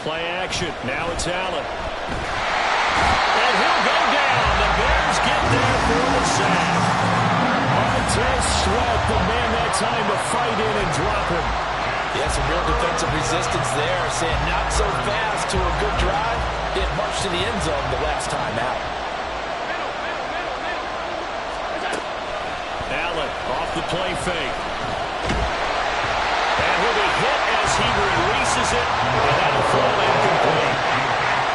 Play action. Now it's Allen. And he'll go down. The Bears sack. Montez Sweat, the man that time to fight in and drop him. Yeah, some real defensive resistance there. Saying not so fast to a good drive. Didn't march to the end zone the last time out. Allen off the play fake. And he'll be hit as he releases it. And that'll fall incomplete.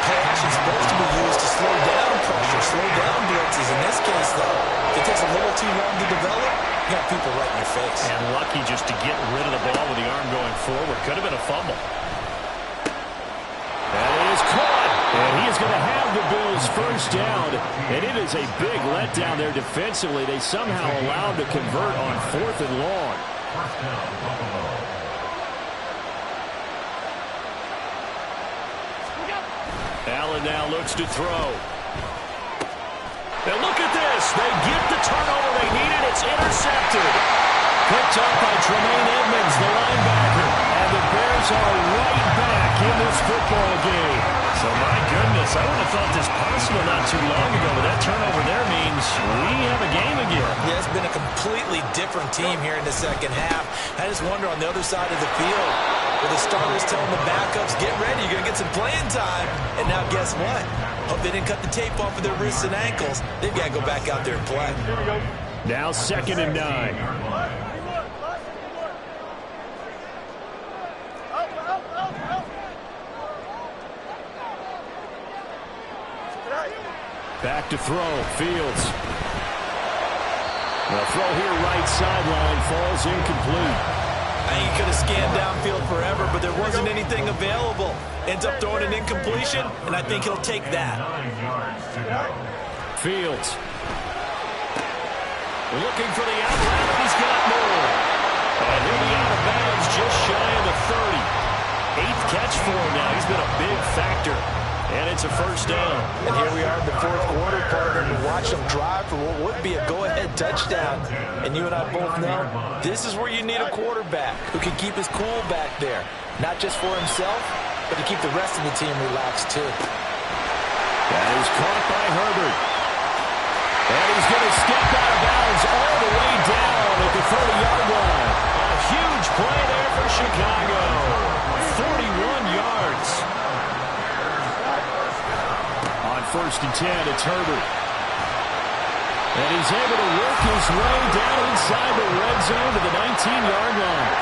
Play action is supposed to be used to slow down pressure, slow down blitzes. In this case, though, if it takes a little too long to develop, you got people right in your face. And lucky just to get rid of the ball with the arm going forward. Could have been a fumble. That is caught. And he is going to have the Bills first down. And it is a big letdown there defensively. They somehow allowed to convert on 4th and long. First down, Buffalo. Allen now looks to throw. And look at this. They get the turnover they needed. It's intercepted. Picked up by Tremaine Edmonds, the linebacker. And the Bears are right back in this football game. So, my goodness, I would have thought this possible not too long ago, but that turnover there means we have a game again. Yeah, it's been a completely different team here in the second half. I just wonder on the other side of the field, where the starters telling the backups, get ready, you're going to get some playing time. And now guess what? Hope they didn't cut the tape off of their wrists and ankles. They've got to go back out there and play. Now 2nd and 9. Back to throw. Fields. The throw here right sideline falls incomplete. I think he could have scanned downfield forever, but there wasn't anything available. Ends up throwing an incompletion, and I think he'll take that. Fields. Looking for the out route. He's got more. And he'll be out of bounds just shy of the 30. 8th catch for him now. He's been a big factor. And it's a first down. And here we are in the 4th quarter, partner, to watch them drive for what would be a go-ahead touchdown. And you and I both know this is where you need a quarterback who can keep his cool back there. Not just for himself, but to keep the rest of the team relaxed, too. That is caught by Herbert. And he's going to step out of bounds all the way down at the 30-yard line. A huge play there for Chicago. 41 yards. On 1st and 10, it's Herbert. And he's able to work his way down inside the red zone to the 19-yard line.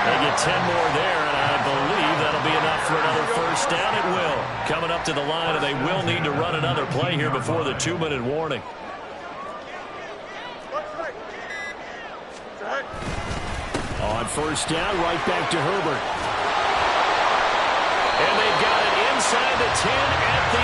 They get 10 more there, and I believe that'll be enough for another first down. It will. Coming up to the line, and they will need to run another play here before the 2-minute warning. On 1st down, right back to Herbert. And they've got it inside the 10 at the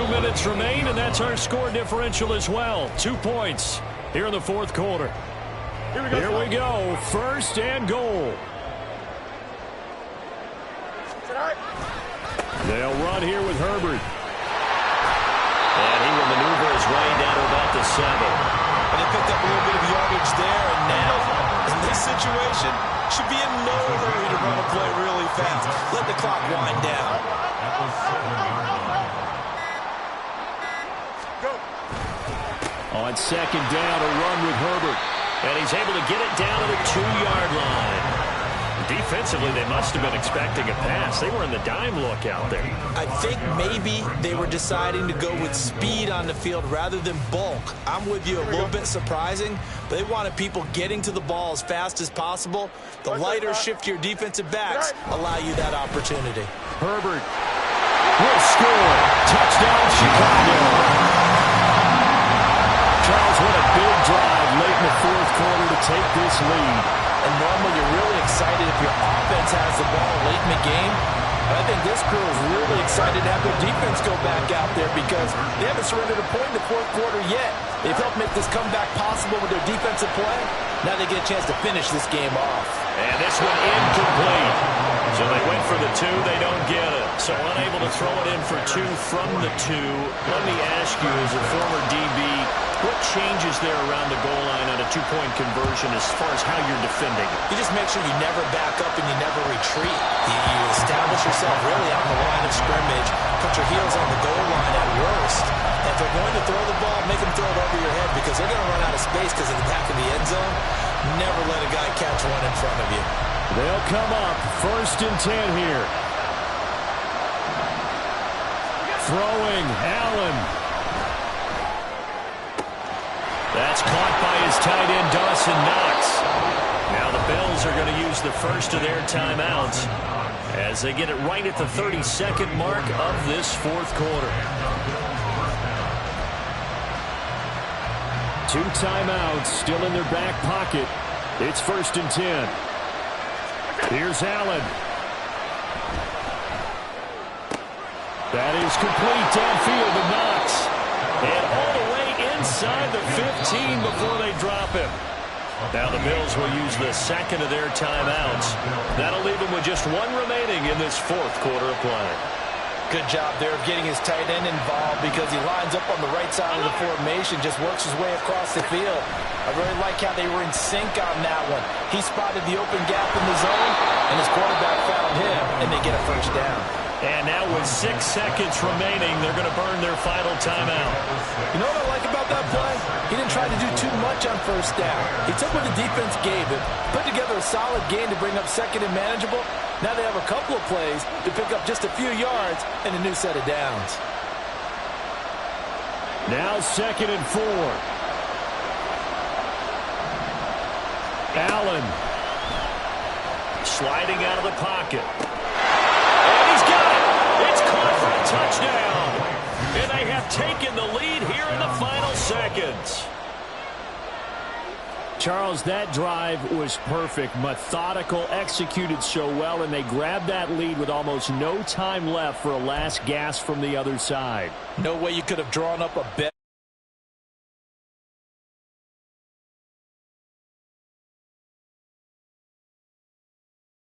8. 2 minutes remain, and that's our score differential as well. 2 points here in the 4th quarter. Here we go. 1st and goal. They'll run here with Herbert. And he will maneuver his way down to about the 7. And they picked up a little bit of yardage there, and now, in this situation, should be in no hurry to run a play really fast. Let the clock wind down. On 2nd down, a run with Herbert. And he's able to get it down to the 2-yard line. Defensively, they must have been expecting a pass. They were in the dime look out there. I think maybe they were deciding to go with speed on the field rather than bulk. I'm with you, a little bit surprising. But they wanted people getting to the ball as fast as possible. The lighter, shiftier defensive backs allow you that opportunity. Herbert will score. Touchdown, Chicago. Charles, what a big drive late in the 4th quarter to take this lead. And normally you're really excited if your offense has the ball late in the game. But I think this crew is really excited to have their defense go back out there because they haven't surrendered a point in the 4th quarter yet. They've helped make this comeback possible with their defensive play. Now they get a chance to finish this game off. And this one incomplete. So they went for the 2, they don't get it. So unable to throw it in for 2 from the 2. Let me ask you, as a former DB, What changes there around the goal line on a two-point conversion as far as how you're defending? You just make sure you never back up and you never retreat. You establish yourself really on the line of scrimmage, put your heels on the goal line at worst. And if they're going to throw the ball, make them throw it over your head because they're going to run out of space because of the back of the end zone. Never let a guy catch one in front of you. They'll come up 1st and 10 here. Throwing, Allen. That's caught by his tight end, Dawson Knox. Now the Bills are going to use the first of their timeouts as they get it right at the 32nd mark of this 4th quarter. 2 timeouts still in their back pocket. It's 1st and 10. Here's Allen. That is complete downfield to Knox. And all the way inside the 15 before they drop him. Now the Bills will use the second of their timeouts. That'll leave them with just 1 remaining in this 4th quarter of play. Good job there of getting his tight end involved because he lines up on the right side of the formation, just works his way across the field. I really like how they were in sync on that one. He spotted the open gap in the zone, and his quarterback found him, and they get a first down. And now with 6 seconds remaining, they're going to burn their final timeout. You know what I like about that play? He didn't try to do too much on first down. He took what the defense gave him, put together a solid game to bring up second and manageable. Now they have a couple of plays to pick up just a few yards and a new set of downs. Now 2nd and 4. Allen sliding out of the pocket. And he's got it. It's caught for a touchdown. And they have taken the lead here in the final seconds. Charles, that drive was perfect, methodical, executed so well, and they grabbed that lead with almost no time left for a last gasp from the other side. No way you could have drawn up a bet.